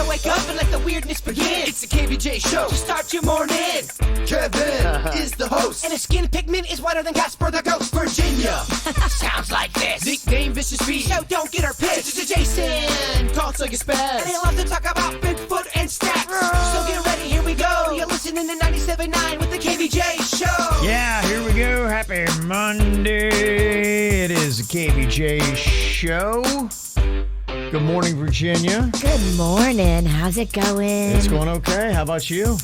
So wake up and let the weirdness begin. It's the KVJ show to start your morning. Kevin is the host. And his skin pigment is whiter than Casper the Ghost. Virginia sounds like this. nickname Vicious Beast. So don't get her pissed. It's Jason. Talks like a spaz. And they love to talk about Bigfoot and stats. So get ready, here we go. You're listening to 97.9 with the KVJ show. Yeah, here we go. Happy Monday. It is the KVJ show. Good morning, Virginia. Good morning. How's it going? It's going okay. How about you?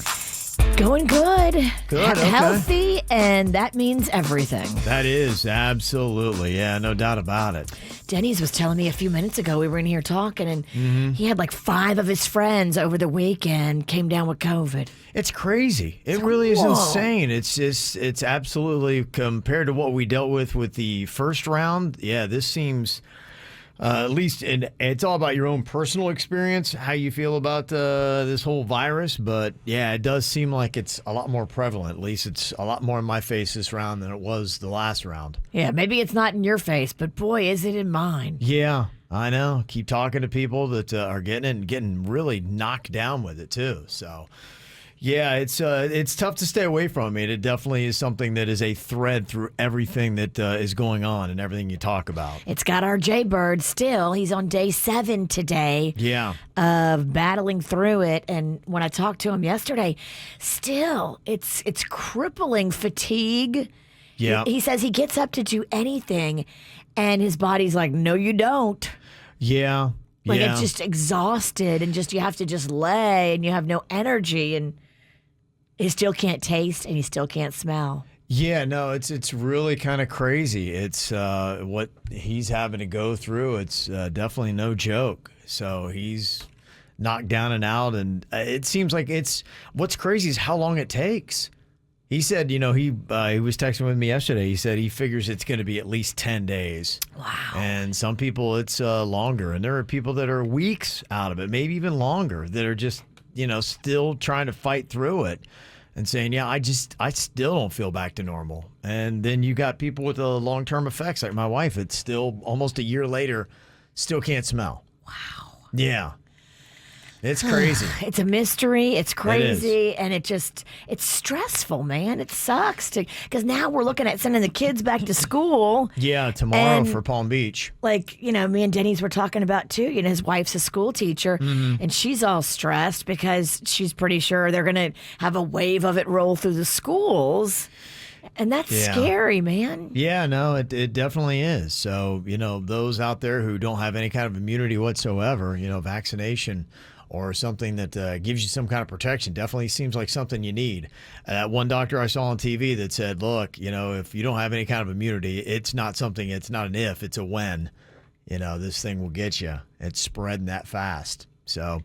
Going good. Good, okay. Healthy, and that means everything. That is, absolutely. Yeah, no doubt about it. Denny's was telling me a few minutes ago, we were in here talking, and he had like 5 of his friends over the weekend came down with COVID. It's crazy. It really is insane. It's absolutely, compared to what we dealt with the first round, yeah, this seems... at least it's all about your own personal experience, how you feel about this whole virus. But, yeah, it does seem like it's a lot more prevalent. At least it's a lot more in my face this round than it was the last round. Yeah, maybe it's not in your face, but boy, is it in mine. Yeah, I know. Keep talking to people that are getting it and getting really knocked down with it, too. So... yeah, it's tough to stay away from it. It definitely is something that is a thread through everything that is going on and everything you talk about. It's got our Jaybird still. He's on day 7 today. Yeah. Of battling through it. And when I talked to him yesterday, still, it's crippling fatigue. Yeah. He says he gets up to do anything, and his body's like, no, you don't. Yeah. Like it's just exhausted, and just you have to just lay, and you have no energy, and he still can't taste, and he still can't smell. Yeah, no, it's really kind of crazy. It's what he's having to go through. It's definitely no joke. So he's knocked down and out, and it seems like what's crazy is how long it takes. He said, he was texting with me yesterday. He said he figures it's going to be at least 10 days. Wow. And some people it's longer. And there are people that are weeks out of it, maybe even longer, that are just, still trying to fight through it and saying, yeah, I still don't feel back to normal. And then you got people with the long-term effects, like my wife. It's still almost a year later, still can't smell. Wow. Yeah. It's crazy. It's a mystery. It's crazy. And it's stressful, man. It sucks because now we're looking at sending the kids back to school. Yeah, tomorrow for Palm Beach. Like, me and Denny's were talking about too. His wife's a school teacher, and she's all stressed because she's pretty sure they're going to have a wave of it roll through the schools. And that's scary, man. Yeah, no, it definitely is. So, those out there who don't have any kind of immunity whatsoever, vaccination or something that gives you some kind of protection definitely seems like something you need. One doctor I saw on TV that said, look, if you don't have any kind of immunity, it's not an if, it's a when. This thing will get you. It's spreading that fast. So,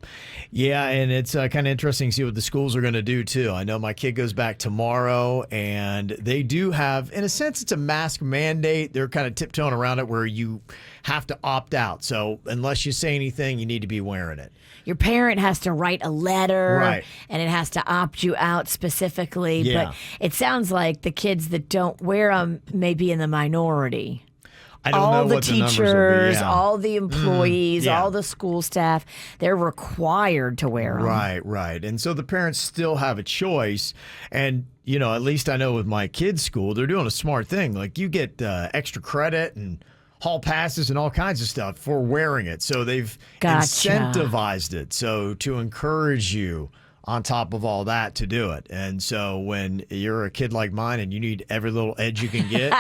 yeah, and it's kind of interesting to see what the schools are going to do, too. I know my kid goes back tomorrow, and they do have, in a sense, it's a mask mandate. They're kind of tiptoeing around it where you have to opt out. So unless you say anything, you need to be wearing it. Your parent has to write a letter, right, and it has to opt you out specifically. Yeah. But it sounds like the kids that don't wear them may be in the minority. I don't all know the what teachers, the numbers will be, yeah. all the employees, yeah. all the school staff, they're required to wear them. Right. And so the parents still have a choice. And, at least I know with my kids' school, they're doing a smart thing. Like you get extra credit and hall passes and all kinds of stuff for wearing it. So they've incentivized it. So to encourage you on top of all that to do it. And so when you're a kid like mine and you need every little edge you can get,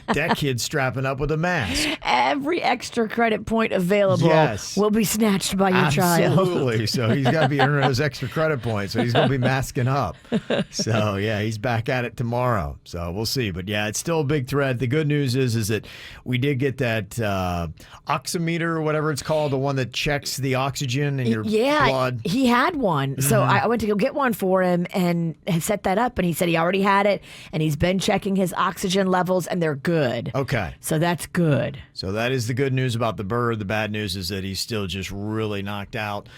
that kid's strapping up with a mask. Every extra credit point available will be snatched by your child. Absolutely. So he's got to be earning those extra credit points. So he's going to be masking up. So, yeah, he's back at it tomorrow. So we'll see. But, yeah, it's still a big thread. The good news is that we did get that oximeter or whatever it's called, the one that checks the oxygen in your blood. He had one. So I went to go get one for him and had set that up, and he said he already had it, and he's been checking his oxygen levels, and they're good. Okay. So that's good. So that is the good news about the bird. The bad news is that he's still just really knocked out.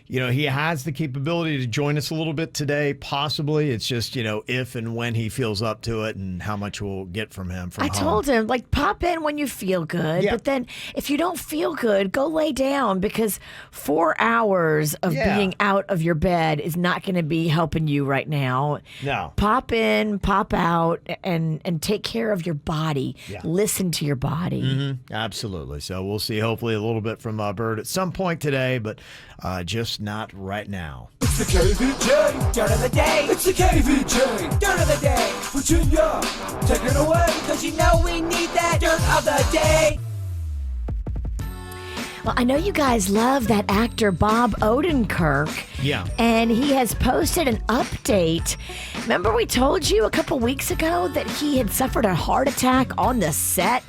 he has the capability to join us a little bit today, possibly. It's just, if and when he feels up to it and how much we'll get from him from I home. told him, pop in when you feel good. Yeah. But then if you don't feel good, go lay down, because 4 hours of being out of your bed is not going to be helping you right now. No. Pop in, pop out, and take care of your body. Yeah. Listen to your body. Mm-hmm. Absolutely. So we'll see hopefully a little bit from Bird at some point today, but just not right now. It's the KVJ. Dirt of the day. It's the KVJ. Dirt of the day. Virginia, take it away. Cause you know we need that dirt of the day. Well, I know you guys love that actor Bob Odenkirk. Yeah. And he has posted an update. Remember we told you a couple weeks ago that he had suffered a heart attack on the set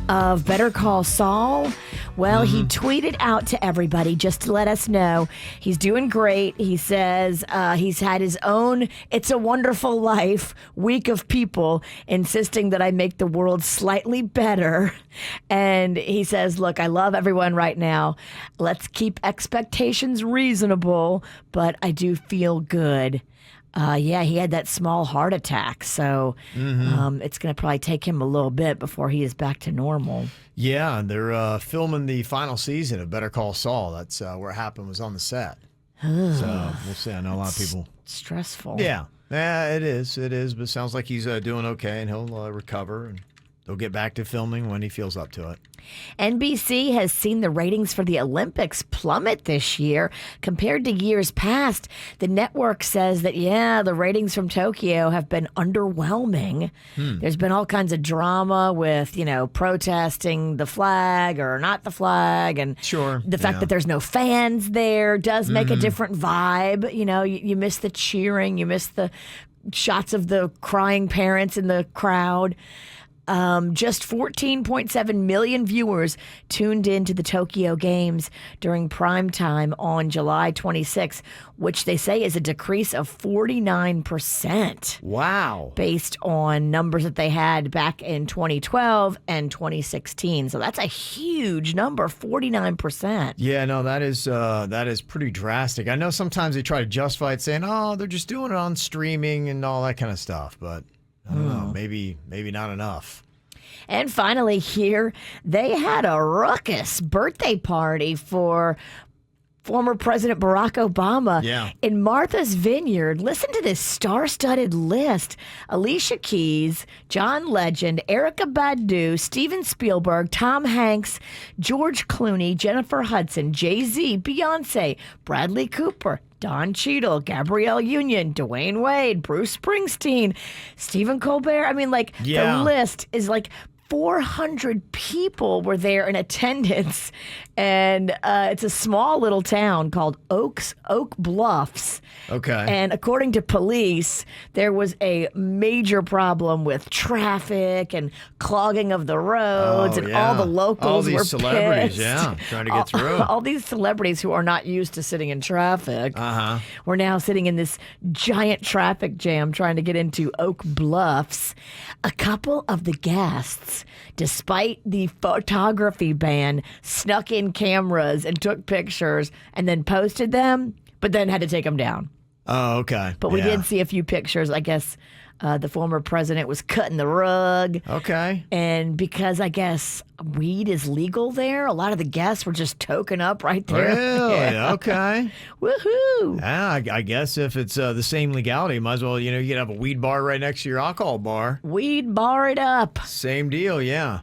of Better Call Saul? Well, he tweeted out to everybody just to let us know he's doing great. He says he's had his own It's a Wonderful Life week of people insisting that I make the world slightly better. And he says, look, I love everyone right now. Let's keep expectations reasonable, but I do feel good. Yeah, he had that small heart attack, so it's going to probably take him a little bit before he is back to normal. Yeah, they're filming the final season of Better Call Saul. That's where it happened, was on the set. So we'll see. I know a lot of people. Stressful. Yeah, it is. It is, but it sounds like he's doing okay, and he'll recover, and they'll get back to filming when he feels up to it. NBC has seen the ratings for the Olympics plummet this year compared to years past. The network says that, the ratings from Tokyo have been underwhelming. There's been all kinds of drama with, protesting the flag or not the flag. And Sure, the fact that there's no fans there does make a different vibe. You miss the cheering. You miss the shots of the crying parents in the crowd. Just 14.7 million viewers tuned into the Tokyo Games during prime time on July 26, which they say is a decrease of 49%. Wow. Based on numbers that they had back in 2012 and 2016. So that's a huge number, 49%. Yeah, no, that is pretty drastic. I know sometimes they try to justify it saying, oh, they're just doing it on streaming and all that kind of stuff, but I don't know, maybe not enough. And finally here, they had a ruckus birthday party for former President Barack Obama in Martha's Vineyard. Listen to this star-studded list. Alicia Keys, John Legend, Erykah Badu, Steven Spielberg, Tom Hanks, George Clooney, Jennifer Hudson, Jay-Z, Beyonce, Bradley Cooper, Don Cheadle, Gabrielle Union, Dwayne Wade, Bruce Springsteen, Stephen Colbert. I mean, the list is 400 people were there in attendance, and it's a small little town called Oak Bluffs. Okay. And according to police, there was a major problem with traffic and clogging of the roads, and all the locals were pissed. All these celebrities, trying to get through. All these celebrities who are not used to sitting in traffic were now sitting in this giant traffic jam trying to get into Oak Bluffs. A couple of the guests, despite the photography ban, snuck in cameras and took pictures and then posted them, but then had to take them down. Oh, okay. But we did see a few pictures. I guess the former president was cutting the rug. Okay. And because I guess weed is legal there, a lot of the guests were just toking up right there. Really? Yeah. Okay. Woohoo. Yeah, I guess if it's the same legality, might as well, you could have a weed bar right next to your alcohol bar. Weed bar it up. Same deal, yeah.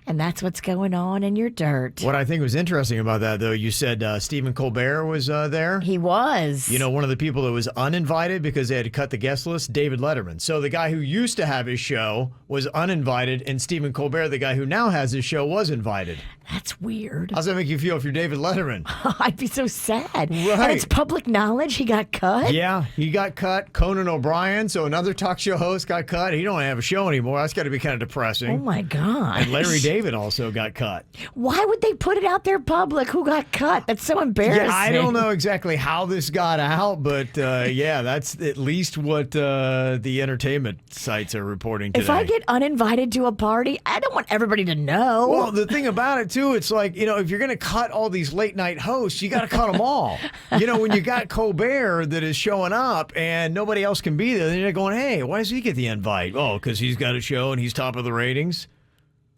And that's what's going on in your dirt. What I think was interesting about that, though, you said Stephen Colbert was there. He was. One of the people that was uninvited because they had to cut the guest list, David Letterman. So the guy who used to have his show was uninvited, and Stephen Colbert, the guy who now has his show, was invited. That's weird. How does that make you feel if you're David Letterman? I'd be so sad. Right. And it's public knowledge he got cut? Yeah, he got cut. Conan O'Brien, so another talk show host, got cut. He don't have a show anymore. That's got to be kind of depressing. Oh, my God. And Larry David also got cut. Why would they put it out there public? Who got cut? That's so embarrassing. Yeah, I don't know exactly how this got out, but that's at least what the entertainment sites are reporting today. If I get uninvited to a party, I don't want everybody to know. Well, the thing about it, too, it's like, if you're going to cut all these late night hosts, you got to cut them all. When you got Colbert that is showing up and nobody else can be there, then you're going, hey, why does he get the invite? Oh, because he's got a show and he's top of the ratings.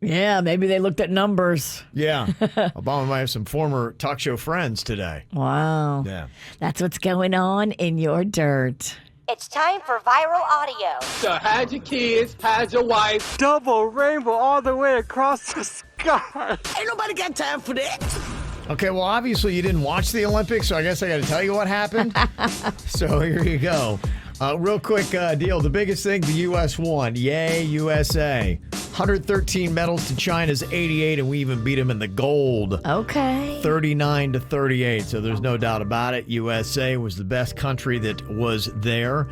Yeah, maybe they looked at numbers. Yeah. Obama might have some former talk show friends today. Wow. Yeah. That's what's going on in your dirt. It's time for viral audio. So hide your kids, hide your wife. Double rainbow all the way across the sky. Ain't nobody got time for that. Okay, well, obviously you didn't watch the Olympics, so I guess I got to tell you what happened. So here you go. Real quick deal. The biggest thing, the U.S. won. Yay, USA. 113 medals to China's 88, and we even beat them in the gold. Okay. 39-38, so there's no doubt about it. USA was the best country that was there.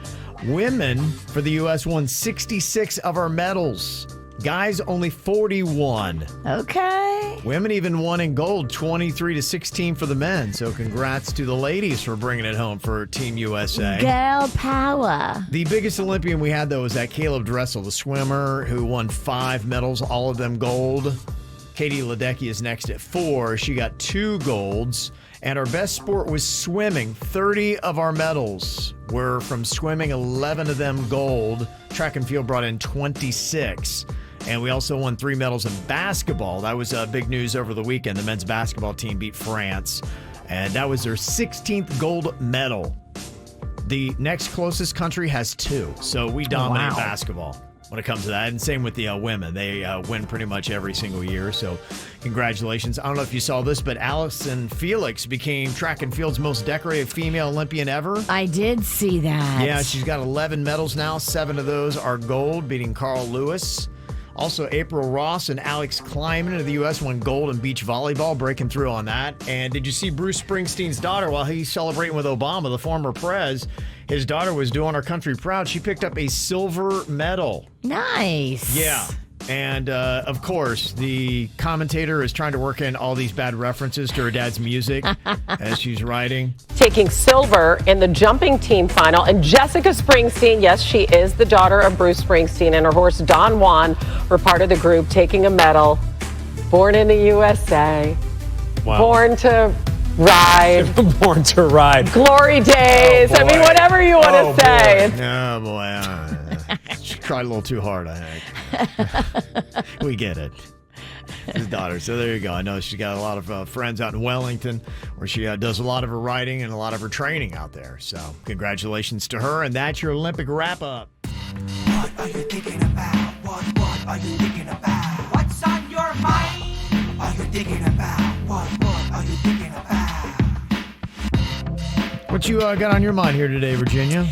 Women for the U.S. won 66 of our medals. Guys, only 41. Okay. Women even won in gold, 23-16 for the men. So congrats to the ladies for bringing it home for Team USA. Girl power. The biggest Olympian we had, though, was that Caleb Dressel, the swimmer, who won 5 medals, all of them gold. Katie Ledecky is next at 4. She got 2 golds. And our best sport was swimming. 30 of our medals were from swimming, 11 of them gold. Track and field brought in 26. And we also won 3 medals in basketball. That was big news over the weekend. The men's basketball team beat France, and that was their 16th gold medal. The next closest country has 2, so we dominate basketball when it comes to that. And same with the women. They win pretty much every single year, so congratulations. I don't know if you saw this, but Allison Felix became track and field's most decorated female Olympian ever. I did see that. Yeah, she's got 11 medals now. 7 of those are gold, beating Carl Lewis. Also, April Ross and Alex Kleiman of the U.S. won gold in beach volleyball, breaking through on that. And did you see Bruce Springsteen's daughter while he's celebrating with Obama, the former prez? His daughter was doing our country proud. She picked up a silver medal. Nice. Yeah. And, of course, the commentator is trying to work in all these bad references to her dad's music as she's writing. Taking silver in the jumping team final. And Jessica Springsteen, yes, she is the daughter of Bruce Springsteen, and her horse Don Juan were part of the group taking a medal. Born in the USA. Wow. Born to ride. Born to ride. Glory days. Oh, I mean, whatever you want to say. Oh, boy. She cried a little too hard, I think. We get it. His daughter. So there you go. I know she's got a lot of friends out in Wellington where she does a lot of her writing and a lot of her training out there. So congratulations to her. And that's your Olympic wrap-up. What are you thinking about? What are you thinking about? What's on your mind? Are you thinking about? What are you thinking about? What you got on your mind here today, Virginia?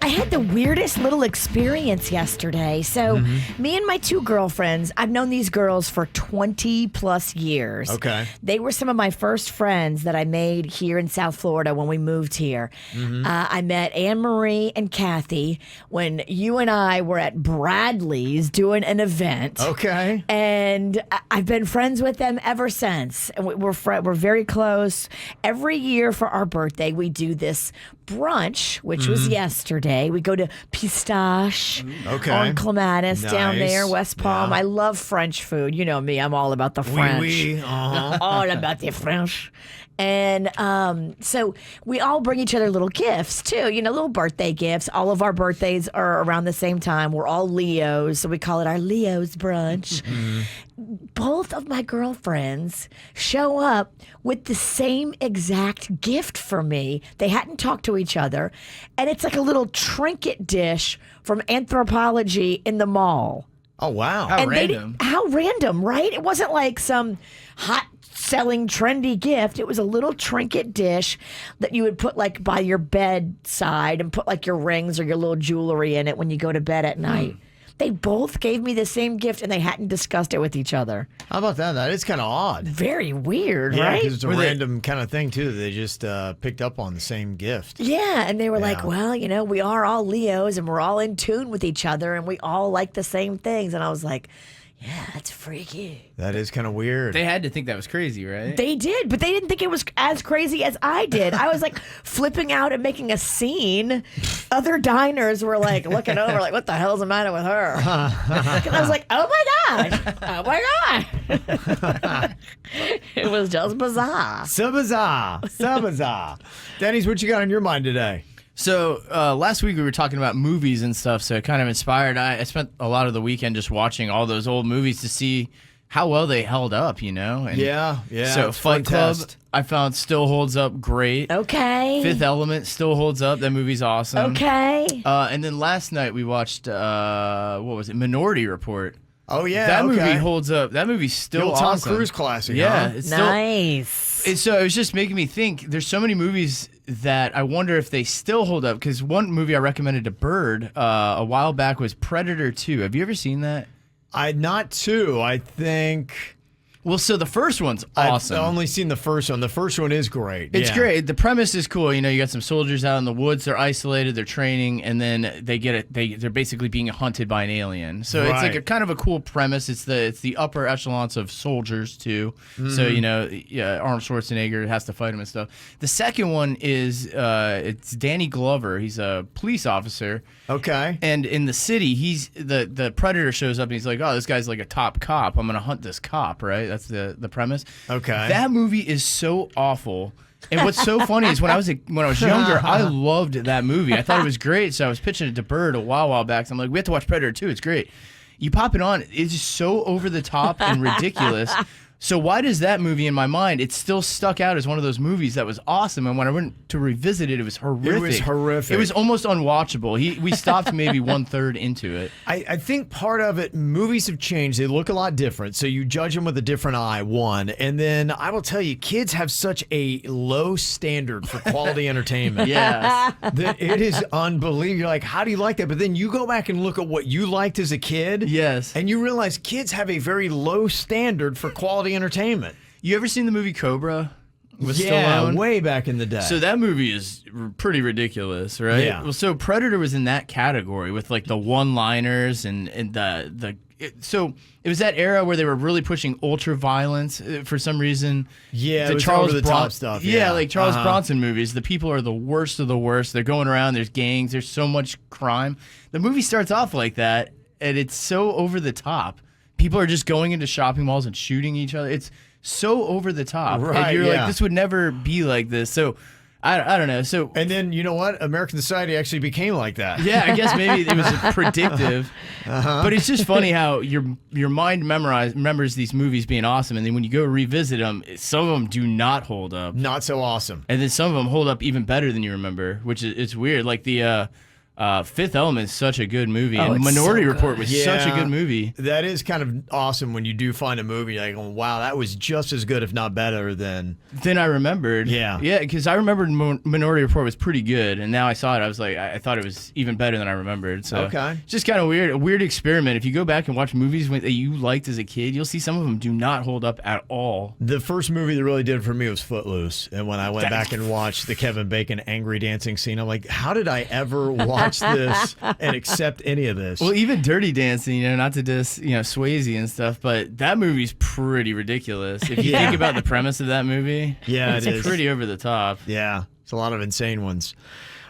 I had the weirdest little experience yesterday. So, me and my 2 girlfriends, I've known these girls for 20 plus years. Okay. They were some of my first friends that I made here in South Florida when we moved here. I met Anne Marie and Kathy when you and I were at Bradley's doing an event. Okay. And I've been friends with them ever since. And we're very close. Every year for our birthday, we do this brunch, which was yesterday. We go to Pistache on Clematis down there, West Palm. Yeah. I love French food. You know me, I'm all about the French. Oui, oui. Uh-huh. All about the French. And so we all bring each other little gifts too, little birthday gifts. All of our birthdays are around the same time. We're all Leos, so we call it our Leos brunch. Both of my girlfriends show up with the same exact gift for me. They hadn't talked to each other, and it's like a little trinket dish from Anthropology in the mall. Oh, wow. How random. How random, right? It wasn't like some hot selling trendy gift. It was a little trinket dish that you would put like by your bedside and put like your rings or your little jewelry in it when you go to bed at night. They both gave me the same gift and they hadn't discussed it with each other. How about that? That is kind of odd. Very weird, Yeah, right? because it's a random kind of thing, too. They just picked up on the same gift. Yeah, and they were like, well, we are all Leos and we're all in tune with each other and we all like the same things. And I was like, Yeah, that's freaky. That is kind of weird. They had to think that was crazy, right? They did, but they didn't think it was as crazy as I did. I was like flipping out and making a scene. Other diners were like looking over, like, what the hell's the matter with her? And I was like, oh my God. Oh my God. It was just bizarre. So bizarre. So bizarre. Denny's, what you got on your mind today? So last week we were talking about movies and stuff, so it kind of inspired. I spent a lot of the weekend just watching all those old movies to see how well they held up, you know? And Yeah. So it's Fight fun Club, test. I found still holds up great. Okay. Fifth Element still holds up. That movie's awesome. Okay. And then last night we watched, what was it, Minority Report. Oh, yeah. That okay. movie holds up. That movie's still The old Tom awesome. Cruise classic, Yeah. huh? It's still, Nice. so it was just making me think, there's so many movies that I wonder if they still hold up. Because one movie I recommended to Bird a while back was Predator 2. Have you ever seen that? Not two. I think Well, so the first one's awesome. I've only seen the first one. The first one is great. It's Yeah. great. The premise is cool. You know, you got some soldiers out in the woods. They're isolated. They're training, and then they get it. They're basically being hunted by an alien. So it's like Right. a kind of a cool premise. It's the upper echelons of soldiers too. So you know, Arnold Schwarzenegger has to fight him and stuff. The second one is it's Danny Glover. He's a police officer. Okay. And in the city, he's the predator shows up and he's like, oh, this guy's like a top cop. I'm gonna hunt this cop, right? That's the premise. Okay. That movie is so awful. And what's so funny is when I was younger, I loved that movie. I thought it was great, so I was pitching it to Bird a while back. So I'm like, we have to watch Predator 2. It's great. You pop it on, it's just so over the top and ridiculous. So why does that movie in my mind, it still stuck out as one of those movies that was awesome, and when I went to revisit it, it was horrific. It was horrific. It was almost unwatchable. We stopped maybe 1/3 into it. I think part of it, movies have changed. They look a lot different. So you judge them with a different eye, one. And then I will tell you, kids have such a low standard for quality entertainment. Yes. That it is unbelievable. You're like, how do you like that? But then you go back and look at what you liked as a kid. Yes. And you realize kids have a very low standard for quality entertainment. You ever seen the movie Cobra with Yeah, Stallone? way back in the day. So that movie is pretty ridiculous, right? Yeah. Well, so Predator was in that category with like the one-liners and so it was that era where they were really pushing ultra violence for some reason. Yeah, The it was Charles over the top Bron- stuff. Yeah, Yeah, like Charles Uh-huh. Bronson movies. The people are the worst of the worst. They're going around. There's gangs. There's so much crime. The movie starts off like that, and it's so over the top. People are just going into shopping malls and shooting each other. It's so over the top. Right, and you're yeah. like, this would never be like this. So I don't know. So And then, you know what? American society actually became like that. yeah, I guess maybe it was predictive. But it's just funny how your mind remembers these movies being awesome, and then when you go revisit them, some of them do not hold up, Not so awesome. and then some of them hold up even better than you remember, which is it's weird. Like the Fifth Element is such a good movie, Oh, and it's Minority so Report was such a Yeah. good movie. That is kind of awesome when you do find a movie like, oh, wow, that was just as good, if not better, than. Then I remembered, Yeah. because I remembered Minority Report was pretty good, and now I saw it, I was like, I thought it was even better than I remembered. So Okay. it's just kind of weird, a weird experiment. If you go back and watch movies that you liked as a kid, you'll see some of them do not hold up at all. The first movie that really did it for me was Footloose. And when I went back and watched the Kevin Bacon angry dancing scene, I'm like, how did I ever watch this and accept any of this? Well, even Dirty Dancing, not to diss, Swayze and stuff, but that movie's pretty ridiculous. If you Yeah. think about the premise of that movie, Yeah, it's it is. pretty over the top. Yeah, it's a lot of insane ones.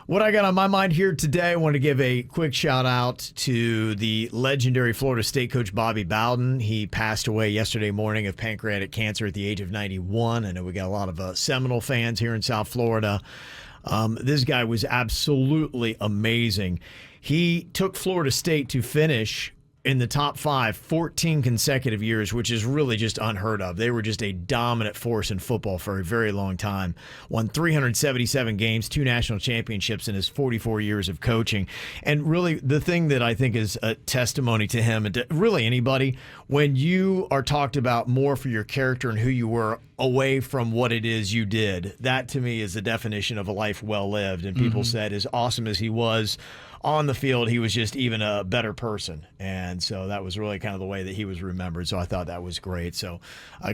What I got on my mind here today, I want to give a quick shout out to the legendary Florida State coach Bobby Bowden. He passed away yesterday morning of pancreatic cancer at the age of 91. I know we got a lot of Seminole fans here in South Florida. This guy was absolutely amazing. He took Florida State to finish in the top 5 14 consecutive years, which is really just unheard of. They were just a dominant force in football for a very long time. Won 377 games, 2 national championships in his 44 years of coaching. And really, the thing that I think is a testimony to him and to really anybody, when you are talked about more for your character and who you were away from what it is you did, that to me is the definition of a life well lived. And people said, as awesome as he was on the field, he was just even a better person. And so that was really kind of the way that he was remembered. So I thought that was great. So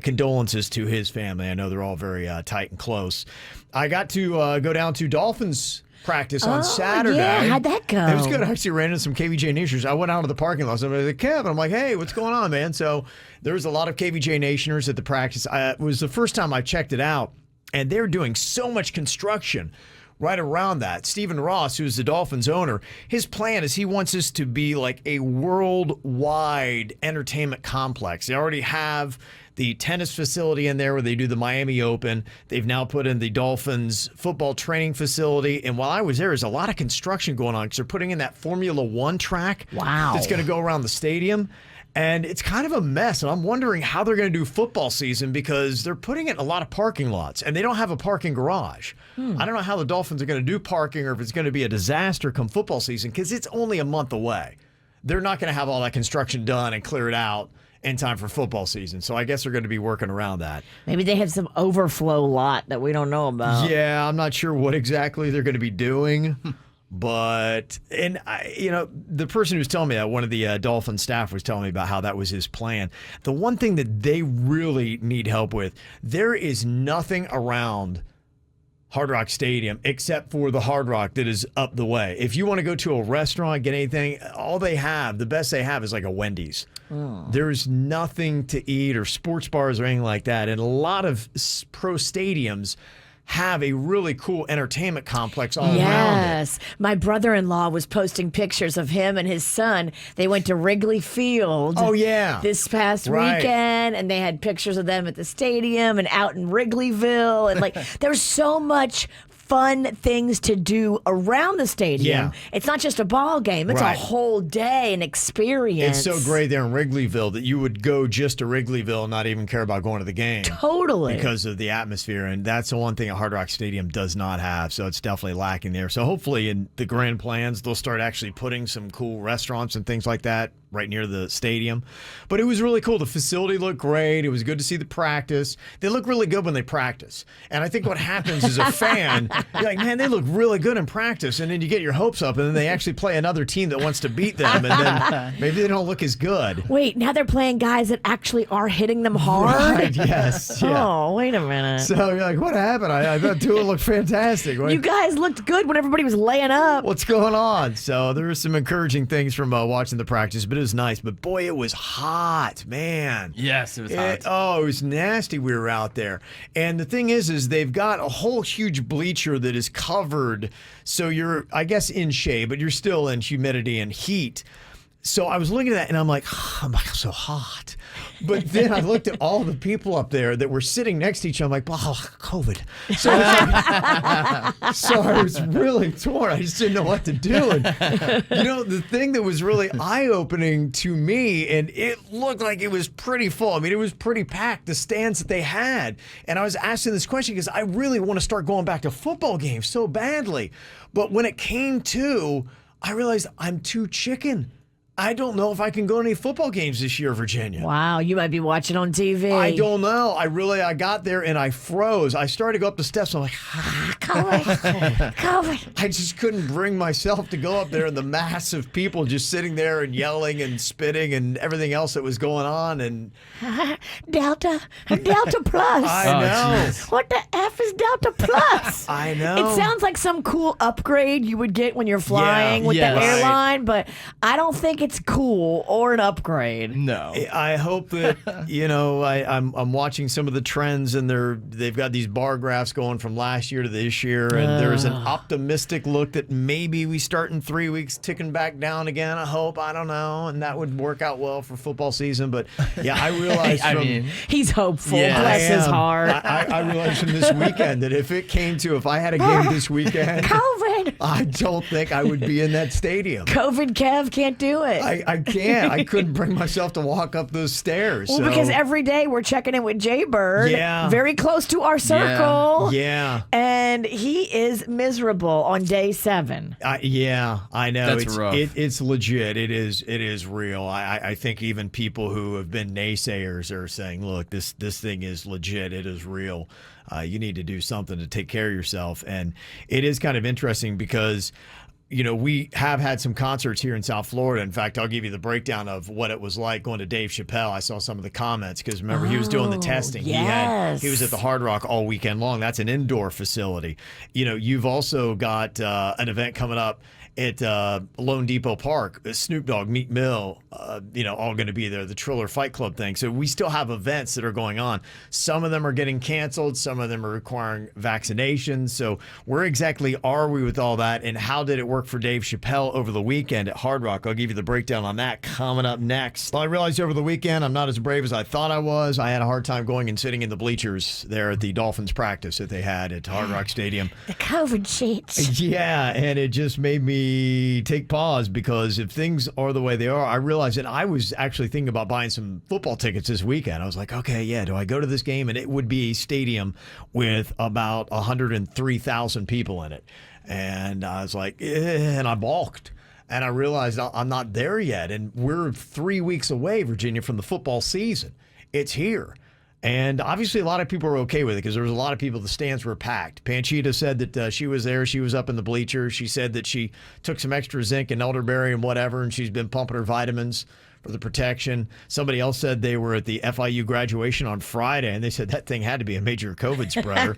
condolences to his family. I know they're all very tight and close. I got to go down to Dolphins practice on Saturday. Yeah, how'd that go? It was good. I actually ran into some KVJ Nationers. I went out to the parking lot. Somebody was like, Kev, and I'm like, hey, what's going on, man? So there was a lot of KVJ Nationers at the practice. It was the first time I checked it out, and they're doing so much construction right around that. Stephen Ross, who's the Dolphins owner, his plan is he wants this to be like a worldwide entertainment complex. They already have the tennis facility in there where they do the Miami Open. They've now put in the Dolphins football training facility. And while I was there's a lot of construction going on because they're putting in that Formula One track. Wow. That's going to go around the stadium. And it's kind of a mess. And I'm wondering how they're going to do football season because they're putting in a lot of parking lots and they don't have a parking garage. I don't know how the Dolphins are going to do parking or if it's going to be a disaster come football season because it's only a month away. They're not going to have all that construction done and clear it out in time for football season. So I guess they're going to be working around that. Maybe they have some overflow lot that we don't know about. Yeah, I'm not sure what exactly they're going to be doing. But, the person who was telling me that, one of the Dolphin staff was telling me about how that was his plan. The one thing that they really need help with, there is nothing around Hard Rock Stadium except for the Hard Rock that is up the way. If you want to go to a restaurant, get anything, all they have, the best they have is like a Wendy's. There's nothing to eat or sports bars or anything like that. And a lot of pro stadiums have a really cool entertainment complex all around it. Yes. My brother-in-law was posting pictures of him and his son. They went to Wrigley Field. Oh, yeah. This past Right. weekend, and they had pictures of them at the stadium and out in Wrigleyville. And there's so much fun things to do around the stadium. Yeah. It's not just a ball game. It's Right. a whole day, an experience. It's so great there in Wrigleyville that you would go just to Wrigleyville and not even care about going to the game. Totally. Because of the atmosphere. And that's the one thing a Hard Rock Stadium does not have. So it's definitely lacking there. So hopefully in the grand plans, they'll start actually putting some cool restaurants and things like that right near the stadium. But it was really cool. The facility looked great. It was good to see the practice. They look really good when they practice. And I think what happens as a fan, you're like, man, they look really good in practice. And then you get your hopes up, and then they actually play another team that wants to beat them. And then maybe they don't look as good. Wait, now they're playing guys that actually are hitting them hard? Right, yes. Yeah. Oh, wait a minute. So you're like, what happened? I thought Tua looked fantastic. You guys looked good when everybody was laying up. What's going on? So there were some encouraging things from watching the practice, but it was nice. But boy, it was hot, man. Yes, it was hot. It was nasty. We were out there. And the thing is they've got a whole huge bleacher that is covered. So you're, I guess, in shade, but you're still in humidity and heat. So I was looking at that and I'm like, oh, I'm so hot. But then I looked at all the people up there that were sitting next to each other. I'm like, oh, COVID. So I was really torn. I just didn't know what to do. And, the thing that was really eye-opening to me, and it looked like it was pretty full. I mean, it was pretty packed, the stands that they had. And I was asking this question because I really want to start going back to football games so badly. But when it came to, I realized I'm too chicken. I don't know if I can go to any football games this year, Virginia. Wow, you might be watching on TV. I don't know. I got there and I froze. I started to go up the steps. I'm like, COVID. I just couldn't bring myself to go up there and the mass of people just sitting there and yelling and spitting and everything else that was going on. And Delta Plus. I know. What the F is Delta Plus? I know. It sounds like some cool upgrade you would get when you're flying with the Yes. airline, but I don't think it's cool or an upgrade. No. I hope that I'm watching some of the trends and they've got these bar graphs going from last year to this year, and there's an optimistic look that maybe we start in 3 weeks ticking back down again. I hope. I don't know, and that would work out well for football season. But yeah, I realized He's hopeful. Yeah. Bless his heart. I realized from this weekend that if I had a game this weekend, COVID. I don't think I would be in that stadium. COVID Kev can't do it. I can't. I couldn't bring myself to walk up those stairs. Well, so. because every day we're checking in with Jaybird, very close to our circle. Yeah. And he is miserable on day 7. I know. That's rough. It's legit. It is real. I think even people who have been naysayers are saying, look, this thing is legit. It is real. You need to do something to take care of yourself. And it is kind of interesting because we have had some concerts here in South Florida. In fact, I'll give you the breakdown of what it was like going to Dave Chappelle. I saw some of the comments because remember, he was doing the testing. Yes. He was at the Hard Rock all weekend long. That's an indoor facility. You've also got an event coming up at Lone Depot Park, Snoop Dogg, Meek Mill, all going to be there, the Triller Fight Club thing. So we still have events that are going on. Some of them are getting canceled. Some of them are requiring vaccinations. So where exactly are we with all that, and how did it work for Dave Chappelle over the weekend at Hard Rock? I'll give you the breakdown on that coming up next. Well, I realized over the weekend I'm not as brave as I thought I was. I had a hard time going and sitting in the bleachers there at the Dolphins practice that they had at Hard Rock Stadium. The COVID sheets. Yeah, and it just made me take pause because if things are the way they are, I realized that I was actually thinking about buying some football tickets this weekend. I was like, okay, yeah, do I go to this game? And it would be a stadium with about 103,000 people in it. And I was like, and I balked. And I realized I'm not there yet. And we're 3 weeks away, Virginia, from the football season. It's here. And obviously a lot of people are okay with it because there was a lot of people, the stands were packed. Panchita said that she was there. She was up in the bleachers. She said that she took some extra zinc and elderberry and whatever, and she's been pumping her vitamins for the protection. Somebody else said they were at the FIU graduation on Friday, and they said that thing had to be a major COVID spreader.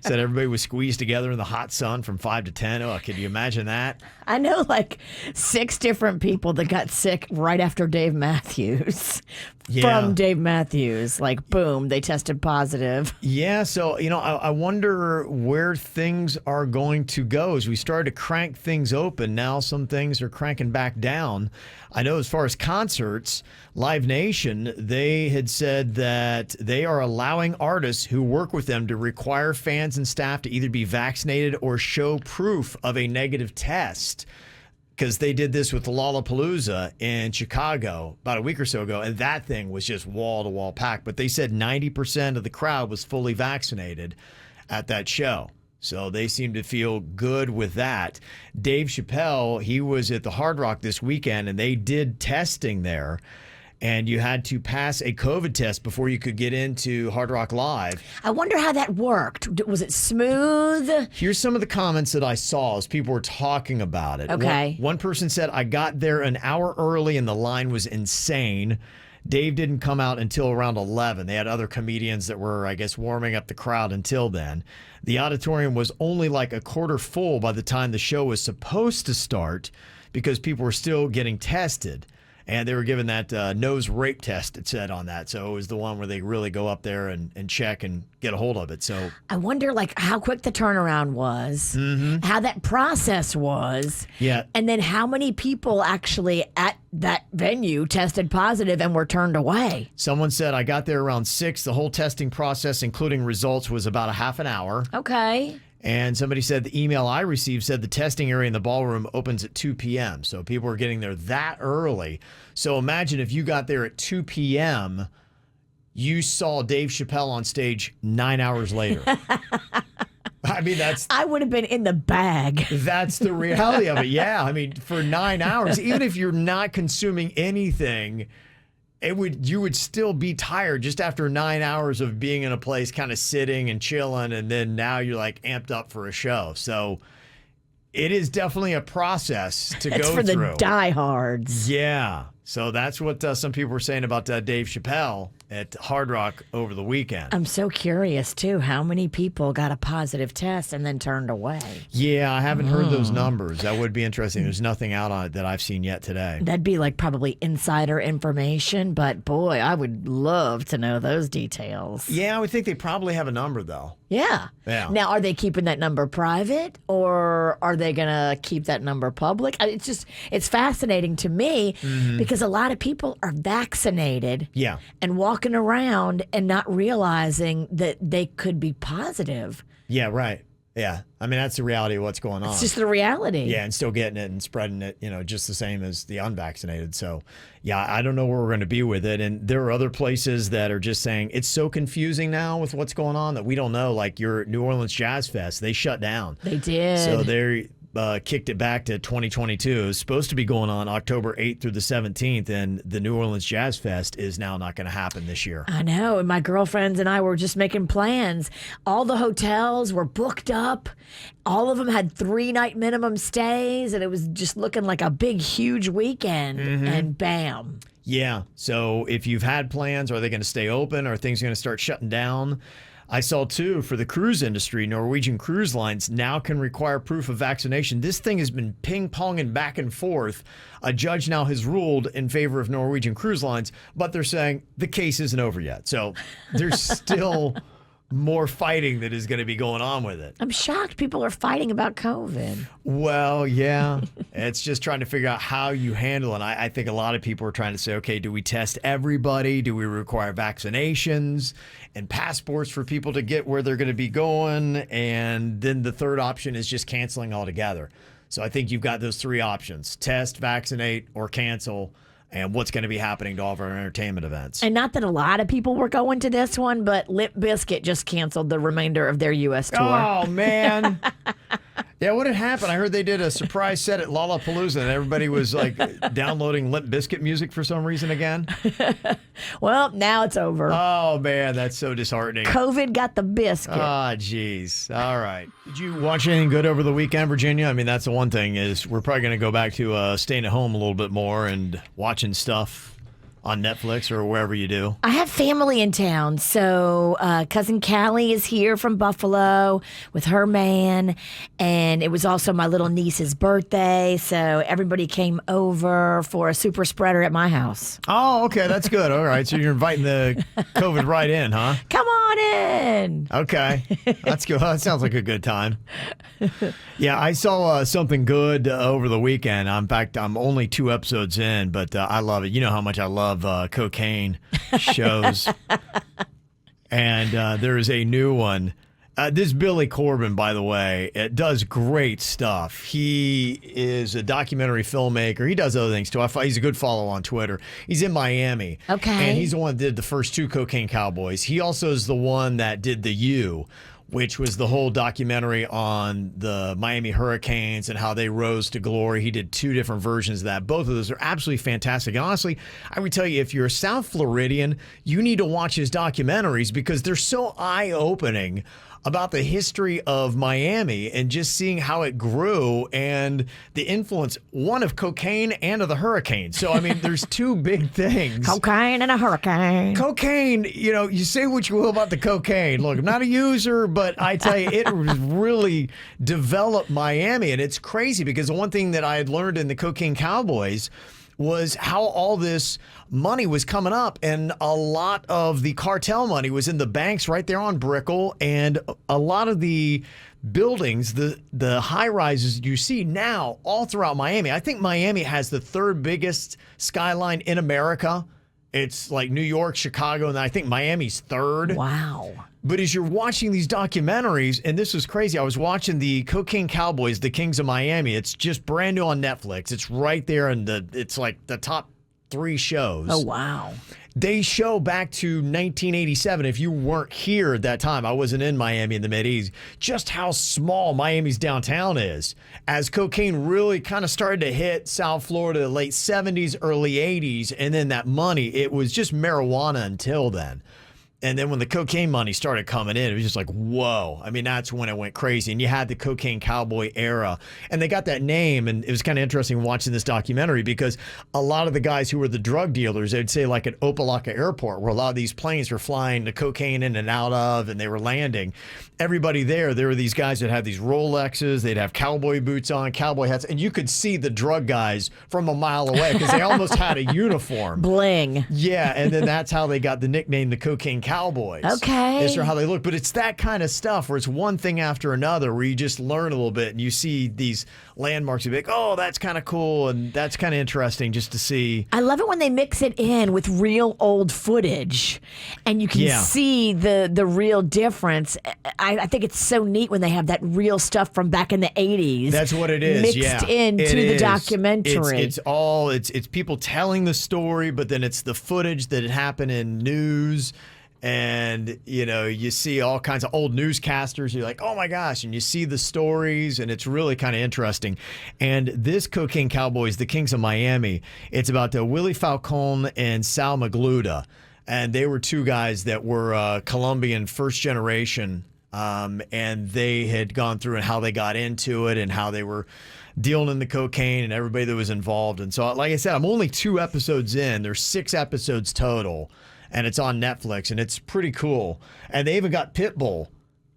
Said everybody was squeezed together in the hot sun from 5 to 10. Oh, can you imagine that? I know like 6 different people that got sick right after Dave Matthews. Yeah. From Dave Matthews. Like, boom, they tested positive. Yeah, so, I wonder where things are going to go as we started to crank things open. Now some things are cranking back down. I know as far as concerts, Live Nation, they had said that they are allowing artists who work with them to require fans and staff to either be vaccinated or show proof of a negative test. Because they did this with Lollapalooza in Chicago about a week or so ago, and that thing was just wall-to-wall packed. But they said 90% of the crowd was fully vaccinated at that show. So they seem to feel good with that. Dave Chappelle, he was at the Hard Rock this weekend, and they did testing there. And you had to pass a COVID test before you could get into Hard Rock Live. I wonder how that worked. Was it smooth? Here's some of the comments that I saw as people were talking about it. Okay. One person said, I got there an hour early and the line was insane. Dave didn't come out until around 11. They had other comedians that were, I guess, warming up the crowd until then. The auditorium was only like a quarter full by the time the show was supposed to start because people were still getting tested. And they were given that nose rape test, it said on that. So it was the one where they really go up there and check and get a hold of it. So I wonder like how quick the turnaround was, how that process was, and then how many people actually at that venue tested positive and were turned away. Someone said, I got there around 6. The whole testing process, including results, was about a half an hour. Okay. And somebody said the email I received said the testing area in the ballroom opens at 2 p.m. So people were getting there that early. So imagine if you got there at 2 p.m., you saw Dave Chappelle on stage 9 hours later. I mean, I would have been in the bag. That's the reality of it. Yeah. I mean, for 9 hours, even if you're not consuming anything, you would still be tired just after 9 hours of being in a place kind of sitting and chilling, and then now you're like amped up for a show. So it is definitely a process to go through. It's for the diehards. Yeah. So that's what some people were saying about Dave Chappelle at Hard Rock over the weekend. I'm so curious, too, how many people got a positive test and then turned away? Yeah, I haven't heard those numbers. That would be interesting. There's nothing out on it that I've seen yet today. That'd be like probably insider information, but boy, I would love to know those details. Yeah, I would think they probably have a number, though. Yeah. Now, are they keeping that number private or are they going to keep that number public? It's fascinating to me because a lot of people are vaccinated and walking around and not realizing that they could be positive. Yeah, right. Yeah. I mean, that's the reality of what's going on. It's just the reality. Yeah, and still getting it and spreading it, just the same as the unvaccinated. So, yeah, I don't know where we're going to be with it. And there are other places that are just saying it's so confusing now with what's going on that we don't know. Like your New Orleans Jazz Fest, they shut down. They did. So kicked it back to 2022. It's supposed to be going on October 8th through the 17th, and the New Orleans Jazz Fest is now not going to happen this year. I know. And my girlfriends and I were just making plans. All the hotels were booked up. All of them had 3-night minimum stays, and it was just looking like a big, huge weekend. And bam. Yeah. So if you've had plans, are they going to stay open? Are things going to start shutting down? I saw, too, for the cruise industry, Norwegian Cruise Lines now can require proof of vaccination. This thing has been ping-ponging back and forth. A judge now has ruled in favor of Norwegian Cruise Lines, but they're saying the case isn't over yet. So there's still more fighting that is going to be going on with it. I'm shocked people are fighting about COVID. Well, yeah. It's just trying to figure out how you handle it. I think a lot of people are trying to say, okay, do we test everybody? Do we require vaccinations and passports for people to get where they're going to be going? And then the third option is just canceling altogether. So I think you've got those three options: test, vaccinate, or cancel. And what's going to be happening to all of our entertainment events. And not that a lot of people were going to this one, but Limp Bizkit just canceled the remainder of their U.S. tour. Oh, man. Yeah, what had happened? I heard they did a surprise set at Lollapalooza, and everybody was like downloading Limp Bizkit music for some reason again. Well, now it's over. Oh, man, that's so disheartening. COVID got the biscuit. Ah, jeez. All right. Did you watch anything good over the weekend, Virginia? I mean, that's the one thing is we're probably going to go back to staying at home a little bit more and watching stuff on Netflix or wherever you do. I have family in town, so cousin Callie is here from Buffalo with her man, and it was also my little niece's birthday, so everybody came over for a super spreader at my house. Oh, okay, that's good. All right, so you're inviting the COVID right in, huh? Come on in. Okay, that's good. That sounds like a good time. Yeah, I saw something good over the weekend. In fact, I'm only 2 episodes in, but I love it. You know how much I love cocaine shows. And there is a new one. This Billy Corbin, by the way, it does great stuff. He is a documentary filmmaker. He does other things too. He's a good follow on Twitter. He's in Miami. Okay. And he's the one that did the first 2 Cocaine Cowboys. He also is the one that did The U, which was the whole documentary on the Miami Hurricanes and how they rose to glory. He did 2 different versions of that. Both of those are absolutely fantastic. And honestly, I would tell you, if you're a South Floridian, you need to watch his documentaries because they're so eye-opening about the history of Miami and just seeing how it grew and the influence, one, of cocaine and of the hurricane. So, I mean, there's 2 big things. Cocaine and a hurricane. Cocaine, you know, you say what you will about the cocaine. Look, I'm not a user, but I tell you, it really developed Miami. And it's crazy because the one thing that I had learned in the Cocaine Cowboys was how all this money was coming up, and a lot of the cartel money was in the banks right there on Brickell, and a lot of the buildings, the high rises you see now all throughout Miami. I think Miami has the 3rd biggest skyline in America. It's like New York, Chicago, and I think Miami's 3rd. Wow. But as you're watching these documentaries, and this was crazy, I was watching the Cocaine Cowboys, the Kings of Miami. It's just brand new on Netflix. It's right there, and it's like the top 3 shows. Oh, wow. They show back to 1987. If you weren't here at that time, I wasn't in Miami in the mid-'80s, just how small Miami's downtown is. As cocaine really kind of started to hit South Florida, late 70s, early 80s, and then that money, it was just marijuana until then. And then when the cocaine money started coming in, it was just like, whoa. I mean, that's when it went crazy. And you had the Cocaine Cowboy era. And they got that name. And it was kind of interesting watching this documentary because a lot of the guys who were the drug dealers, they'd say like at Opelika Airport, where a lot of these planes were flying the cocaine in and out of, and they were landing. Everybody there were these guys that had these Rolexes. They'd have cowboy boots on, cowboy hats. And you could see the drug guys from a mile away because they almost had a uniform. Bling. Yeah. And then that's how they got the nickname, the Cocaine Cowboys. Okay. Is how they look. But it's that kind of stuff where it's one thing after another where you just learn a little bit and you see these landmarks. You're like, oh, that's kind of cool. And that's kind of interesting just to see. I love it when they mix it in with real old footage and you can see the real difference. I think it's so neat when they have that real stuff from back in the 80s. That's what it is. Mixed into the documentary. It's people telling the story, but then it's the footage that had happened in news. And, you see all kinds of old newscasters. You're like, oh, my gosh. And you see the stories, and it's really kind of interesting. And this Cocaine Cowboys, the Kings of Miami, it's about Willie Falcone and Sal Magluta. And they were two guys that were Colombian first generation. And they had gone through and how they got into it and how they were dealing in the cocaine and everybody that was involved. And so, like I said, I'm only 2 episodes in. There's 6 episodes total, and it's on Netflix, and it's pretty cool. And they even got Pitbull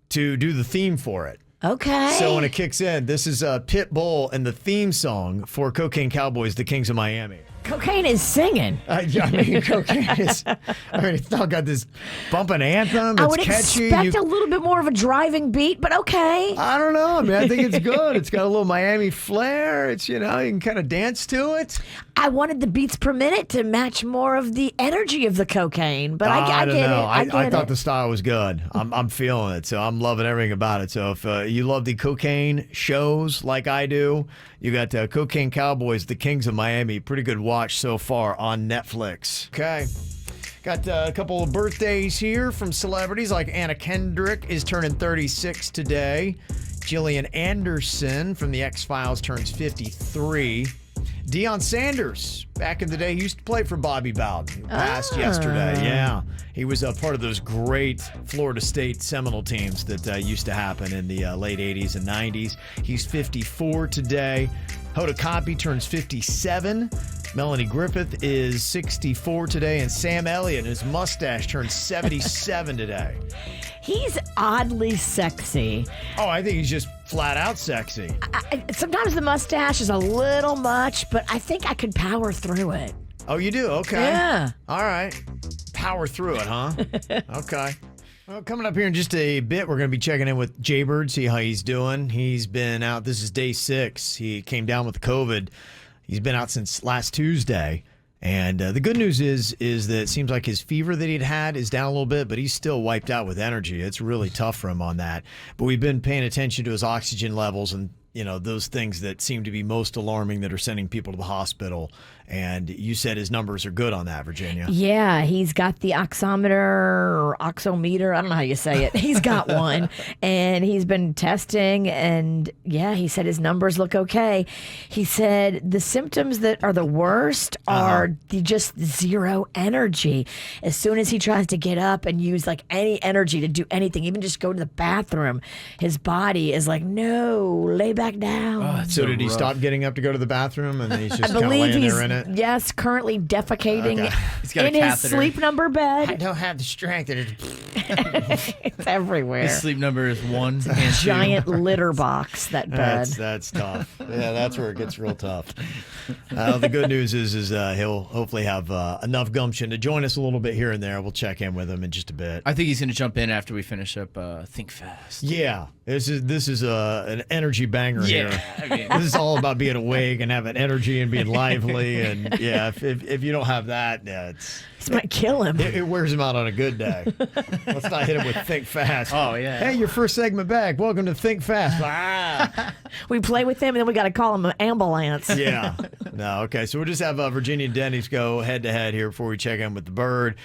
to do the theme for it. Okay. So when it kicks in, this is Pitbull and the theme song for Cocaine Cowboys, the Kings of Miami. Cocaine is singing. Cocaine is. It's not got this bumping anthem. It's I would catchy. expect a little bit more of a driving beat, but okay. I don't know. I think it's good. It's got a little Miami flair. It's, you can kind of dance to it. I wanted the beats per minute to match more of the energy of the cocaine, but I don't get know. it. I thought the style was good. I'm feeling it, so I'm loving everything about it. So if you love the cocaine shows like I do, you got Cocaine Cowboys, the Kings of Miami. Pretty good watch so far on Netflix. Okay. Got a couple of birthdays here from celebrities, like Anna Kendrick is turning 36 today. Gillian Anderson from The X-Files turns 53. Deion Sanders, back in the day, he used to play for Bobby Bowden. He passed yesterday. Yeah. He was a part of those great Florida State Seminole teams that used to happen in the late 80s and 90s. He's 54 today. Hoda Kotb turns 57. Melanie Griffith is 64 today. And Sam Elliott, his mustache, turns 77 today. He's oddly sexy. Oh, I think he's just flat out sexy. Sometimes the mustache is a little much, but I think I could power through it. Oh, you do? Okay. Yeah. All right. Power through it, huh? Okay. Well, coming up here in just a bit, we're going to be checking in with Jaybird, see how he's doing. He's been out. This is day 6. He came down with COVID. He's been out since last Tuesday. And the good news is that it seems like his fever that he'd had is down a little bit, but he's still wiped out with energy. It's really tough for him on that. But we've been paying attention to his oxygen levels and, those things that seem to be most alarming that are sending people to the hospital. And you said his numbers are good on that, Virginia. Yeah, he's got the oximeter or oxometer. I don't know how you say it. He's got one. And he's been testing. And yeah, he said his numbers look okay. He said the symptoms that are the worst are just zero energy. As soon as he tries to get up and use like any energy to do anything, even just go to the bathroom, his body is like, no, lay back down. So did he stop getting up to go to the bathroom and he's just kind of laying there in it? Yes, currently defecating He's got a in his catheter. Sleep Number bed. I don't have the strength. It's everywhere. His sleep number is 1 and 2. Giant litter box, that bed. That's tough. Yeah, that's where it gets real tough. The good news is he'll hopefully have enough gumption to join us a little bit here and there. We'll check in with him in just a bit. I think he's going to jump in after we finish up Think Fast. Yeah, this is an energy banger here. I mean, This is all about being awake and having energy and being lively. And yeah, if you don't have that, This might kill him. it wears him out on a good day. Let's not hit him with Think Fast. Oh, yeah. Hey, your first segment back. Welcome to Think Fast. We play with him, and then we got to call him an ambulance. Yeah. No, okay. So we'll just have Virginia and Denny's go head-to-head here before we check in with the bird.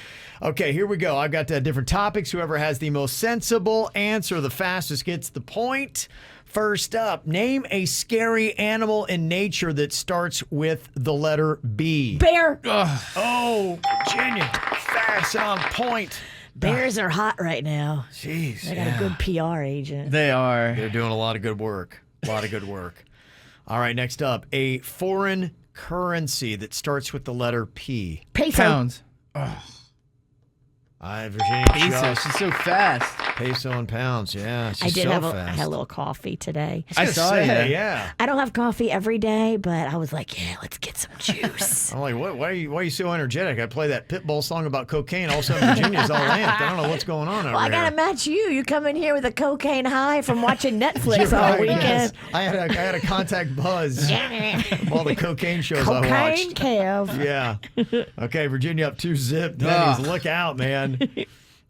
Okay, here we go. I've got different topics. Whoever has the most sensible answer, the fastest, gets the point. First up, name a scary animal in nature that starts with the letter B. Bear. Oh, Virginia, fast and on point. Bears are hot right now. Jeez. They got a good PR agent. They are. They're doing a lot of good work. All right, next up, a foreign currency that starts with the letter P. Peso. Pounds. Virginia. Peso. She's so fast. Peso and pounds, yeah. She's I did so have fast. I had a little coffee today. I saw Say, you. yeah. I don't have coffee every day, but I was like, yeah, let's get some juice. I'm like, what? Why are you so energetic? I play that Pitbull song about cocaine. All of a sudden, Virginia's all amped. I don't know what's going on over Well, I here. gotta match you. You come in here with a cocaine high from watching Netflix You're all right, weekend. yes. I had a contact buzz of all the cocaine shows I Cocaine watched. Kev. Yeah. Okay, Virginia up 2-0. Denny's, look out, man.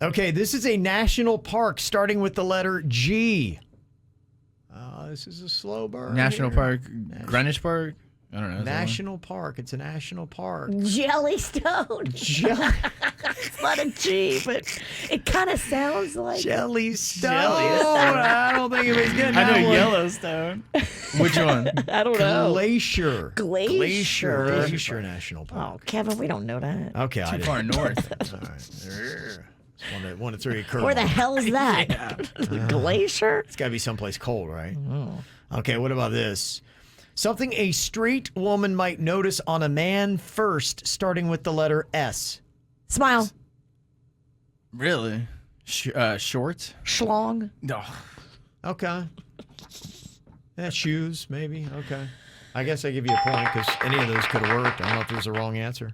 Okay, this is a national park starting with the letter G. This is a slow burn. National here. Park. Greenwich Park. I don't know. National park. It's a national park. Jellystone. It's not a G, but it kind of sounds like Jellystone. I don't think anybody's getting that I know one. Yellowstone. Which one? I don't know. Glacier. Glacier. Glacier National Park. Oh, Kevin, we don't know that. Okay, I Too didn't. far north. All right. One to three. Where the hell is that? Glacier? It's got to be someplace cold, right? Okay, what about this? Something a straight woman might notice on a man first, starting with the letter S. Smile. Really? Shorts? Schlong. No. Okay. Shoes, maybe. Okay. I guess I give you a point because any of those could have worked. I don't know if there's a wrong answer.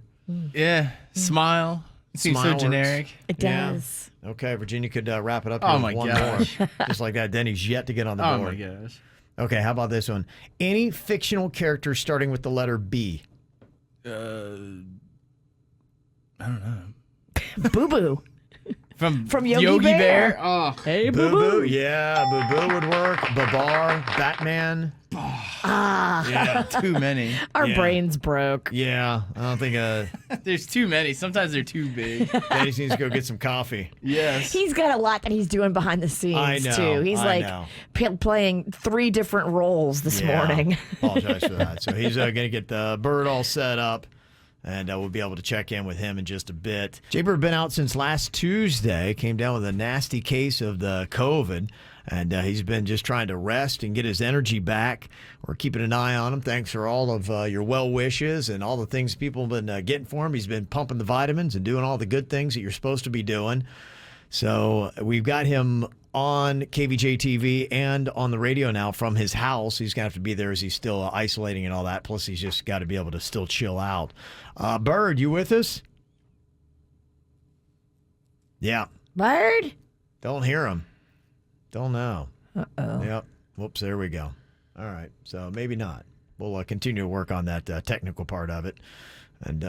Yeah. Smile. It seems Smile so works. generic. It Yeah. does. Okay, Virginia could wrap it up Oh here my with one gosh. more. Just like that. Denny's yet to get on the Oh board. my gosh. Okay, how about this one? Any fictional character starting with the letter B. I don't know. Boo Boo. From Yogi Bear. Oh. Hey, Boo Boo. Yeah, Boo Boo would work. Babar, Batman. Yeah, too many. Our Yeah. brains broke. Yeah, I don't think There's too many. Sometimes they're too big. Denny needs to go get some coffee. Yes. He's got a lot that he's doing behind the scenes, I know, too. He's I like know. playing 3 different roles this morning. Apologize for that. So he's going to get the bird all set up, and we'll be able to check in with him in just a bit. Jaybird been out since last Tuesday, came down with a nasty case of the COVID, and he's been just trying to rest and get his energy back. We're keeping an eye on him. Thanks for all of your well wishes and all the things people have been getting for him. He's been pumping the vitamins and doing all the good things that you're supposed to be doing. So we've got him on KVJ TV and on the radio now from his house. He's going to have to be there as he's still isolating and all that. Plus, he's just got to be able to still chill out. Bird, you with us? Yeah. Bird? Don't hear him. Don't know. Uh-oh. Yep. Whoops, there we go. All right. So maybe not. We'll continue to work on that technical part of it and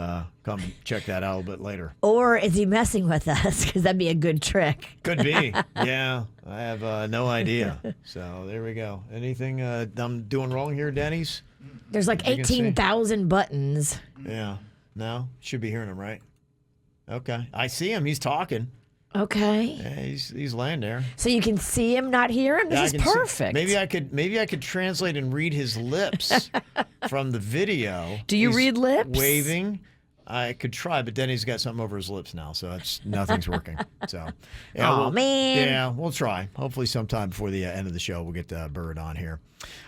come check that out a little bit later. Or is he messing with us? Because that'd be a good trick. Could be. Yeah. I have no idea. So there we go. Anything I'm doing wrong here, Denny's? There's like You can see. 18,000 buttons. Yeah. No? Should be hearing him, right? Okay. I see him. He's talking. Okay. Yeah, he's laying there. So you can see him, not hear him? Yeah, I This can is see- perfect. Maybe I could translate and read his lips from the video. Do you He's read lips? Waving. I could try, but Denny's got something over his lips now, so nothing's working. So, yeah, Aw, man. Yeah, we'll try. Hopefully, sometime before the end of the show, we'll get Bird on here.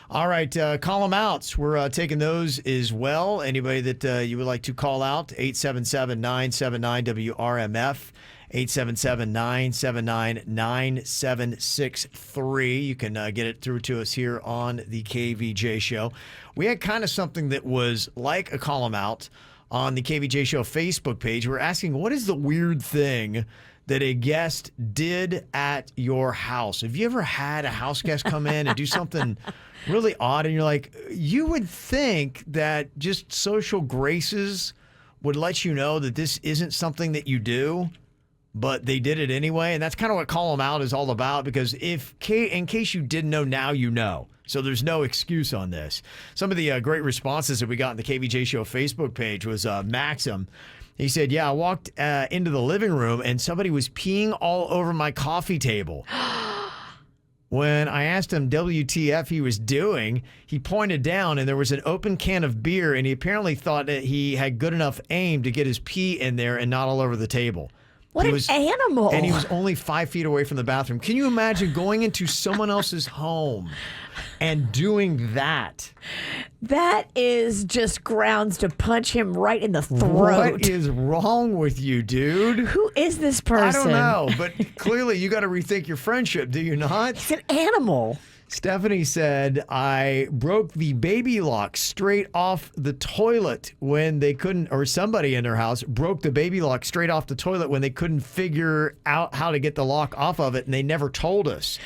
All right, call them outs. We're taking those as well. Anybody that you would like to call out, 877-979-WRMF. 877-979-9763. You can get it through to us here on the KVJ Show. We had kind of something that was like a call 'em out on the KVJ Show Facebook page. We're asking, what is the weird thing that a guest did at your house? Have you ever had a house guest come in and do something really odd and you're like, you would think that just social graces would let you know that this isn't something that you do, but they did it anyway? And that's kind of what Call 'em Out is all about, because in case you didn't know, now you know. So there's no excuse on this. Some of the great responses that we got on the KVJ Show Facebook page was Maxim. He said, yeah, I walked into the living room and somebody was peeing all over my coffee table. When I asked him WTF he was doing, he pointed down and there was an open can of beer, and he apparently thought that he had good enough aim to get his pee in there and not all over the table. What an animal. And he was only 5 feet away from the bathroom. Can you imagine going into someone else's home and doing that? That is just grounds to punch him right in the throat. What is wrong with you, dude? Who is this person? I don't know, but clearly you got to rethink your friendship, do you not? He's an animal. Stephanie said, I broke the baby lock straight off the toilet when they couldn't, or somebody in their house broke the baby lock straight off the toilet when they couldn't figure out how to get the lock off of it, and they never told us.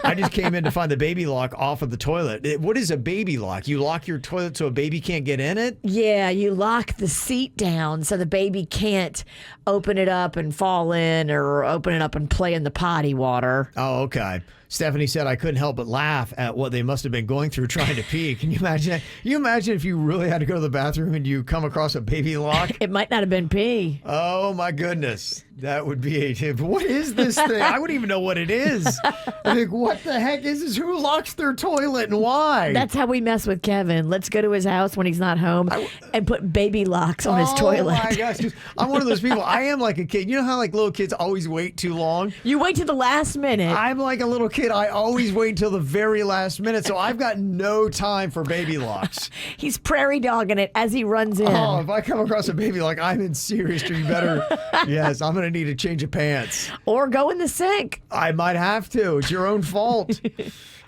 I just came in to find the baby lock off of the toilet. What is a baby lock? You lock your toilet so a baby can't get in it? Yeah, you lock the seat down so the baby can't open it up and fall in, or open it up and play in the potty water. Oh, okay. Stephanie said, I couldn't help but laugh at what they must have been going through trying to pee. Can you imagine that? Can you imagine if you really had to go to the bathroom and you come across a baby lock? It might not have been pee. Oh, my goodness. That would be a tip. What is this thing? I wouldn't even know what it is. I think, what the heck is this? Who locks their toilet and why? That's how we mess with Kevin. Let's go to his house when he's not home and put baby locks on his toilet. Oh, my gosh. I'm one of those people. I am like a kid. You know how like little kids always wait too long? You wait to the last minute. I'm like a little kid. I always wait until the very last minute, so I've got no time for baby locks. He's prairie dogging it as he runs in. Oh, if I come across a baby lock, I'm in serious trouble. You better, yes, I'm going to need a change of pants. Or go in the sink. I might have to. It's your own fault.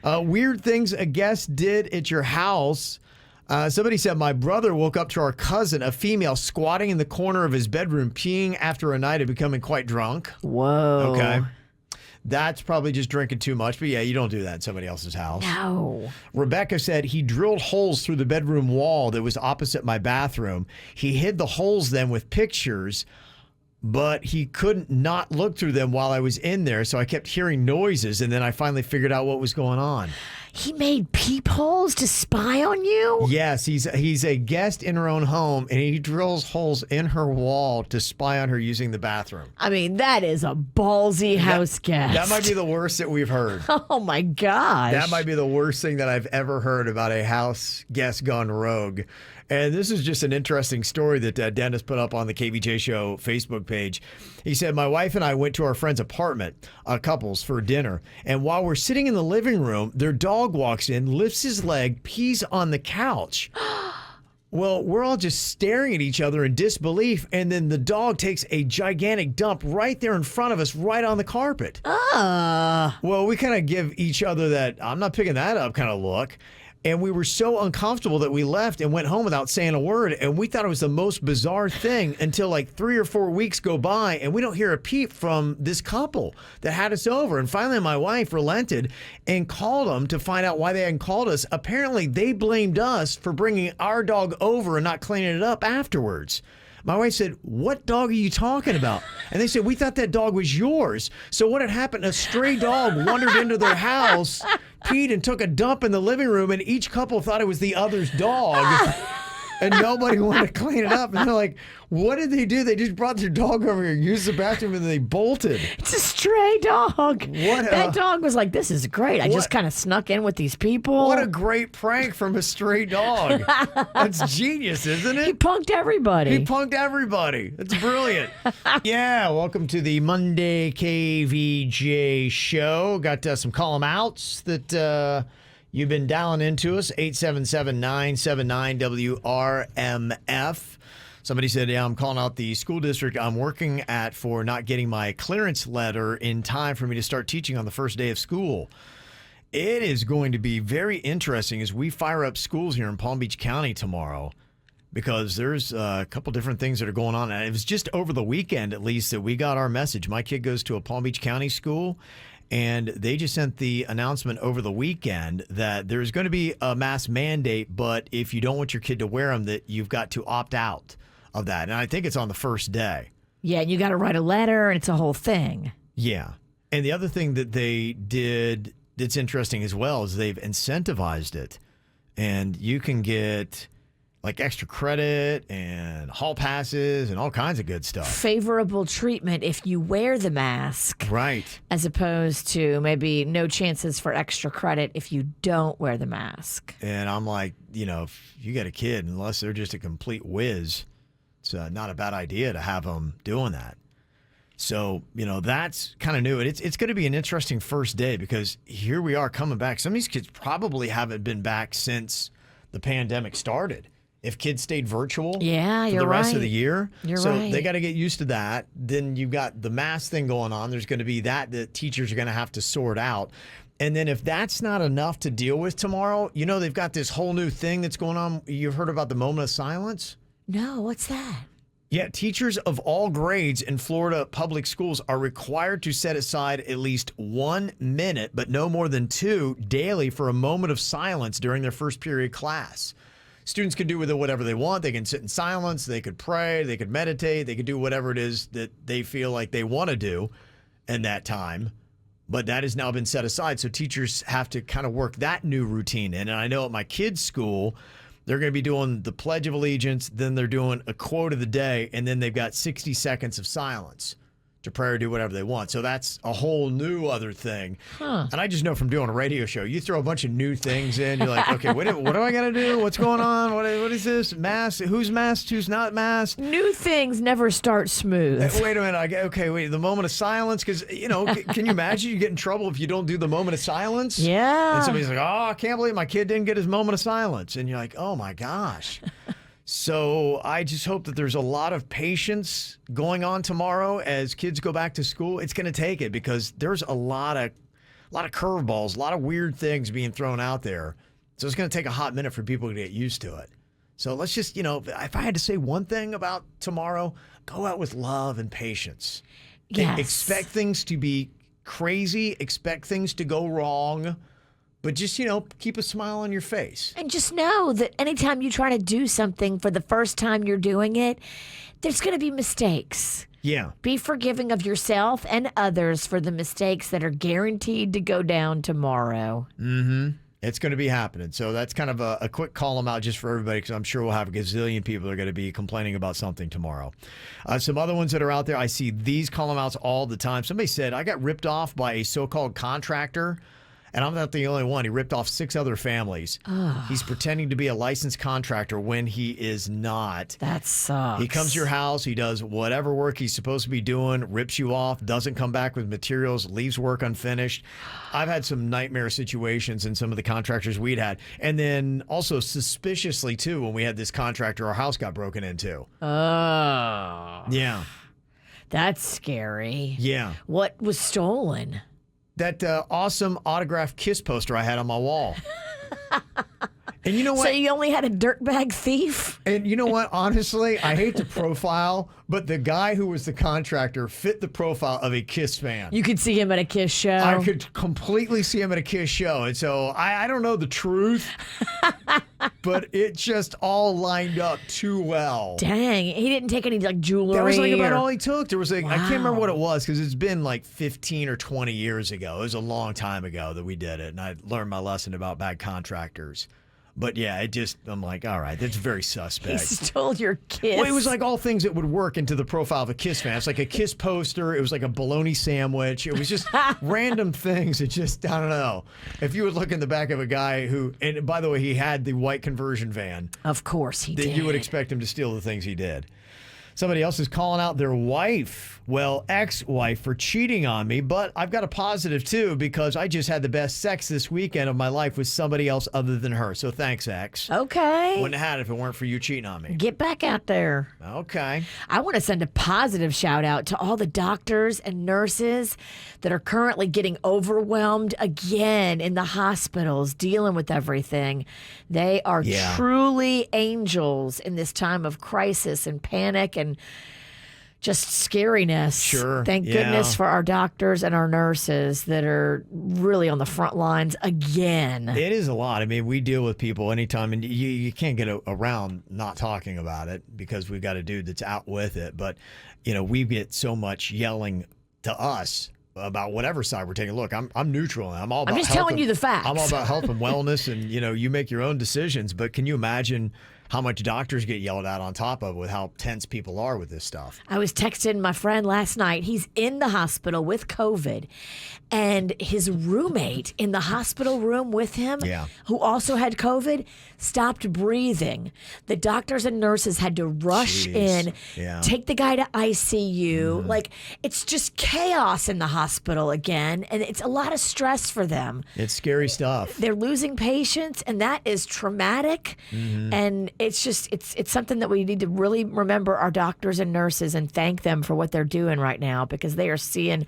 Weird things a guest did at your house. Somebody said, my brother woke up to our cousin, a female, squatting in the corner of his bedroom, peeing after a night of becoming quite drunk. Whoa. Okay. That's probably just drinking too much. But yeah, you don't do that in somebody else's house. No. Rebecca said he drilled holes through the bedroom wall that was opposite my bathroom. He hid the holes then with pictures, but he couldn't not look through them while I was in there. So I kept hearing noises, and then I finally figured out what was going on. He made peepholes to spy on you? Yes, he's a guest in her own home, and he drills holes in her wall to spy on her using the bathroom. I mean, that is a ballsy house guest. That might be the worst that we've heard. Oh, my gosh. That might be the worst thing that I've ever heard about a house guest gone rogue. And this is just an interesting story that Dennis put up on the KVJ Show Facebook page. He said, my wife and I went to our friend's apartment, couples, for dinner. And while we're sitting in the living room, their dog walks in, lifts his leg, pees on the couch. Well, we're all just staring at each other in disbelief. And then the dog takes a gigantic dump right there in front of us, right on the carpet. Well, we kind of give each other that, I'm not picking that up kind of look. And we were so uncomfortable that we left and went home without saying a word. And we thought it was the most bizarre thing until like 3 or 4 weeks go by and we don't hear a peep from this couple that had us over. And finally, my wife relented and called them to find out why they hadn't called us. Apparently, they blamed us for bringing our dog over and not cleaning it up afterwards. My wife said, what dog are you talking about? And they said, we thought that dog was yours. So what had happened, a stray dog wandered into their house, peed and took a dump in the living room, and each couple thought it was the other's dog. And nobody wanted to clean it up. And they're like, what did they do? They just brought their dog over here, used the bathroom, and they bolted. It's a stray dog. That dog was like, this is great. I just kind of snuck in with these people. What a great prank from a stray dog. That's genius, isn't it? He punked everybody. He punked everybody. That's brilliant. Yeah, welcome to the Monday KVJ show. Got some column outs that you've been dialing into us, 877-979-WRMF. Somebody said, yeah, I'm calling out the school district I'm working at for not getting my clearance letter in time for me to start teaching on the first day of school. It is going to be very interesting as we fire up schools here in Palm Beach County tomorrow, because there's a couple different things that are going on. And it was just over the weekend, at least, that we got our message. My kid goes to a Palm Beach County school, and they just sent the announcement over the weekend that there's going to be a mask mandate, but if you don't want your kid to wear them, that you've got to opt out of that. And I think it's on the first day. Yeah, you got to write a letter, and it's a whole thing. Yeah. And the other thing that they did that's interesting as well is they've incentivized it. And you can get like extra credit and hall passes and all kinds of good stuff. Favorable treatment if you wear the mask. Right. As opposed to maybe no chances for extra credit if you don't wear the mask. And I'm like, if you got a kid, unless they're just a complete whiz, it's not a bad idea to have them doing that. So, that's kind of new. And it's going to be an interesting first day because here we are coming back. Some of these kids probably haven't been back since the pandemic started. If kids stayed virtual for the rest of the year. So they got to get used to that. Then you've got the mask thing going on. There's going to be that teachers are going to have to sort out. And then if that's not enough to deal with tomorrow, they've got this whole new thing that's going on. You've heard about the moment of silence? No, what's that? Yeah, teachers of all grades in Florida public schools are required to set aside at least 1 minute, but no more than 2 daily for a moment of silence during their first period class. Students can do with it whatever they want. They can sit in silence. They could pray. They could meditate. They could do whatever it is that they feel like they want to do in that time. But that has now been set aside. So teachers have to kind of work that new routine in. And I know at my kids' school, they're going to be doing the Pledge of Allegiance, then they're doing a quote of the day, and then they've got 60 seconds of silence to pray or do whatever they want. So that's a whole new other thing. And I just know from doing a radio show, you throw a bunch of new things in, you're like, okay, what do I got to do? What's going on? What is this? Masked? Who's masked? Who's not masked? New things never start smooth. Wait a minute. The moment of silence, because, can you imagine you get in trouble if you don't do the moment of silence? Yeah. And somebody's like, oh, I can't believe my kid didn't get his moment of silence. And you're like, oh my gosh. So I just hope that there's a lot of patience going on tomorrow as kids go back to school. It's going to take it because there's a lot of curveballs, a lot of weird things being thrown out there. So it's going to take a hot minute for people to get used to it. So let's just, if I had to say one thing about tomorrow, go out with love and patience. Yes. Expect things to be crazy, expect things to go wrong. But just, keep a smile on your face. And just know that anytime you try to do something for the first time you're doing it, there's going to be mistakes. Yeah. Be forgiving of yourself and others for the mistakes that are guaranteed to go down tomorrow. Mm-hmm. It's going to be happening. So that's kind of a quick call them out just for everybody because I'm sure we'll have a gazillion people that are going to be complaining about something tomorrow. Some other ones that are out there, I see these call them outs all the time. Somebody said, I got ripped off by a so-called contractor. And I'm not the only one. He ripped off 6 other families. He's pretending to be a licensed contractor when he is not. That sucks. He comes to your house. He does whatever work he's supposed to be doing, rips you off, doesn't come back with materials, leaves work unfinished. I've had some nightmare situations in some of the contractors we'd had. And then also suspiciously, too, when we had this contractor, our house got broken into. Oh. Yeah. That's scary. Yeah. What was stolen? That awesome autographed Kiss poster I had on my wall. And you know what? So you only had a dirtbag thief? And you know what? Honestly, I hate to profile, but the guy who was the contractor fit the profile of a Kiss fan. You could see him at a Kiss show. I could completely see him at a Kiss show. And so I don't know the truth, but it just all lined up too well. Dang. He didn't take any jewelry. That was about all he took. There was I can't remember Wow. what it was because it's been 15 or 20 years ago. It was a long time ago that we did it. And I learned my lesson about bad contractors. But yeah, I'm like, all right, that's very suspect. He stole your Kiss. Well, it was all things that would work into the profile of a Kiss fan. It's like a Kiss poster. It was like a bologna sandwich. It was just random things. It just, I don't know. If you would look in the back of a guy and by the way, he had the white conversion van. Of course he did. You would expect him to steal the things he did. Somebody else is calling out their wife, ex-wife, for cheating on me. But I've got a positive, too, because I just had the best sex this weekend of my life with somebody else other than her. So thanks, ex. Okay. Wouldn't have had it if it weren't for you cheating on me. Get back out there. Okay. I want to send a positive shout out to all the doctors and nurses that are currently getting overwhelmed again in the hospitals dealing with everything. They are truly angels in this time of crisis and panic and just scariness. Sure. Thank goodness for our doctors and our nurses that are really on the front lines again. It is a lot. I mean, we deal with people anytime, and you can't get around not talking about it because we've got a dude that's out with it. But, we get so much yelling to us about whatever side we're taking. Look, I'm neutral. I'm all about I'm just health telling you the facts. I'm all about health and wellness, and, you make your own decisions. But can you imagine how much doctors get yelled at on top of with how tense people are with this stuff? I was texting my friend last night. He's in the hospital with COVID, and his roommate in the hospital room with him, who also had COVID, stopped breathing. The doctors and nurses had to rush in, take the guy to ICU. It's just chaos in the hospital again, and it's a lot of stress for them. It's scary stuff. They're losing patients, and that is traumatic. And it's something that we need to really remember our doctors and nurses and thank them for what they're doing right now, because they are seeing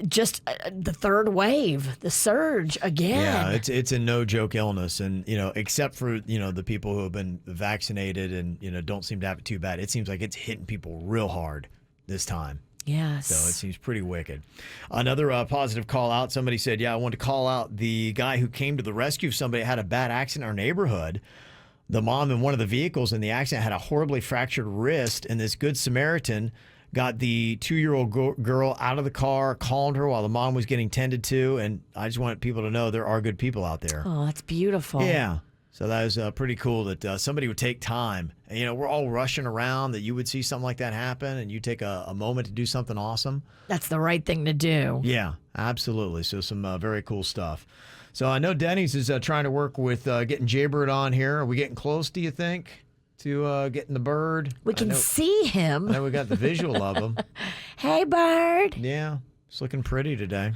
just the third wave, the surge again. Yeah, it's a no joke illness, and except for the people who have been vaccinated and don't seem to have it too bad. It seems like it's hitting people real hard this time. Yes. So it seems pretty wicked. Another positive call out. Somebody said, I wanted to call out the guy who came to the rescue of somebody that had a bad accident in our neighborhood. The mom in one of the vehicles in the accident had a horribly fractured wrist, and this Good Samaritan got the 2-year-old girl out of the car, calmed her while the mom was getting tended to. And I just want people to know there are good people out there. Oh, that's beautiful. Yeah. So that was pretty cool that somebody would take time. And, you know, we're all rushing around, that you would see something like that happen and you take a moment to do something awesome. That's the right thing to do. Yeah, absolutely. So some very cool stuff. So I know Denny's is trying to work with getting Jaybird on here. Are we getting close, do you think, to getting the bird? We can see him. I know we got the visual of him. Hey, bird. Yeah, it's looking pretty today.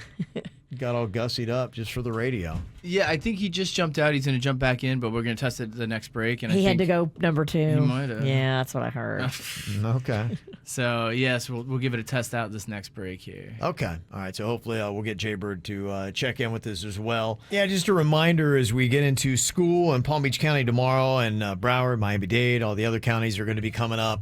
Got all gussied up just for the radio. Yeah, I think he just jumped out. He's going to jump back in, but we're going to test it at the next break. And He had to go number 2. He might have. Yeah, that's what I heard. Okay. So, yes, we'll give it a test out this next break here. Okay. All right. So hopefully we'll get Jaybird to check in with us as well. Yeah, just a reminder as we get into school in Palm Beach County tomorrow, and Broward, Miami-Dade, all the other counties are going to be coming up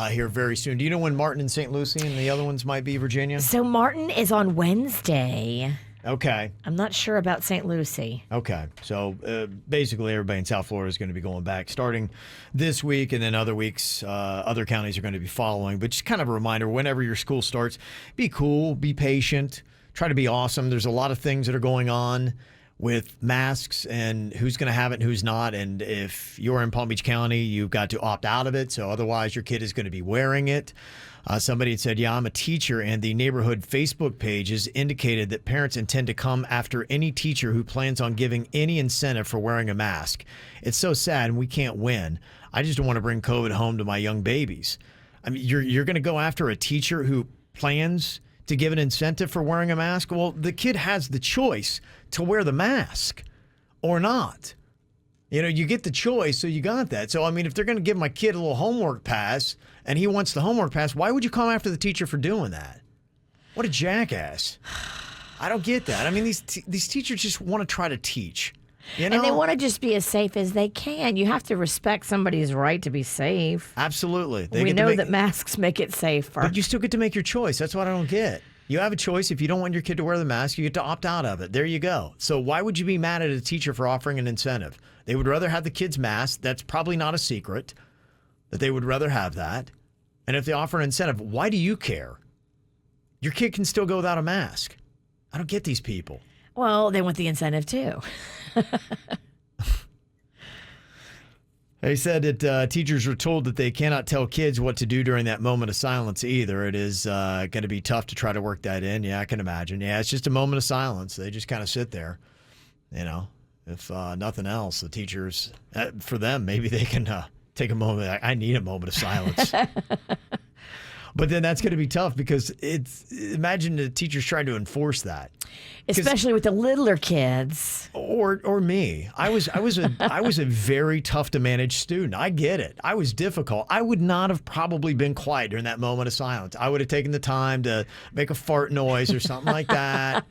here very soon. Do you know when Martin and St. Lucie and the other ones might be, Virginia? So Martin is on Wednesday. Okay. I'm not sure about St. Lucie. Okay. So basically everybody in South Florida is going to be going back starting this week, and then other weeks, other counties are going to be following. But just kind of a reminder, whenever your school starts, be cool, be patient, try to be awesome. There's a lot of things that are going on with masks and who's going to have it and who's not. And if you're in Palm Beach County, you've got to opt out of it. So otherwise your kid is going to be wearing it. Somebody had said, yeah, I'm a teacher, and the neighborhood Facebook pages indicated that parents intend to come after any teacher who plans on giving any incentive for wearing a mask. It's so sad, and we can't win. I just don't want to bring COVID home to my young babies. I mean, you're going to go after a teacher who plans to give an incentive for wearing a mask? Well, the kid has the choice to wear the mask or not. You know, you get the choice, so you got that. So, I mean, if they're going to give my kid a little homework pass and he wants the homework pass, why would you come after the teacher for doing that? What a jackass. I don't get that. I mean, these teachers just want to try to teach. You know? And they want to just be as safe as they can. You have to respect somebody's right to be safe. Absolutely. We know that masks make it safer. But you still get to make your choice. That's what I don't get. You have a choice. If you don't want your kid to wear the mask, you get to opt out of it. There you go. So why would you be mad at a teacher for offering an incentive? They would rather have the kids masked. That's probably not a secret that they would rather have that. And if they offer an incentive, why do you care? Your kid can still go without a mask. I don't get these people. Well, they want the incentive too. They said that teachers were told that they cannot tell kids what to do during that moment of silence either. It is going to be tough to try to work that in. Yeah, I can imagine. Yeah, it's just a moment of silence. They just kind of sit there, you know. If nothing else, the teachers, for them, maybe they can take a moment. I need a moment of silence. But then that's going to be tough because imagine the teachers trying to enforce that. Especially with the littler kids. Or me. I was a very tough to manage student. I get it. I was difficult. I would not have probably been quiet during that moment of silence. I would have taken the time to make a fart noise or something like that.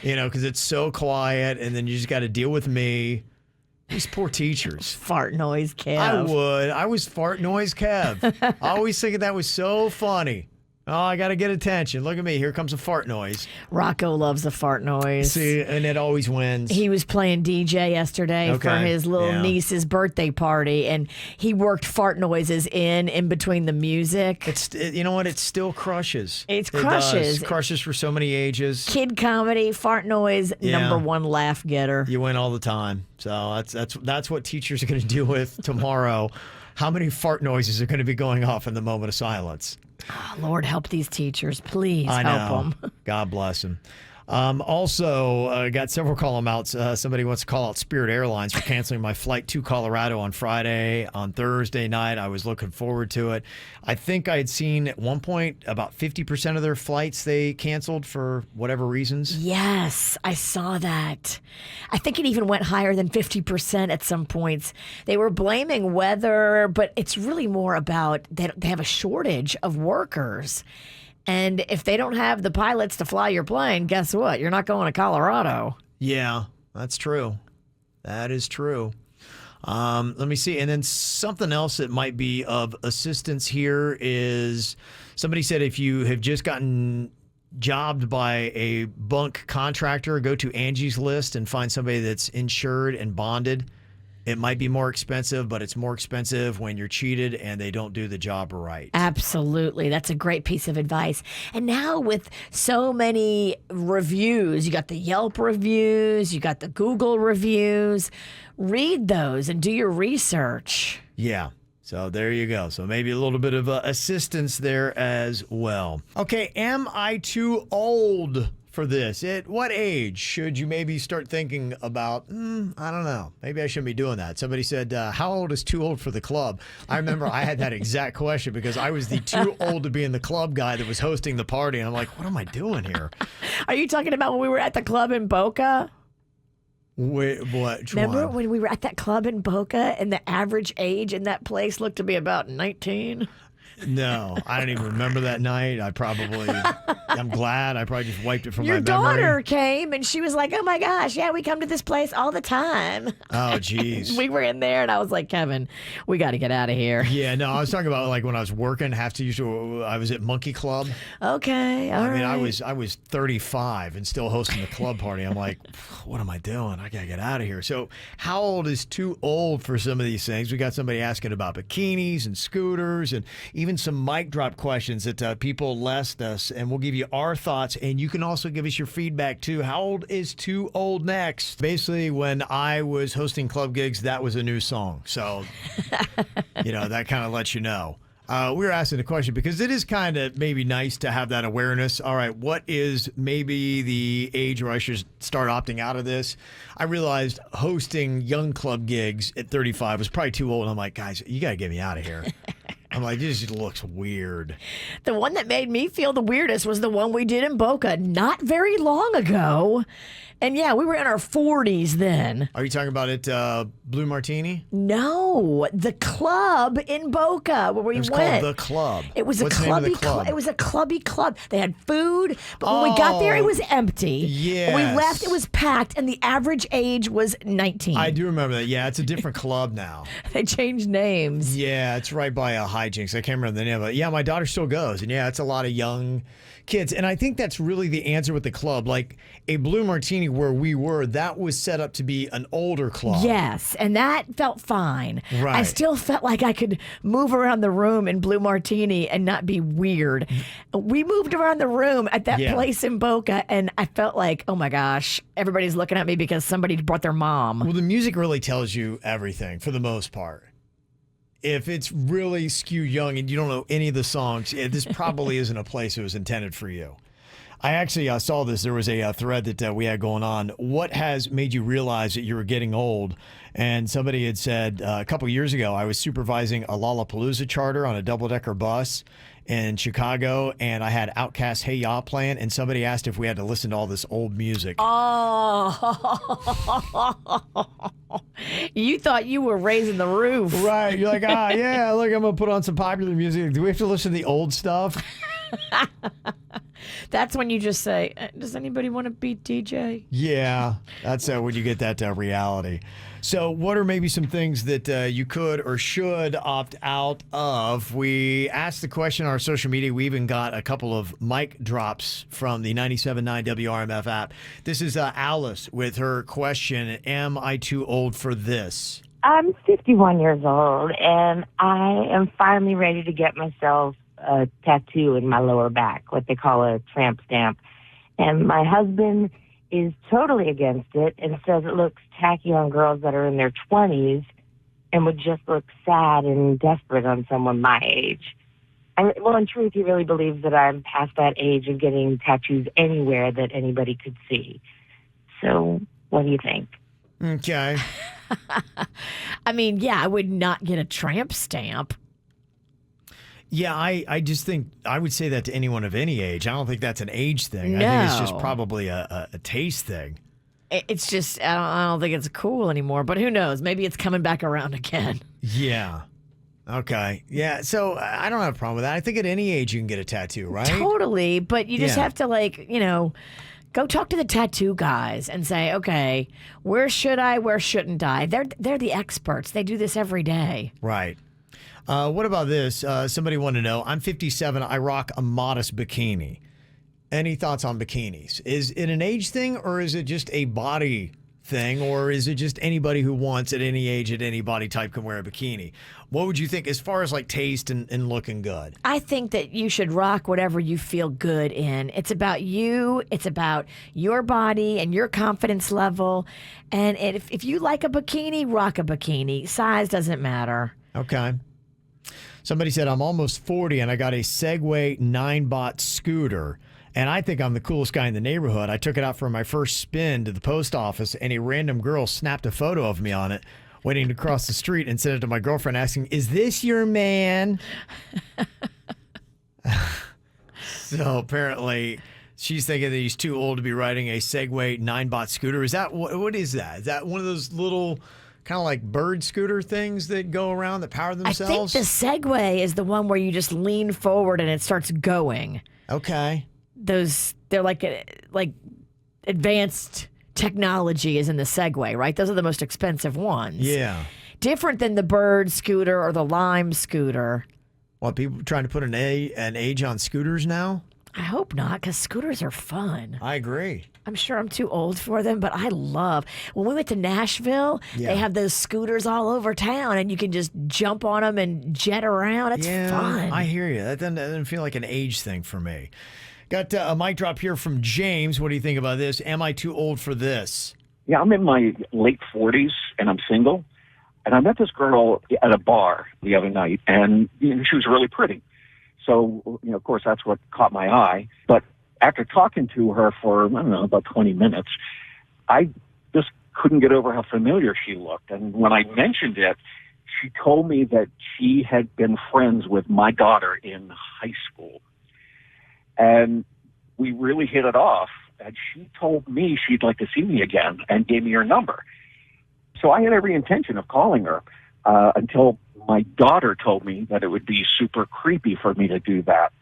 You know, because it's so quiet, and then you just got to deal with me. These poor teachers. Fart noise, Kev. I would. I was fart noise Kev. I always think that was so funny. Oh, I got to get attention. Look at me. Here comes a fart noise. Rocco loves a fart noise. See, and it always wins. He was playing DJ yesterday for his little niece's birthday party, and he worked fart noises in between the music. You know what? It still crushes. It crushes. It crushes for so many ages. Kid comedy, fart noise, number one laugh getter. You win all the time. So that's what teachers are going to deal with tomorrow. How many fart noises are going to be going off in the moment of silence? Oh, Lord, help these teachers. Please help them. God bless them. Also, got several call-outs. Somebody wants to call out Spirit Airlines for canceling my flight to Colorado on Friday. On Thursday night, I was looking forward to it. I think I had seen at one point about 50% of their flights they canceled for whatever reasons. Yes, I saw that. I think it even went higher than 50% at some points. They were blaming weather, but it's really more about they have a shortage of workers. And if they don't have the pilots to fly your plane, guess what? You're not going to Colorado. Yeah, that's true. That is true. Let me see. And then something else that might be of assistance here is somebody said if you have just gotten jobbed by a bunk contractor, go to Angie's List and find somebody that's insured and bonded It might be more expensive, but it's more expensive when you're cheated and they don't do the job right. Absolutely. That's a great piece of advice. And now with so many reviews, you got the Yelp reviews, you got the Google reviews. Read those and do your research. Yeah. So there you go. So maybe a little bit of assistance there as well. Okay, am I too old for this? At what age should you maybe start thinking about, I don't know, maybe I shouldn't be doing that. Somebody said, how old is too old for the club? I remember I had that exact question because I was the too old to be in the club guy that was hosting the party. And I'm like, what am I doing here? Are you talking about when we were at the club in Boca? Wait, what? Remember when we were at that club in Boca and the average age in that place looked to be about 19? No, I don't even remember that night. I'm glad. I probably just wiped it from Your my memory. daughter came and she was like, oh my gosh, yeah, we come to this place all the time. Oh, geez. We were in there and I was like, Kevin, we got to get out of here. Yeah, no, I was talking about like when I was working, I was at Monkey Club. Okay, all right. I mean, I was 35 and still hosting the club party. I'm like, what am I doing? I got to get out of here. So how old is too old for some of these things? We got somebody asking about bikinis and scooters and even some mic drop questions that people left us, and we'll give you our thoughts, and you can also give us your feedback too. How old is too old next? Basically, when I was hosting club gigs, that was a new song. So, that kind of lets you know. We were asking the question because it is kind of maybe nice to have that awareness. All right, what is maybe the age where I should start opting out of this? I realized hosting young club gigs at 35 was probably too old. I'm like, guys, you got to get me out of here. I'm like, this just looks weird. The one that made me feel the weirdest was the one we did in Boca not very long ago. And yeah, we were in our 40s then. Are you talking about it, Blue Martini? No, the club in Boca where we It was went. called The Club. It was What's a the name of the clubby club? It was a clubby club. They had food, but when we got there, it was empty. Yes. When we left, it was packed, and the average age was 19. I do remember that. Yeah, it's a different club now. They changed names. Yeah, it's right by Hijinks. I can't remember the name of it. Yeah, my daughter still goes, and yeah, it's a lot of young kids. And I think that's really the answer with the club. Like a Blue Martini where we were, that was set up to be an older club. Yes, and that felt fine. Right. I still felt like I could move around the room in Blue Martini and not be weird. We moved around the room at that place in Boca, and I felt like, oh my gosh, everybody's looking at me because somebody brought their mom. Well, the music really tells you everything for the most part. If it's really skew young and you don't know any of the songs, this probably isn't a place that was intended for you. I actually saw this. There was a thread that we had going on. What has made you realize that you were getting old? And somebody had said a couple years ago, I was supervising a Lollapalooza charter on a double-decker bus in Chicago, and I had Outkast Hey Ya playing, and somebody asked if we had to listen to all this old music. Oh, you thought you were raising the roof. Right. You're like, yeah, look, I'm going to put on some popular music. Do we have to listen to the old stuff? That's when you just say, does anybody want to beat DJ? Yeah, that's when you get that reality. So what are maybe some things that you could or should opt out of? We asked the question on our social media. We even got a couple of mic drops from the 97.9 WRMF app. This is Alice with her question, am I too old for this? I'm 51 years old, and I am finally ready to get myself a tattoo in my lower back, what they call a tramp stamp. And my husband is totally against it and says it looks tacky on girls that are in their 20s and would just look sad and desperate on someone my age. Well, in truth, he really believes that I'm past that age of getting tattoos anywhere that anybody could see. So what do you think? Okay. I mean, yeah, I would not get a tramp stamp. Yeah, I just think I would say that to anyone of any age. I don't think that's an age thing. No. I think it's just probably a taste thing. It's just, I don't think it's cool anymore, but who knows? Maybe it's coming back around again. Yeah. Okay. Yeah. So I don't have a problem with that. I think at any age you can get a tattoo, right? Totally. But you just have to go talk to the tattoo guys and say, okay, where should I, where shouldn't I? They're the experts. They do this every day. Right. What about this? Somebody wanted to know, I'm 57. I rock a modest bikini. Any thoughts on bikinis? Is it an age thing or is it just a body thing, or is it just anybody who wants at any age, at any body type can wear a bikini? What would you think as far as like taste and looking good? I think that you should rock whatever you feel good in. It's about you. It's about your body and your confidence level. And if you like a bikini, rock a bikini. Size doesn't matter. Okay. Somebody said, I'm almost 40 and I got a Segway 9-bot scooter. And I think I'm the coolest guy in the neighborhood. I took it out for my first spin to the post office, and a random girl snapped a photo of me on it, waiting to cross the street, and sent it to my girlfriend asking, is this your man? So apparently she's thinking that he's too old to be riding a Segway 9-bot scooter. Is that what is that? Is that one of those little kind of like bird scooter things that go around that power themselves? I think the Segway is the one where you just lean forward and it starts going. Okay. They're like advanced technology is in the Segway, right? Those are the most expensive ones. Yeah. Different than the Bird scooter or the Lime scooter. What, people trying to put an age on scooters now? I hope not, because scooters are fun. I agree. I'm sure I'm too old for them, but I love. When we went to Nashville, they have those scooters all over town, and you can just jump on them and jet around. It's fun. I hear you. That doesn't feel like an age thing for me. Got a mic drop here from James. What do you think about this? Am I too old for this? Yeah, I'm in my late 40s, and I'm single. And I met this girl at a bar the other night, and she was really pretty. So, of course, that's what caught my eye. But after talking to her for, I don't know, about 20 minutes, I just couldn't get over how familiar she looked. And when I mentioned it, she told me that she had been friends with my daughter in high school. And we really hit it off. And she told me she'd like to see me again and gave me her number. So I had every intention of calling her until my daughter told me that it would be super creepy for me to do that.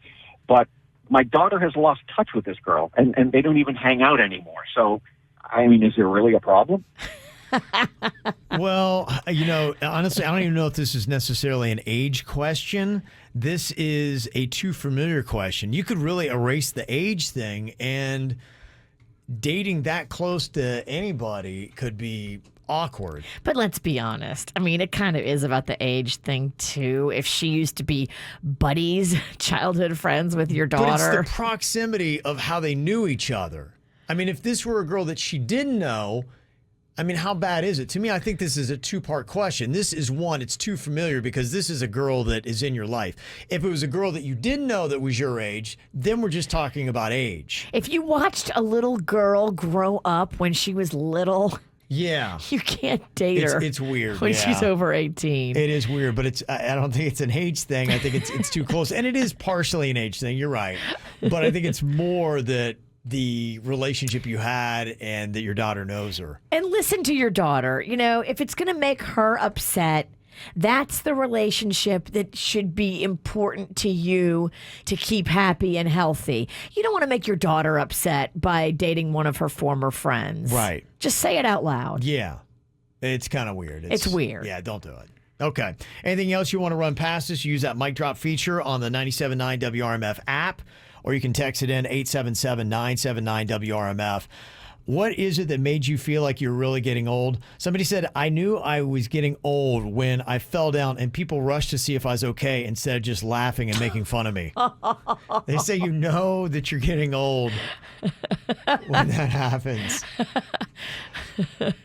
But my daughter has lost touch with this girl, and they don't even hang out anymore. So, I mean, is there really a problem? Well, honestly, I don't even know if this is necessarily an age question. This is a too familiar question. You could really erase the age thing, and dating that close to anybody could be awkward. But let's be honest. I mean, it kind of is about the age thing, too. If she used to be buddies, childhood friends with your daughter. But it's the proximity of how they knew each other. I mean, if this were a girl that she didn't know, I mean, how bad is it? To me, I think this is a two-part question. This is one, it's too familiar because this is a girl that is in your life. If it was a girl that you didn't know that was your age, then we're just talking about age. If you watched a little girl grow up when she was little, yeah, you can't date her. It's weird when she's over 18. It is weird, but I don't think it's an age thing. I think it's too close, and it is partially an age thing. You're right, but I think it's more that the relationship you had and that your daughter knows her. And listen to your daughter. If it's going to make her upset, that's the relationship that should be important to you to keep happy and healthy. You don't want to make your daughter upset by dating one of her former friends. Right. Just say it out loud. Yeah. It's kind of weird. It's weird. Yeah, don't do it. Okay. Anything else you want to run past us? Use that mic drop feature on the 97.9 WRMF app, or you can text it in 877-979-WRMF. What is it that made you feel like you're really getting old? Somebody said, I knew I was getting old when I fell down and people rushed to see if I was okay instead of just laughing and making fun of me. They say you know that you're getting old when that happens.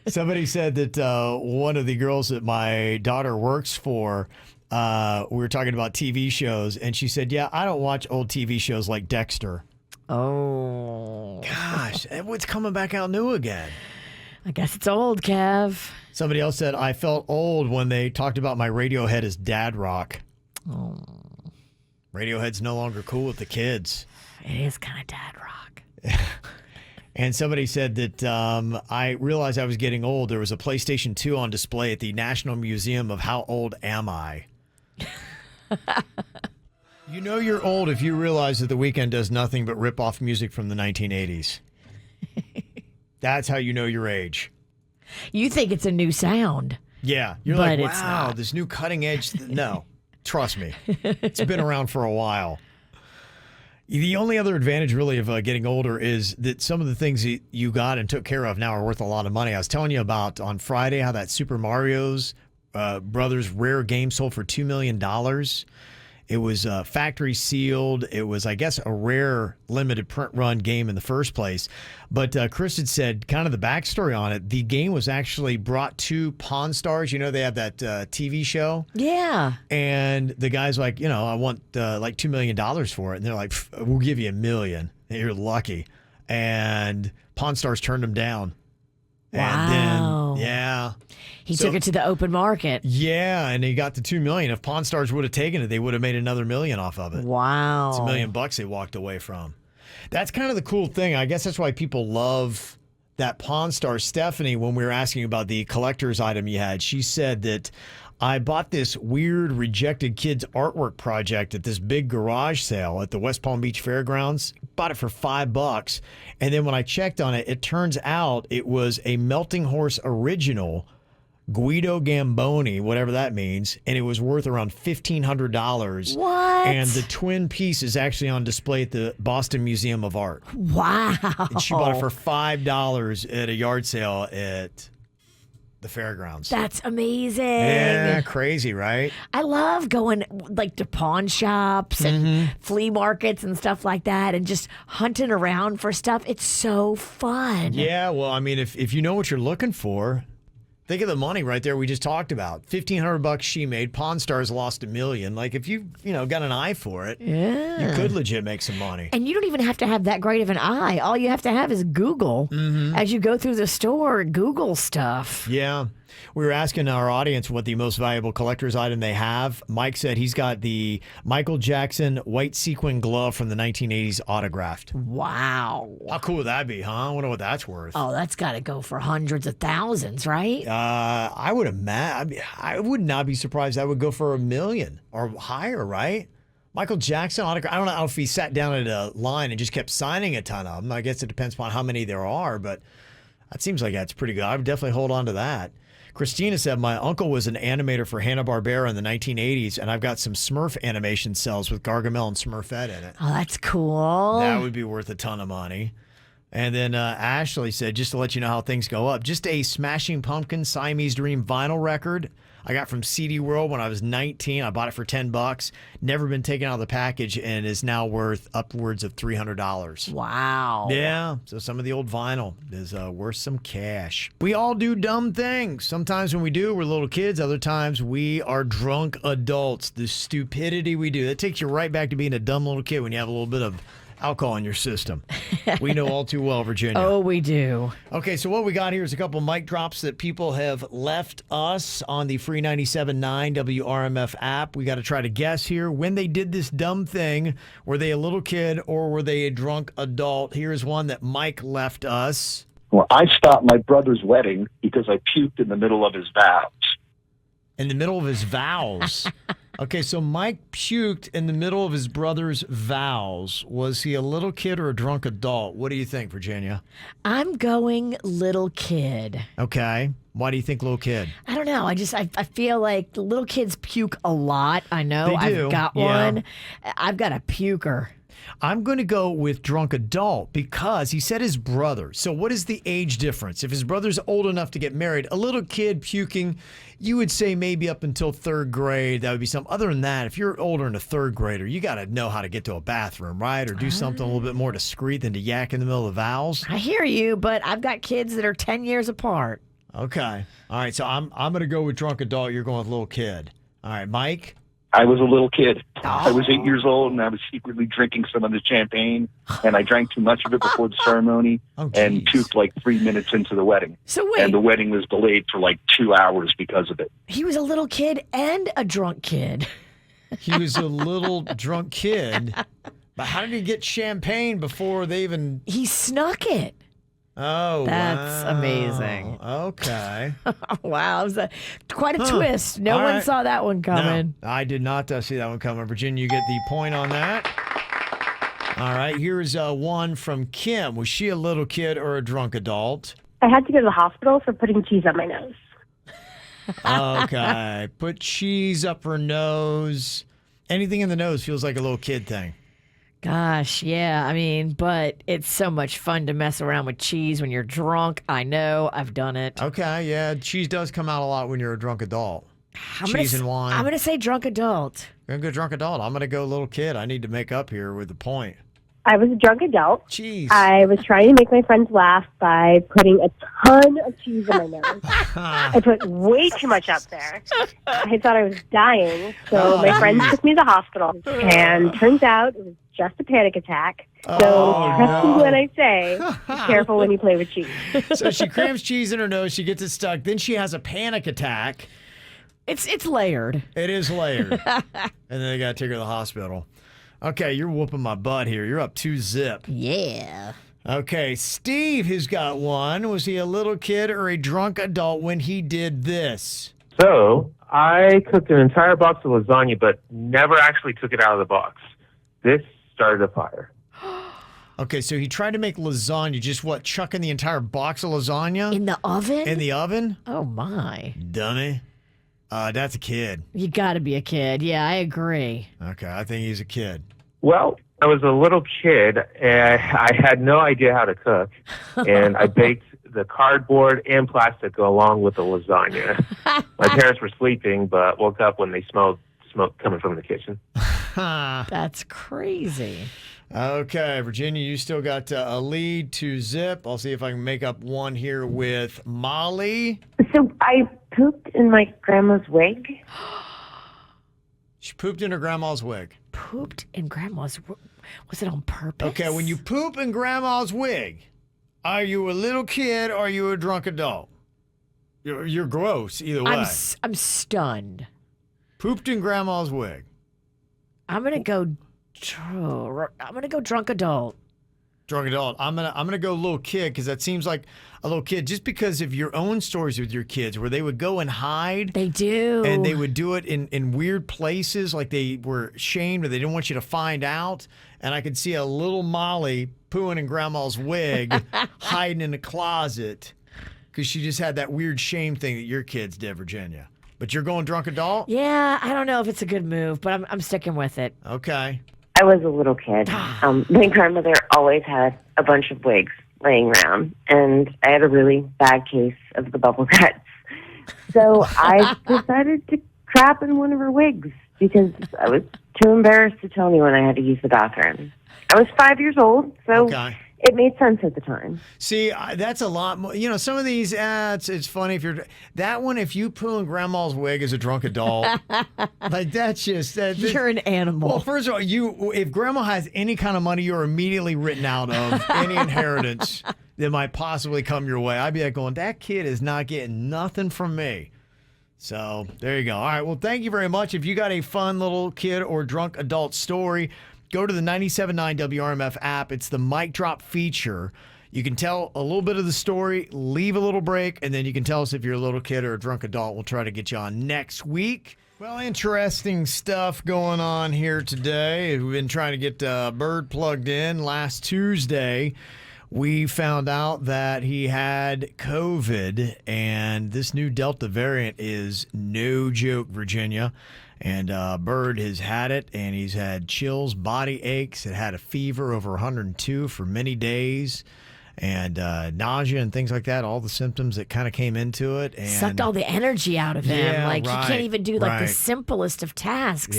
Somebody said that one of the girls that my daughter works for, we were talking about TV shows, and she said, yeah, I don't watch old TV shows like Dexter. Oh. Gosh, what's coming back out new again? I guess it's old, Kev. Somebody else said, I felt old when they talked about my Radiohead as dad rock. Oh. Radiohead's no longer cool with the kids. It is kind of dad rock. And somebody said that I realized I was getting old. There was a PlayStation 2 on display at the National Museum of How Old Am I? You know you're old if you realize that The Weeknd does nothing but rip off music from the 1980s. That's how you know your age. You think it's a new sound. Yeah. You're but like, it's wow, not. this new cutting edge. No, trust me. It's been around for a while. The only other advantage really of getting older is that some of the things that you got and took care of now are worth a lot of money. I was telling you about on Friday how that Super Mario's Brothers rare game sold for $2 million. It was factory sealed. It was, I guess, a rare limited print run game in the first place. But Chris had said kind of the backstory on it. The game was actually brought to Pawn Stars. You know, they have that TV show. Yeah. And the guy's like, I want like $2 million for it. And they're like, we'll give you $1 million. You're lucky. And Pawn Stars turned him down. Wow. And then, yeah. He took it to the open market. Yeah, and he got the $2 million. If Pawn Stars would have taken it, they would have made another $1 million off of it. Wow. It's $1 million they walked away from. That's kind of the cool thing. I guess that's why people love that Pawn Star. Stephanie, when we were asking about the collector's item you had, she said that I bought this weird rejected kids artwork project at this big garage sale at the West Palm Beach Fairgrounds. Bought it for $5. And then when I checked on it, it turns out it was a Melting Horse original, Guido Gamboni, whatever that means, and it was worth around $1,500. What? And the twin piece is actually on display at the Boston Museum of Art. Wow. And she bought it for $5 at a yard sale at the fairgrounds. That's amazing. Yeah, crazy, right? I love going like to pawn shops and flea markets and stuff like that and just hunting around for stuff. It's so fun. Yeah, well, I mean, if you know what you're looking for, think of the money right there we just talked about. $1,500 she made. Pawn Stars lost $1 million. Like if you got an eye for it, you could legit make some money. And you don't even have to have that great of an eye. All you have to have is Google. As you go through the store, Google stuff. Yeah. We were asking our audience what the most valuable collector's item they have. Mike said he's got the Michael Jackson white sequin glove from the 1980s autographed. Wow. How cool would that be, huh? I wonder what that's worth. Oh, that's got to go for hundreds of thousands, right? I would imagine. I would not be surprised that would go for $1 million or higher, right? Michael Jackson autograph. I don't know if he sat down at a line and just kept signing a ton of them. I guess it depends upon how many there are, but that seems like that's pretty good. I would definitely hold on to that. Christina said, my uncle was an animator for Hanna-Barbera in the 1980s, and I've got some Smurf animation cells with Gargamel and Smurfette in it. Oh, that's cool. That would be worth a ton of money. And then Ashley said, just to let you know how things go up, just a Smashing Pumpkins Siamese Dream vinyl record I got from CD World when I was 19. I bought it for $10. Never been taken out of the package and is now worth upwards of $300. Wow. Yeah. So some of the old vinyl is worth some cash. We all do dumb things. Sometimes when we do, we're little kids. Other times we are drunk adults. The stupidity we do. That takes you right back to being a dumb little kid when you have a little bit of alcohol in your system. We know all too well, Virginia. Oh, we do. Okay, so what we got here is a couple mic drops that people have left us on the free 97.9 WRMF app. We got to try to guess here when they did this dumb thing. Were they a little kid or were they a drunk adult? Here's one that Mike left us. Well, I stopped my brother's wedding because I puked in the middle of his vows. In the middle of his vows. Okay, so Mike puked in the middle of his brother's vows. Was he a little kid or a drunk adult? What do you think, Virginia? I'm going little kid. Okay. Why do you think little kid? I don't know. I feel like little kids puke a lot. I know. They do. I've got one. I've got a puker. I'm going to go with drunk adult because he said his brother. So what is the age difference? If his brother's old enough to get married, a little kid puking, you would say maybe up until third grade, that would be something. Other than that, if you're older than a third grader, you got to know how to get to a bathroom, right? Or do something a little bit more discreet than to yak in the middle of the vows. I hear you, but I've got kids that are 10 years apart. Okay. All right. So I'm going to go with drunk adult. You're going with little kid. All right, Mike? I was a little kid. I was 8 years old, and I was secretly drinking some of the champagne, and I drank too much of it before the ceremony and puked like 3 minutes into the wedding. So wait. And the wedding was delayed for like 2 hours because of it. He was a little kid and a drunk kid. He was a little drunk kid. But how did he get champagne before they even... He snuck it. Oh, that's wow. amazing. Okay. Wow. It was quite a twist. No one saw that one coming. No, I did not see that one coming. Virginia, you get the point on that. All right. Here's one from Kim. Was she a little kid or a drunk adult? I had to go to the hospital for putting cheese on my nose. Okay. Put cheese up her nose. Anything in the nose feels like a little kid thing. Gosh, yeah. I mean, but it's so much fun to mess around with cheese when you're drunk. I know. I've done it. Okay, yeah. Cheese does come out a lot when you're a drunk adult. Cheese and wine. I'm going to say drunk adult. You're going to go drunk adult. I'm going to go little kid. I need to make up here with the point. I was a drunk adult. Cheese. I was trying to make my friends laugh by putting a ton of cheese in my nose. I put way too much up there. I thought I was dying, so my friends took me to the hospital. And turns out it was just a panic attack. So trust me when I say, be careful when you play with cheese. So she crams cheese in her nose. She gets it stuck. Then she has a panic attack. It's layered. It is layered. And then they got to take her to the hospital. Okay, you're whooping my butt here. You're up 2-0. Yeah. Okay, Steve has got one. Was he a little kid or a drunk adult when he did this? So, I cooked an entire box of lasagna, but never actually took it out of the box. This started a fire. Okay, so he tried to make lasagna. Just what, chucking the entire box of lasagna? In the oven? In the oven? Oh, my. Dummy. That's a kid. You got to be a kid. Yeah, I agree. Okay, I think he's a kid. Well, I was a little kid, and I had no idea how to cook, and I baked the cardboard and plastic along with the lasagna. My parents were sleeping, but woke up when they smelled smoke coming from the kitchen. That's crazy. Okay, Virginia, you still got a lead, 2-0. I'll see if I can make up one here with Molly. So I pooped in my grandma's wig. She pooped in her grandma's wig. Pooped in grandma's wig? Was it on purpose? Okay, when you poop in grandma's wig, are you a little kid or are you a drunk adult? You're gross either way. I'm stunned. Pooped in grandma's wig. I'm gonna go drunk adult. Drunk adult. I'm gonna go little kid because that seems like a little kid. Just because of your own stories with your kids, where they would go and hide. They do, and they would do it in weird places, like they were shamed or they didn't want you to find out. And I could see a little Molly pooing in grandma's wig, hiding in the closet because she just had that weird shame thing that your kids did, Virginia. But you're going drunk adult? Yeah, I don't know if it's a good move, but I'm sticking with it. Okay. I was a little kid. My grandmother always had a bunch of wigs laying around, and I had a really bad case of the bubble guts. So I decided to crap in one of her wigs because I was too embarrassed to tell anyone I had to use the bathroom. I was 5 years old, so it made sense at the time. See, that's a lot more. You know, some of these, it's funny if you're that one. If you poo in grandma's wig as a drunk adult, like that's just you're an animal. Well, first of all, if grandma has any kind of money, you're immediately written out of any inheritance that might possibly come your way. I'd be like going, that kid is not getting nothing from me. So there you go. All right. Well, thank you very much. If you got a fun little kid or drunk adult story, go to the 97.9 WRMF app. It's the mic drop feature. You can tell a little bit of the story, leave a little break, and then you can tell us if you're a little kid or a drunk adult. We'll try to get you on next week. Well, interesting stuff going on here today. We've been trying to get Bird plugged in. Last Tuesday, we found out that he had COVID, and this new Delta variant is no joke, Virginia. And Bird has had it, and he's had chills, body aches. It had a fever over 102 for many days, and nausea and things like that, all the symptoms that kind of came into it. And sucked all the energy out of him. Yeah, like, right, he can't even do, like, the simplest of tasks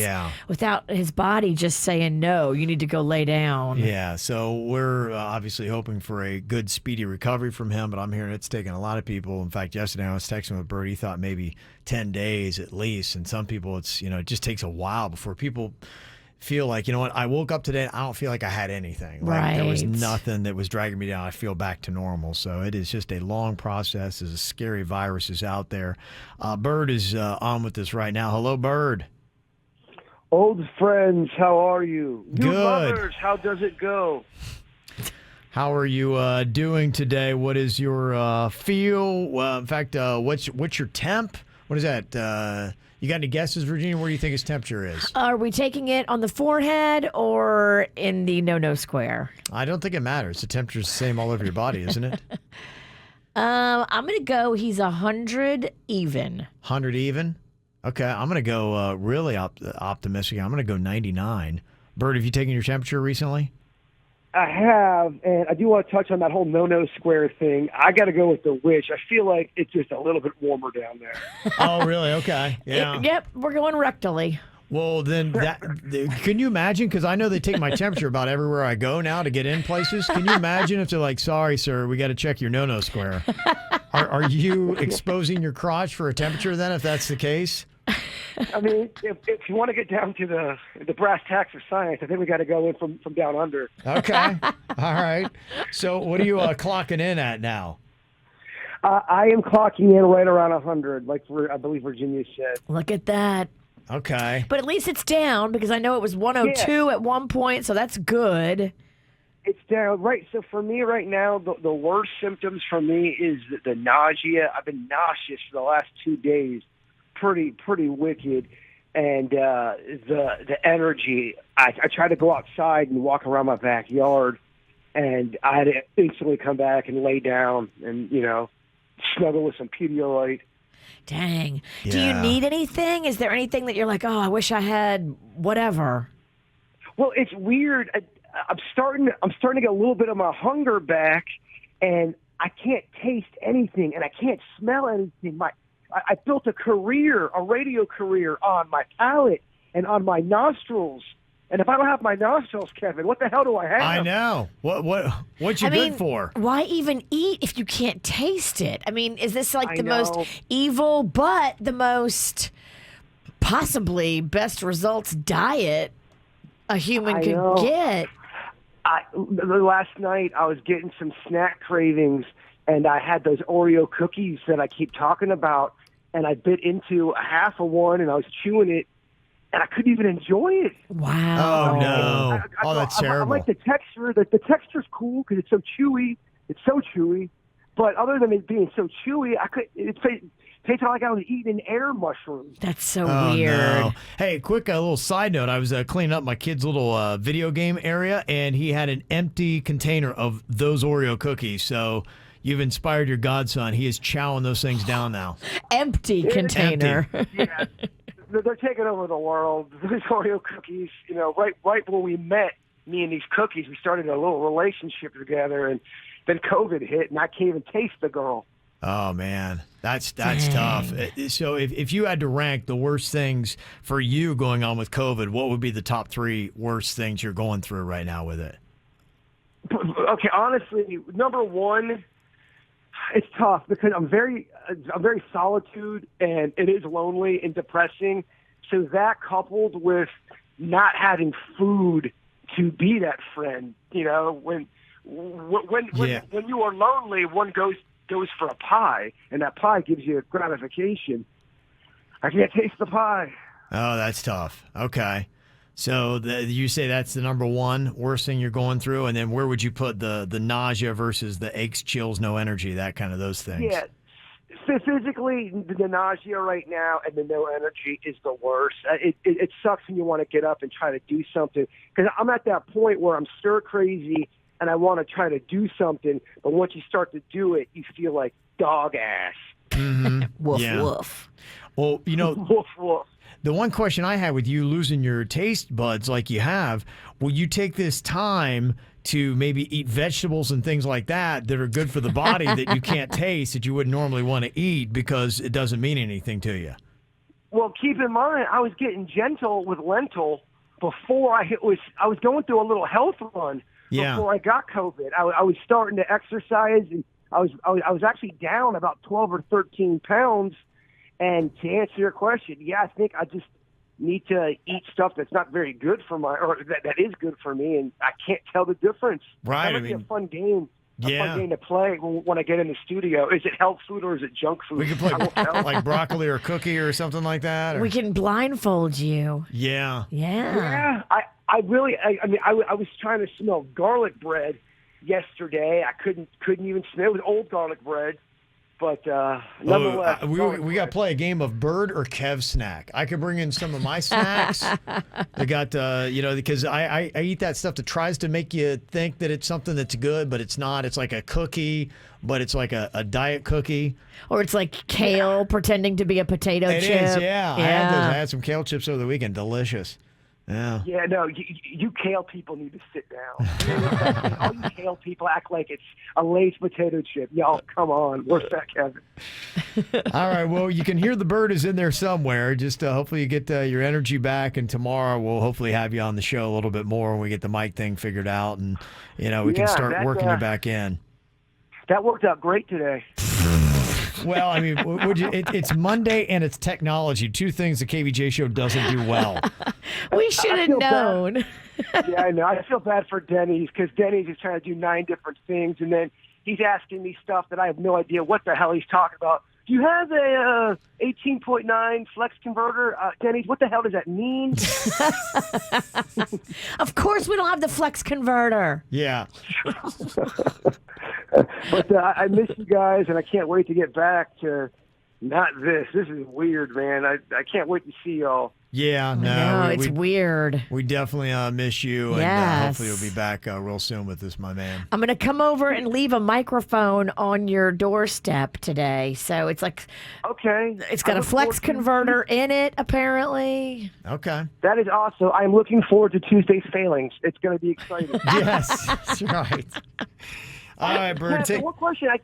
without his body just saying, no, you need to go lay down. Yeah, so we're obviously hoping for a good, speedy recovery from him, but I'm hearing it's taking a lot of people. In fact, yesterday I was texting with Bird. He thought maybe 10 days at least, and some people it's, it just takes a while before people feel like, you know what, I woke up today and I don't feel like I had anything. Like, there was nothing that was dragging me down. I feel back to normal. So it is just a long process. There's a scary virus out there. Bird is on with us right now. Hello, Bird. Old friends, how are you? New Good. lovers, how does it go? How are you doing today? What is your feel? In fact, what's your temp? What is that? You got any guesses, Virginia? Where do you think his temperature is? Are we taking it on the forehead or in the no-no square? I don't think it matters. The temperature's the same all over your body, isn't it? I'm going to go he's 100 even. 100 even? Okay, I'm going to go really optimistic. I'm going to go 99. Bird, have you taken your temperature recently? I have, and I do want to touch on that whole no square thing. I got to go with the witch. I feel like it's just a little bit warmer down there. Oh, really? Okay. Yeah. Yep, we're going rectally. Well, then can you imagine? Because I know they take my temperature about everywhere I go now to get in places. Can you imagine if they're like, sorry, sir, we got to check your no square? Are you exposing your crotch for a temperature then, if that's the case? I mean, if you want to get down to the brass tacks of science, I think we got to go in from down under. Okay. All right. So what are you clocking in at now? I am clocking in right around 100, like I believe Virginia said. Look at that. Okay. But at least it's down because I know it was 102 at one point, so that's good. It's down. Right. So for me right now, the worst symptoms for me is the nausea. I've been nauseous for the last 2 days. Pretty wicked. And the energy. I try to go outside and walk around my backyard, and I had to instantly come back and lay down and, snuggle with some Pedialyte. Dang. Yeah. Do you need anything? Is there anything that you're like, oh, I wish I had whatever? Well, it's weird. I'm starting to get a little bit of my hunger back, and I can't taste anything, and I can't smell anything. I built a radio career on my palate and on my nostrils. And if I don't have my nostrils, Kevin, what the hell do I have? I know. What's you good for? Why even eat if you can't taste it? I mean, is this like the most evil but the most possibly best results diet a human could get? Last night I was getting some snack cravings, and I had those Oreo cookies that I keep talking about, and I bit into a half of one, and I was chewing it, and I couldn't even enjoy it. Wow. Oh, no. That's terrible. I like the texture. The texture's cool because it's so chewy. It's so chewy. But other than it being so chewy, it tasted like I was eating an air mushroom. That's so weird. weird. Hey, quick little side note. I was cleaning up my kid's little video game area, and he had an empty container of those Oreo cookies. So you've inspired your godson. He is chowing those things down now. Empty container. Yeah. They're taking over the world. These Oreo cookies, right when we met, me and these cookies, we started a little relationship together, and then COVID hit, and I can't even taste the girl. Oh, man. That's tough. So if you had to rank the worst things for you going on with COVID, what would be the top 3 worst things you're going through right now with it? Okay, honestly, number 1, it's tough because I'm very solitude, and it is lonely and depressing. So that coupled with not having food to be that friend, when you are lonely, one goes for a pie, and that pie gives you gratification. I can't taste the pie. Oh, that's tough. Okay. So you say that's the number 1 worst thing you're going through, and then where would you put the nausea versus the aches, chills, no energy, that kind of those things? Yeah, physically, the nausea right now and the no energy is the worst. It sucks when you want to get up and try to do something, because I'm at that point where I'm stir crazy and I want to try to do something, but once you start to do it, you feel like dog ass. Mm-hmm. Woof, yeah. woof. Well, woof, woof. The one question I had with you losing your taste buds like you have, will you take this time to maybe eat vegetables and things like that are good for the body that you can't taste, that you wouldn't normally want to eat because it doesn't mean anything to you? Well, keep in mind, I was getting gentle with lentil before I was going through a little health run before I got COVID. I was starting to exercise, and I was actually down about 12 or 13 pounds. And to answer your question, I think I just need to eat stuff that's not very good for that is good for me, and I can't tell the difference. Right. That might be a fun game. Yeah. Fun game to play when I get in the studio. Is it health food or is it junk food? We could play like broccoli or cookie or something like that. Or... We can blindfold you. Yeah. Yeah. I was trying to smell garlic bread yesterday. I couldn't even smell it. It was old garlic bread. But nonetheless, we got to play a game of Bird or Kev snack. I could bring in some of my snacks. I got because I eat that stuff that tries to make you think that it's something that's good, but it's not. It's like a cookie, but it's like a diet cookie. Or it's like kale pretending to be a potato chip. It is, yeah. I had some kale chips over the weekend. Delicious. Yeah. Yeah, no, you kale people need to sit down. All you kale people act like it's a Lay's potato chip. Y'all, come on. Where's that, Kevin? All right, well, you can hear the bird is in there somewhere. Just hopefully you get your energy back, and tomorrow we'll hopefully have you on the show a little bit more when we get the mic thing figured out, and, we can start working you back in. That worked out great today. Well, I mean, it's Monday and it's technology. Two things the KVJ show doesn't do well. We should have known. Yeah, I know. I feel bad for Denny's because Denny's is trying to do 9 different things, and then he's asking me stuff that I have no idea what the hell he's talking about. Do you have a 18.9 flex converter? Denny's, what the hell does that mean? Of course we don't have the flex converter. Yeah. But I miss you guys, and I can't wait to get back to not this. This is weird, man. I can't wait to see y'all. Yeah, no. It's weird. We definitely miss you, and hopefully you'll be back real soon with this, my man. I'm going to come over and leave a microphone on your doorstep today. So it's like, okay, it's got a flex converter in it, apparently. Okay. That is awesome. I'm looking forward to Tuesday's failings. It's going to be exciting. Yes, that's right. All right, Bird. One question I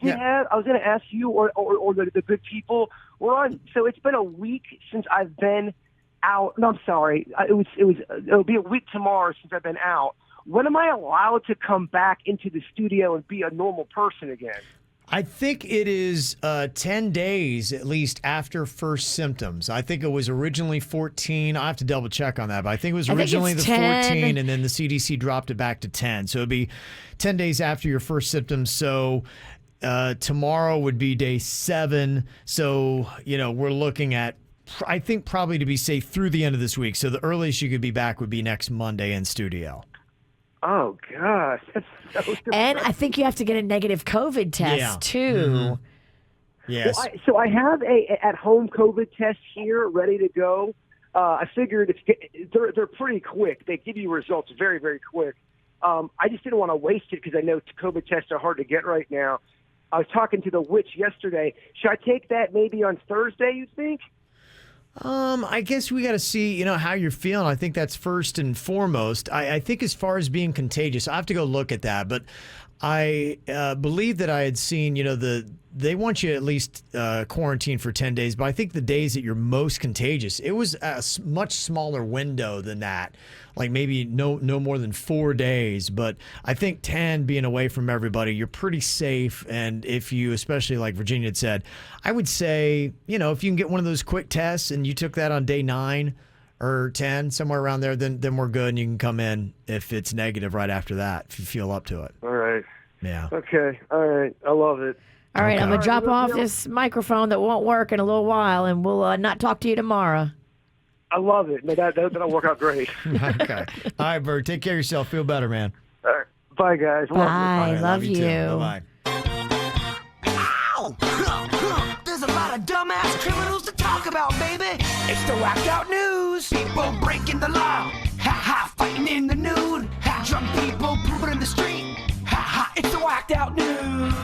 was going to ask you or the good people. We're on. So it's been a week since I've been out. No, I'm sorry. It'll be a week tomorrow since I've been out. When am I allowed to come back into the studio and be a normal person again? I think it is 10 days at least after first symptoms. I think it was originally 14. I have to double check on that, but I think it was originally the 14, and then the CDC dropped it back to 10. So it'd be 10 days after your first symptoms. So tomorrow would be day 7. So, we're looking at, I think probably to be safe, through the end of this week. So the earliest you could be back would be next Monday in studio. Oh, gosh. That's so depressing. And I think you have to get a negative COVID test, too. Mm-hmm. Yes. Well, so I have a at-home COVID test here ready to go. I figured they're pretty quick. They give you results very, very quick. I just didn't want to waste it because I know COVID tests are hard to get right now. I was talking to the witch yesterday. Should I take that maybe on Thursday, you think? I guess we got to see, how you're feeling. I think that's first and foremost. I think as far as being contagious, I have to go look at that. But I believe that I had seen, they want you at least quarantined for 10 days. But I think the days that you're most contagious, it was a much smaller window than that. Like maybe no more than 4 days. But I think 10 being away from everybody, you're pretty safe. And if you, especially like Virginia had said, I would say, if you can get one of those quick tests and you took that on day 9 or 10, somewhere around there, then we're good. And you can come in if it's negative right after that, if you feel up to it. All right. Yeah. Okay. All right. I love it. All right. I'm going to drop off this microphone that won't work in a little while, and we'll not talk to you tomorrow. I love it. No, that'll work out great. Okay. All right, Bird. Take care of yourself. Feel better, man. All right. Bye, guys. Bye. Love you. Bye-bye. Ow! There's a lot of dumbass criminals to talk about, baby. It's the whacked out news. People breaking the law. Ha-ha, fighting in the nude. Drunk people pooping in the street. Ha-ha, it's the whacked out news.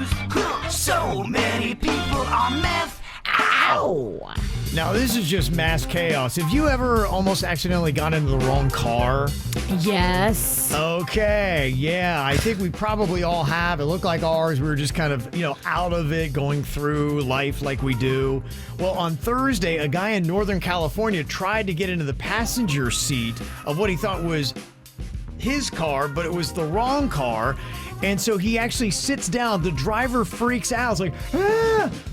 So many people on meth. Ow! Now, this is just mass chaos. Have you ever almost accidentally got into the wrong car? Yes. Okay, yeah. I think we probably all have. It looked like ours. We were just kind of, out of it, going through life like we do. Well, on Thursday, a guy in Northern California tried to get into the passenger seat of what he thought was his car, but it was the wrong car. And so he actually sits down. The driver freaks out. It's like,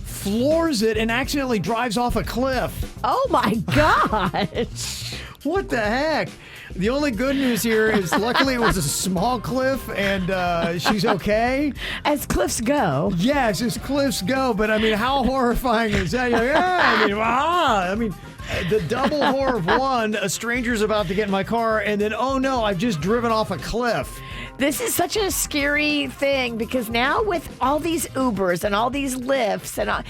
floors it and accidentally drives off a cliff. Oh my gosh. What the heck? The only good news here is luckily it was a small cliff and she's okay. As cliffs go. Yes, as cliffs go. But I mean, how horrifying is that? You're like, the double horror of one, a stranger's about to get in my car, and then, oh no, I've just driven off a cliff. This is such a scary thing because now with all these Ubers and all these Lyfts and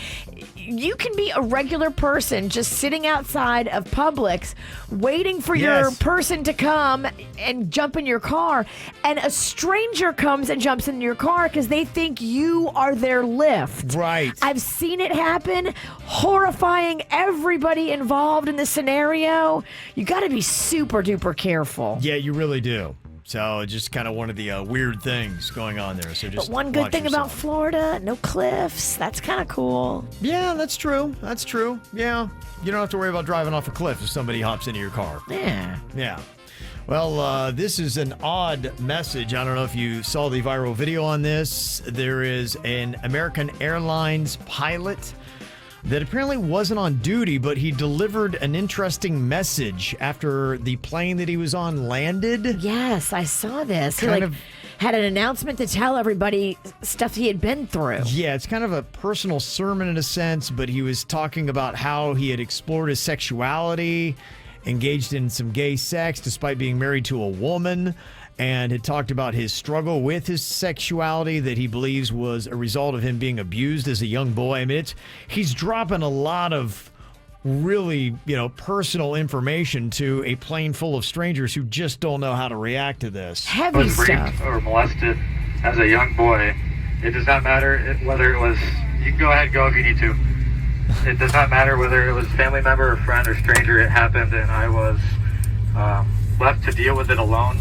you can be a regular person just sitting outside of Publix waiting for your person to come and jump in your car, and a stranger comes and jumps in your car because they think you are their Lyft. Right. I've seen it happen, horrifying everybody involved in the scenario. You got to be super duper careful. Yeah, you really do. So just kind of one of the weird things going on there. So just but one good watch thing yourself. about Florida, no cliffs. That's kind of cool. Yeah, that's true. That's true. Yeah. You don't have to worry about driving off a cliff if somebody hops into your car. Yeah. Yeah. Well, this is an odd message. I don't know if you saw the viral video on this. There is an American Airlines pilot that apparently wasn't on duty, but he delivered an interesting message after the plane that he was on landed. Yes, I saw this. He had an announcement to tell everybody stuff he had been through. Yeah, it's kind of a personal sermon in a sense, but he was talking about how he had explored his sexuality, engaged in some gay sex despite being married to a woman, and had talked about his struggle with his sexuality that he believes was a result of him being abused as a young boy. I mean, he's dropping a lot of really, personal information to a plane full of strangers who just don't know how to react to this. Heavy was stuff. raped or molested as a young boy. It does not matter whether it was, you can go ahead and go if you need to. It does not matter whether it was family member or friend or stranger. It happened, and I was left to deal with it alone.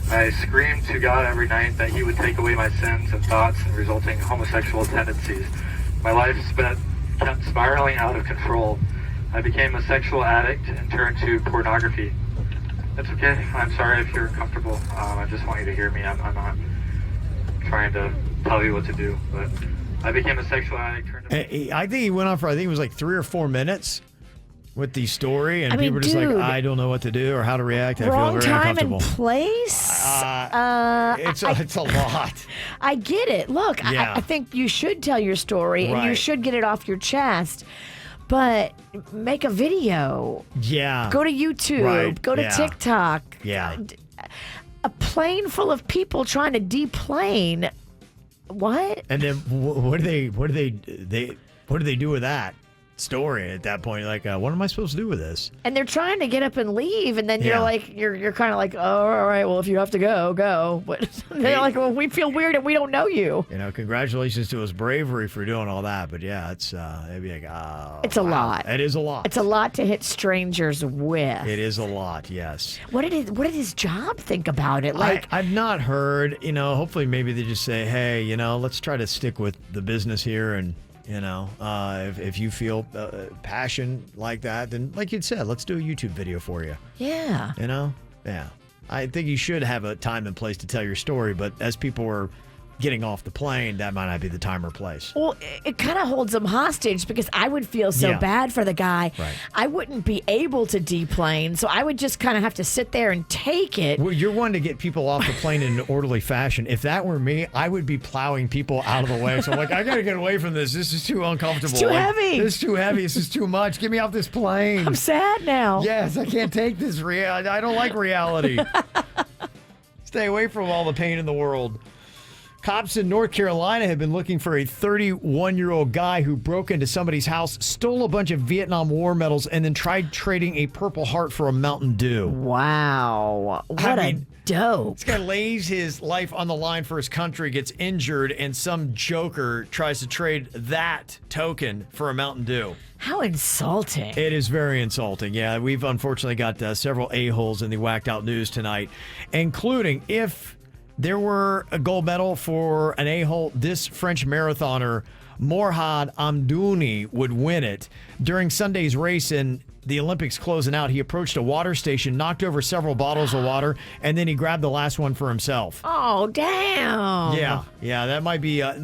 I screamed to God every night that he would take away my sins and thoughts and resulting homosexual tendencies. My life kept spiraling out of control. I became a sexual addict and turned to pornography. It's okay. I'm sorry if you're uncomfortable. I just want you to hear me. I'm not trying to tell you what to do, but I became a sexual addict. I think he went on for, I think it was like 3 or 4 minutes with the story, and people were just dude, like, I don't know what to do or how to react. I wrong feel very time uncomfortable. and place. It's a lot. I get it. Look, Yeah. I think you should tell your story and you Right. should get it off your chest. But make a video. Yeah. Go to YouTube. Right. Go to Yeah. TikTok. Yeah. A plane full of people trying to deplane. What? And then what do they do with that story at that point? Like, what am I supposed to do with this? And they're trying to get up and leave, and then Yeah. you're kind of like, oh, all right, well, if you have to go, go. But they're like, well, we feel weird and we don't know you. Congratulations to his bravery for doing all that. But yeah, it'd be like, It's a lot. It is a lot. It's a lot to hit strangers with. It is a lot. Yes. What did his job think about it? I've not heard. Hopefully, maybe they just say, hey, let's try to stick with the business here, and if you feel passion like that, then like you'd said, let's do a YouTube video for you. Yeah. Yeah. I think you should have a time and place to tell your story, but as people were getting off the plane, that might not be the time or place. Well, it kind of holds him hostage because I would feel so bad for the guy. Right. I wouldn't be able to deplane, so I would just kind of have to sit there and take it. Well, you're one to get people off the plane in an orderly fashion. If that were me, I would be plowing people out of the way. So I'm like, I got to get away from this. This is too uncomfortable. It's too heavy. This is too heavy. This is too much. Get me off this plane. I'm sad now. Yes, I can't take this. I don't like reality. Stay away from all the pain in the world. Cops in North Carolina have been looking for a 31-year-old guy who broke into somebody's house, stole a bunch of Vietnam War medals, and then tried trading a Purple Heart for a Mountain Dew. Wow. What a dope. This guy lays his life on the line for his country, gets injured, and some joker tries to trade that token for a Mountain Dew. How insulting. It is very insulting. Yeah, we've unfortunately got several a-holes in the whacked out news tonight, including if there were a gold medal for an a-hole, this French marathoner, Morhad Amdouni, would win it. During Sunday's race in the Olympics closing out, he approached a water station, knocked over several bottles of water, and then he grabbed the last one for himself. Oh, damn. Yeah, that might be our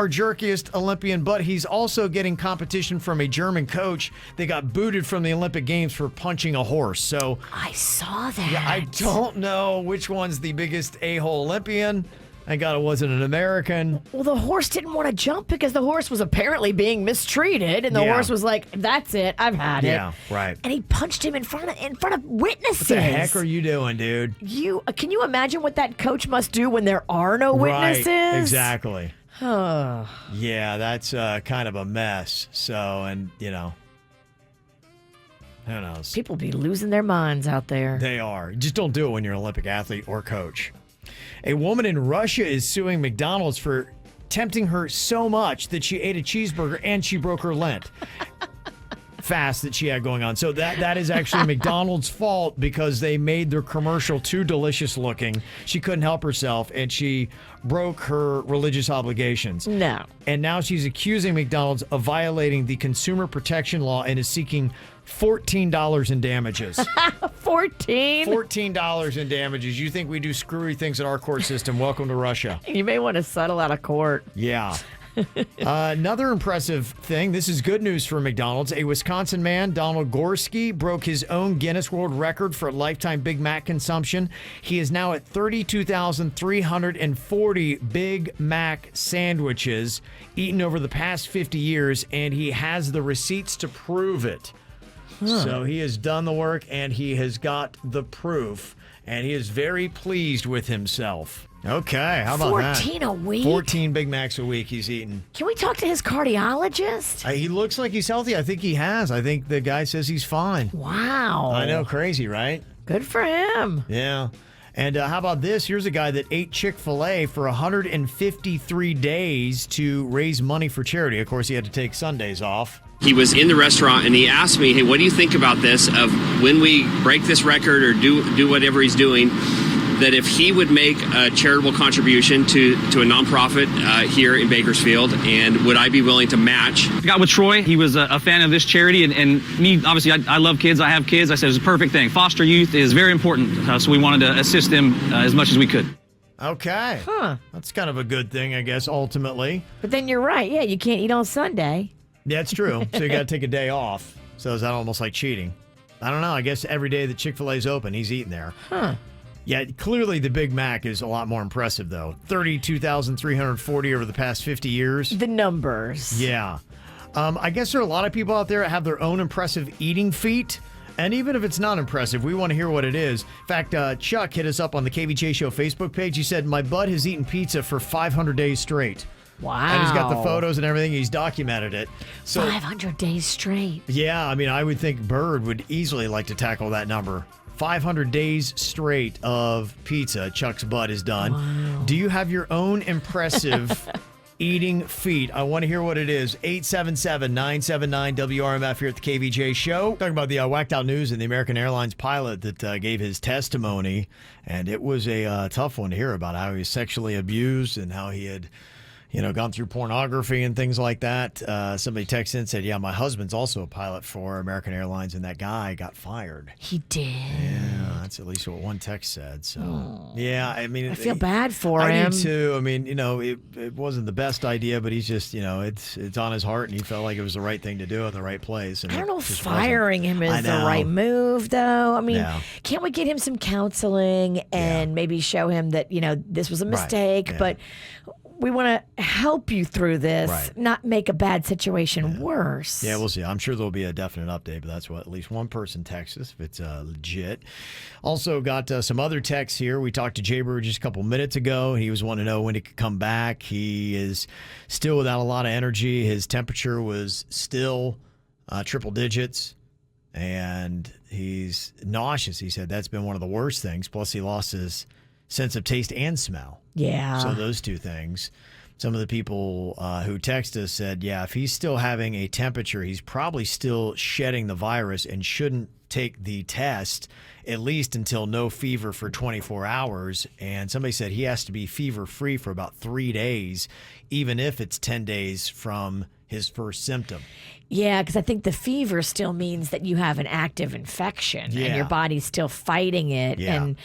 jerkiest Olympian, but he's also getting competition from a German coach that got booted from the Olympic Games for punching a horse. So I saw that. yeah, I don't know which one's the biggest a-hole Olympian. Thank God it wasn't an American. Well, the horse didn't want to jump because the horse was apparently being mistreated, and the Yeah. horse was like, "That's it, I've had it." Yeah, right. And he punched him in front of witnesses. What the heck are you doing, dude? Can you imagine what that coach must do when there are no witnesses? Right, exactly. Huh. Yeah, that's kind of a mess. So, and you know, who knows? People be losing their minds out there. They are. Just don't do it when you're an Olympic athlete or coach. A woman in Russia is suing McDonald's for tempting her so much that she ate a cheeseburger and she broke her Lent fast that she had going on. So that is actually McDonald's fault because they made their commercial too delicious looking. She couldn't help herself and she broke her religious obligations. No. And now she's accusing McDonald's of violating the consumer protection law and is seeking $14 in damages. 14? $14 in damages. You think we do screwy things in our court system? Welcome to Russia. You may want to settle out of court. Yeah. Another impressive thing. This is good news for McDonald's. A Wisconsin man, Donald Gorski, broke his own Guinness World Record for lifetime Big Mac consumption. He is now at 32,340 Big Mac sandwiches eaten over the past 50 years, and he has the receipts to prove it. So he has done the work and he has got the proof and he is very pleased with himself. Okay, how about 14 a week? 14 Big Macs a week he's eating. Can we talk to his cardiologist? He looks like he's healthy. I think he has. I think the guy says he's fine. Wow. I know, crazy, right? Good for him. Yeah. And how about this? Here's a guy that ate Chick-fil-A for 153 days to raise money for charity. Of course, he had to take Sundays off. He was in the restaurant and he asked me, hey, what do you think about this of when we break this record or do whatever he's doing, that if he would make a charitable contribution to a nonprofit here in Bakersfield, and would I be willing to match? I got with Troy. He was a fan of this charity, and me, obviously, I love kids. I have kids. I said it's a perfect thing. Foster youth is very important, so we wanted to assist them as much as we could. Okay. Huh. That's kind of a good thing, I guess, ultimately. But then you're right. Yeah, you can't eat on Sunday. Yeah, it's true. So you got to take a day off. So is that almost like cheating? I don't know. I guess every day that Chick-fil-A's open, he's eating there. Huh. Yeah, clearly the Big Mac is a lot more impressive, though. 32,340 over the past 50 years. The numbers. Yeah. I guess there are a lot of people out there that have their own impressive eating feat. And even if it's not impressive, we want to hear what it is. In fact, Chuck hit us up on the KVJ Show Facebook page. He said, my bud has eaten pizza for 500 days straight. Wow. And he's got the photos and everything. He's documented it. So 500 days straight. yeah, I mean, I would think Bird would easily like to tackle that number. 500 days straight of pizza Chuck's bud has done. Wow. Do you have your own impressive eating feat? I want to hear what it is. 877-979-WRMF here at the KVJ Show. Talking about the whacked out news and the American Airlines pilot that gave his testimony. And it was a tough one to hear about how he was sexually abused and how he had gone through pornography and things like that. Somebody texted in and said, yeah, my husband's also a pilot for American Airlines, and that guy got fired. He did. Yeah, that's at least what one text said. So, yeah, I mean... I feel bad for I him. do, too. I mean, it wasn't the best idea, but he's just, it's on his heart, and he felt like it was the right thing to do at the right place. And I don't know if just firing him wasn't. is the right move, though. I mean, Yeah. can't we get him some counseling and maybe show him that, this was a mistake, but we want to help you through this, not make a bad situation worse. Yeah, we'll see. I'm sure there'll be a definite update, but that's what at least one person texts us if it's legit. Also got some other texts here. We talked to Jaybird just a couple minutes ago. He was wanting to know when he could come back. He is still without a lot of energy. His temperature was still triple digits, and he's nauseous. He said that's been one of the worst things. Plus, he lost his sense of taste and smell. Yeah. So those two things. Some of the people who text us said, yeah, if he's still having a temperature, he's probably still shedding the virus and shouldn't take the test at least until no fever for 24 hours. And somebody said he has to be fever-free for about 3 days, even if it's 10 days from his first symptom. Yeah, because I think the fever still means that you have an active infection and Yeah. your body's still fighting it. Yeah. And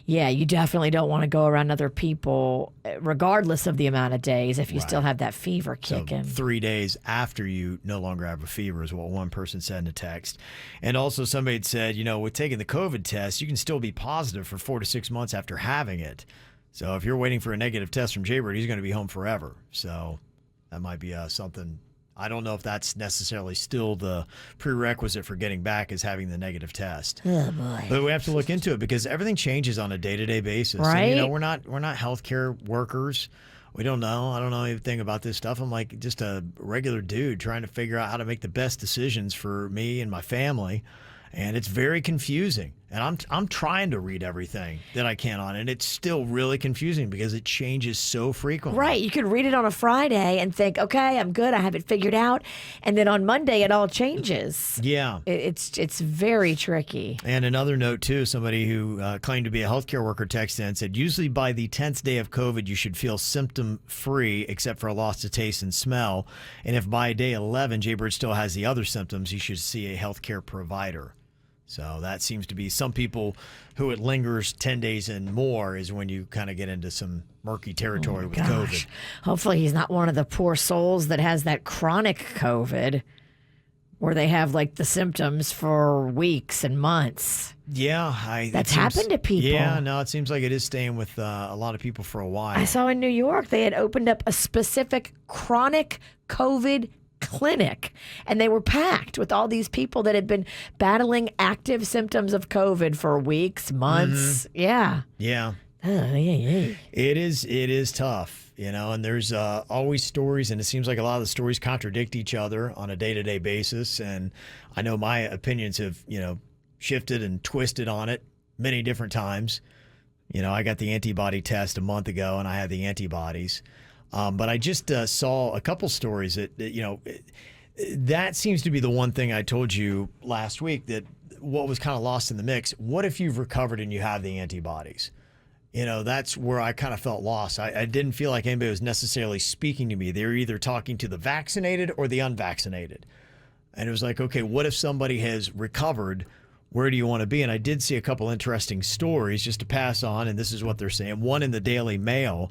yeah, you definitely don't want to go around other people, regardless of the amount of days, if you still have that fever kicking. 3 days after you no longer have a fever is what one person said in a text. And also somebody had said, with taking the COVID test, you can still be positive for 4 to 6 months after having it. So if you're waiting for a negative test from Jaybird, he's going to be home forever. So that might be something. I don't know if that's necessarily still the prerequisite for getting back is having the negative test. Oh boy! But we have to look into it because everything changes on a day-to-day basis. Right? And, we're not healthcare workers. We don't know. I don't know anything about this stuff. I'm like just a regular dude trying to figure out how to make the best decisions for me and my family. And it's very confusing. And I'm trying to read everything that I can on it. And it's still really confusing because it changes so frequently. Right. You could read it on a Friday and think, okay, I'm good. I have it figured out. And then on Monday, it all changes. Yeah. It's very tricky. And another note, too, somebody who claimed to be a healthcare worker texted in and said, usually by the 10th day of COVID, you should feel symptom-free except for a loss of taste and smell. And if by day 11, Jaybird still has the other symptoms, you should see a healthcare provider. So that seems to be some people who it lingers 10 days and more is when you kind of get into some murky territory with COVID. Hopefully he's not one of the poor souls that has that chronic COVID where they have like the symptoms for weeks and months. Yeah. That's happened to people. Yeah, no, it seems like it is staying with a lot of people for a while. I saw in New York they had opened up a specific chronic COVID clinic, and they were packed with all these people that had been battling active symptoms of COVID for weeks, months. Yeah. Yeah. Yeah. It is tough, and there's always stories, and it seems like a lot of the stories contradict each other on a day-to-day basis. And I know my opinions have, shifted and twisted on it many different times. I got the antibody test a month ago, and I had the antibodies. But I just saw a couple stories that that seems to be the one thing I told you last week that what was kind of lost in the mix. What if you've recovered and you have the antibodies? That's where I kind of felt lost. I didn't feel like anybody was necessarily speaking to me. They were either talking to the vaccinated or the unvaccinated. And it was like, okay, what if somebody has recovered? Where do you want to be? And I did see a couple interesting stories just to pass on, and this is what they're saying. One in the Daily Mail.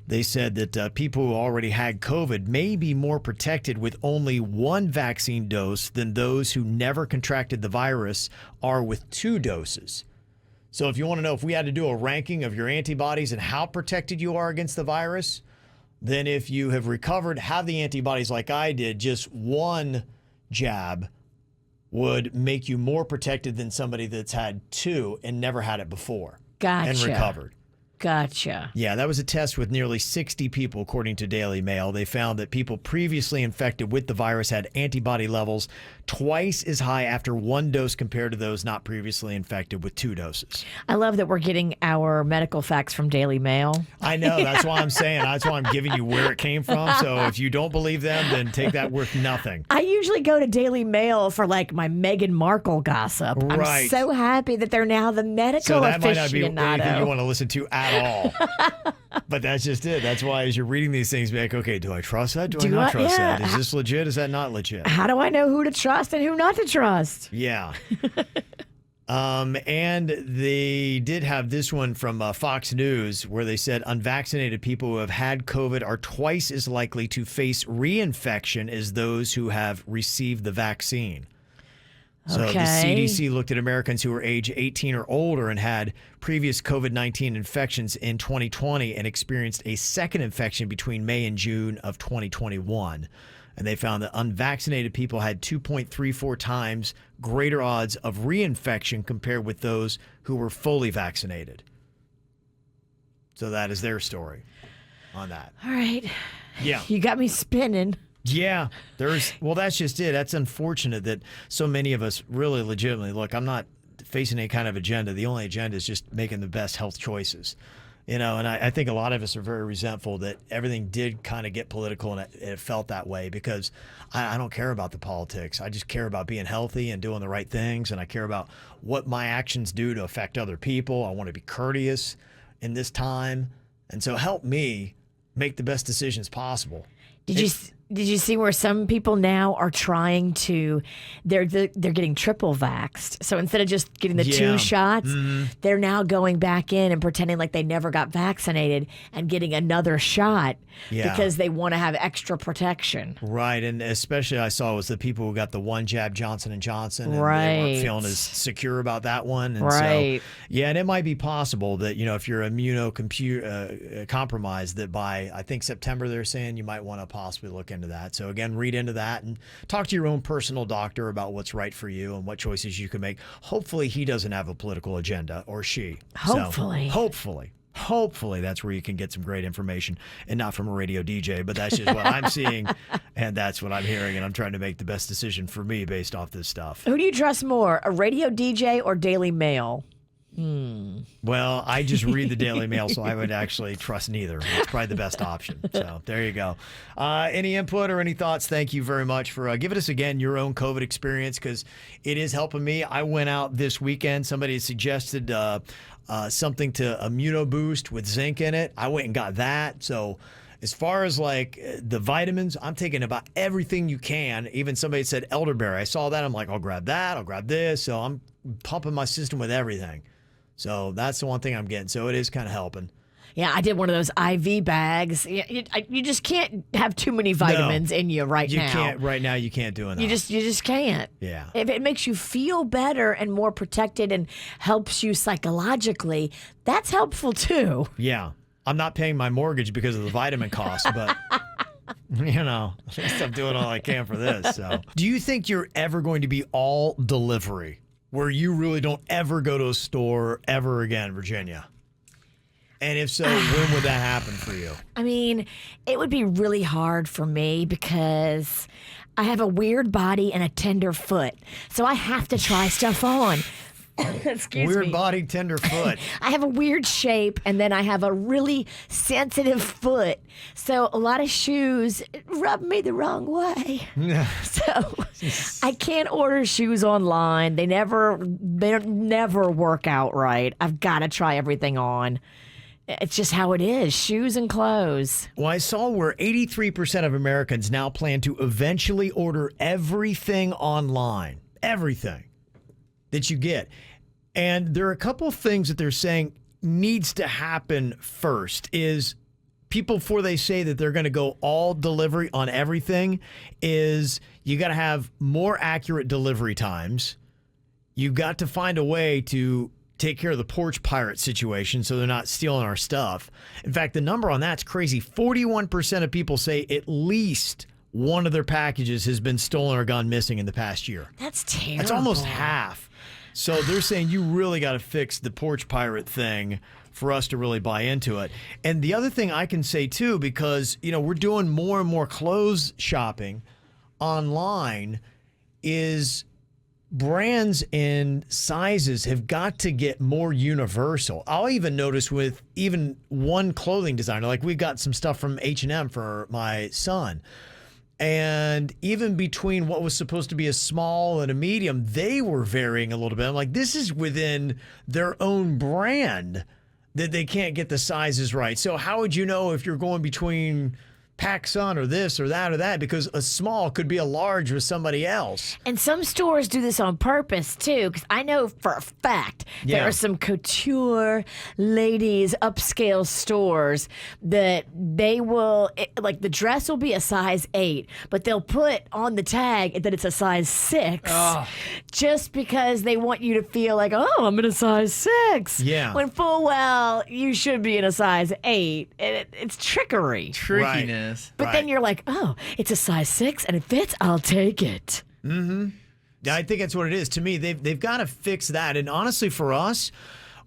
They said that people who already had COVID may be more protected with only one vaccine dose than those who never contracted the virus are with 2 doses. So if you want to know if we had to do a ranking of your antibodies and how protected you are against the virus, then if you have recovered, have the antibodies like I did, just one jab would make you more protected than somebody that's had 2 and never had it before. Gotcha. And recovered. Gotcha. Yeah, that was a test with nearly 60 people, according to Daily Mail. They found that people previously infected with the virus had antibody levels twice as high after 1 dose compared to those not previously infected with 2 doses. I love that we're getting our medical facts from Daily Mail. I know. That's why I'm saying. That's why I'm giving you where it came from. So if you don't believe them, then take that worth nothing. I usually go to Daily Mail for like my Meghan Markle gossip. Right. I'm so happy that they're now the medical so that might not be aficionado. anything you want to listen to at all. But that's just it. That's why as you're reading these things, be like, okay, do I trust that? Do I not trust that? Is this legit? Is that not legit? How do I know who to trust and who not to trust? Yeah. And they did have this one from Fox News where they said unvaccinated people who have had COVID are twice as likely to face reinfection as those who have received the vaccine. So the CDC looked at Americans who were age 18 or older and had previous COVID-19 infections in 2020 and experienced a second infection between May and June of 2021. And they found that unvaccinated people had 2.34 times greater odds of reinfection compared with those who were fully vaccinated. So that is their story on that. All right. Yeah. You got me spinning. Yeah, that's just it. That's unfortunate that so many of us really legitimately, look, I'm not facing any kind of agenda. The only agenda is just making the best health choices, and I think a lot of us are very resentful that everything did kind of get political and it felt that way because I don't care about the politics. I just care about being healthy and doing the right things, and I care about what my actions do to affect other people. I want to be courteous in this time, and so help me make the best decisions possible. did you see where some people now are trying to? They're getting triple vaxxed. So instead of just getting the 2 shots, they're now going back in and pretending like they never got vaccinated and getting another shot because they want to have extra protection. Right, and especially I saw was the people who got the 1 jab Johnson & Johnson, and they weren't feeling as secure about that one. And so, yeah, and it might be possible that, if you're immunocompromised, that by, I think, September, they're saying you might want to possibly look into that. So again, read into that and talk to your own personal doctor about what's right for you and what choices you can make. Hopefully he doesn't have a political agenda, or she. Hopefully. So, hopefully that's where you can get some great information, and not from a radio DJ, but that's just what I'm seeing, and that's what I'm hearing, and I'm trying to make the best decision for me based off this stuff. Who do you trust more, a radio DJ or Daily Mail? Well, I just read the Daily Mail, so I would actually trust neither. It's probably the best option. So there you go. Any input or any thoughts? Thank you very much for giving us, again, your own COVID experience, because it is helping me. I went out this weekend. Somebody suggested something to immunoboost with zinc in it. I went and got that. So as far as like the vitamins, I'm taking about everything you can. Even somebody said elderberry. I saw that. I'm like, I'll grab that. I'll grab this. So I'm pumping my system with everything. So that's the one thing I'm getting. So it is kind of helping. Yeah, I did one of those IV bags. You just can't have too many vitamins in you now. You can't right now. You can't do enough. You just can't. Yeah. If it makes you feel better and more protected and helps you psychologically, that's helpful too. Yeah. I'm not paying my mortgage because of the vitamin cost, but at least I'm doing all I can for this. So, do you think you're ever going to be all delivery, where you really don't ever go to a store ever again, Virginia? And if so, when would that happen for you? I mean, it would be really hard for me because I have a weird body and a tender foot. So I have to try stuff on. Excuse me. Weird body, tender foot. I have a weird shape, and then I have a really sensitive foot. So a lot of shoes rub me the wrong way. So I can't order shoes online. They don't never work out right. I've got to try everything on. It's just how it is, shoes and clothes. Well, I saw where 83% of Americans now plan to eventually order everything online. Everything that you get. And there are a couple of things that they're saying needs to happen first is people, before they say that they're going to go all delivery on everything, is you got to have more accurate delivery times. You got to find a way to take care of the porch pirate situation so they're not stealing our stuff. In fact, the number on that's crazy. 41% of people say at least one of their packages has been stolen or gone missing in the past year. That's terrible. That's almost half. So they're saying you really got to fix the porch pirate thing for us to really buy into it. And the other thing I can say too, because we're doing more and more clothes shopping online, is brands and sizes have got to get more universal. I'll even notice with even one clothing designer, like we've got some stuff from H&M for my son. And even between what was supposed to be a small and a medium, they were varying a little bit. I'm like, this is within their own brand that they can't get the sizes right. So how would you know if you're going between PacSun or this or that or that? Because a small could be a large with somebody else. And some stores do this on purpose too, because I know for a fact there are some couture ladies upscale stores that they will, like the dress will be a size 8, but they'll put on the tag that it's a size 6 just because they want you to feel like, oh, I'm in a size 6. Yeah. When full well you should be in a size 8. It's trickery. Trickiness. But then you're like, oh, it's a size 6 and it fits, I'll take it. Mm-hmm. Yeah, I think that's what it is. To me, they've got to fix that. And honestly, for us,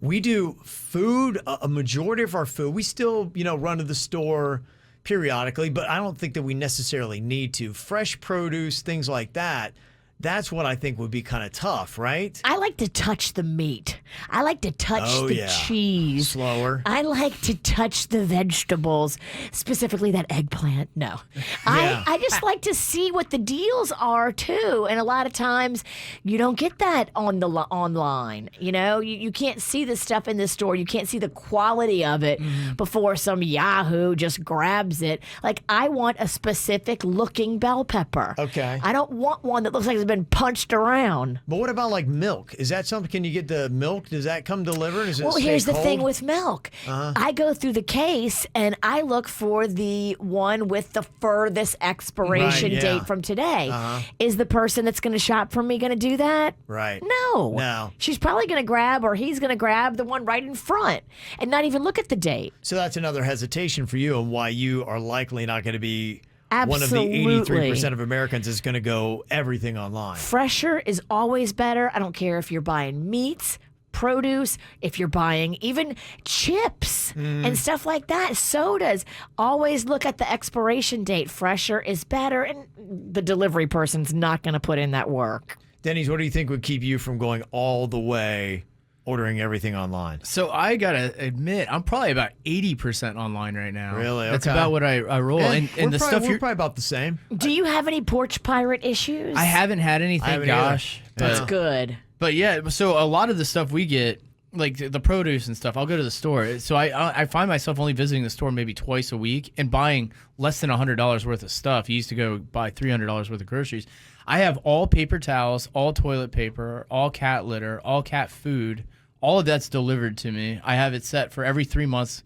we do food, a majority of our food. We still, run to the store periodically, but I don't think that we necessarily need to. Fresh produce, things like that, That's what I think would be kind of tough, right? I like to touch the meat. I like to touch the cheese. Slower. I like to touch the vegetables, specifically that eggplant. No. Yeah. I just like to see what the deals are, too. And a lot of times, you don't get that on the online. You know, you can't see the stuff in the store. You can't see the quality of it before some Yahoo just grabs it. Like, I want a specific looking bell pepper. Okay. I don't want one that looks like it's been punched around. But what about like milk? Is that something? Can you get the milk? Does that come delivered? Does it Well, stay here's the cold? thing with milk. I go through the case and I look for the one with the furthest expiration date from today. Is the person that's going to shop for me going to do that? Right. No. She's probably going to grab, or he's going to grab the one right in front and not even look at the date. So that's another hesitation for you and why you are likely not going to be Absolutely. one of the 83% of Americans is going to go everything online. Fresher is always better. I don't care if you're buying meats, produce, if you're buying even chips and stuff like that, sodas. Always look at the expiration date. Fresher is better, and the delivery person's not going to put in that work. Denny's, what do you think would keep you from going all the way ordering everything online? So I gotta admit, I'm probably about 80% online right now. Really? That's Okay. about what I roll. Yeah, And the stuff we're you're probably about the same. Do you have any porch pirate issues? I haven't had any, thank gosh. That's good. But yeah, so a lot of the stuff we get, like the produce and stuff, I'll go to the store. So I find myself only visiting the store maybe twice a week and buying less than $100 worth of stuff. You used to go buy $300 worth of groceries. I have all paper towels, all toilet paper, all cat litter, all cat food. All of that's delivered to me. I have it set for every 3 months.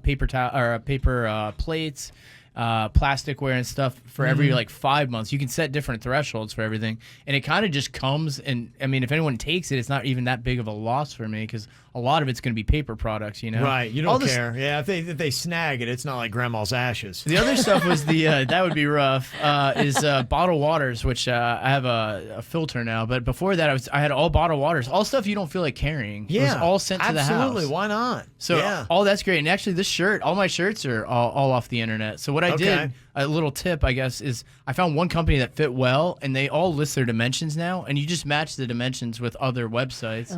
Paper plates, plasticware and stuff for every like 5 months. You can set different thresholds for everything, and it kind of just comes. And I mean, if anyone takes it, it's not even that big of a loss for me because a lot of it's going to be paper products. You know, Right. You don't care. Yeah. If they snag it, it's not like grandma's ashes. The other stuff was the that would be rough. Is bottled waters, which I have a filter now. But before that, I had all bottled waters, all stuff you don't feel like carrying. It was all sent to the house. Absolutely. Why not? So all that's great. And actually, this shirt, all my shirts are all off the internet. So what I did, a little tip, I guess, is I found one company that fit well, and they all list their dimensions now, and you just match the dimensions with other websites.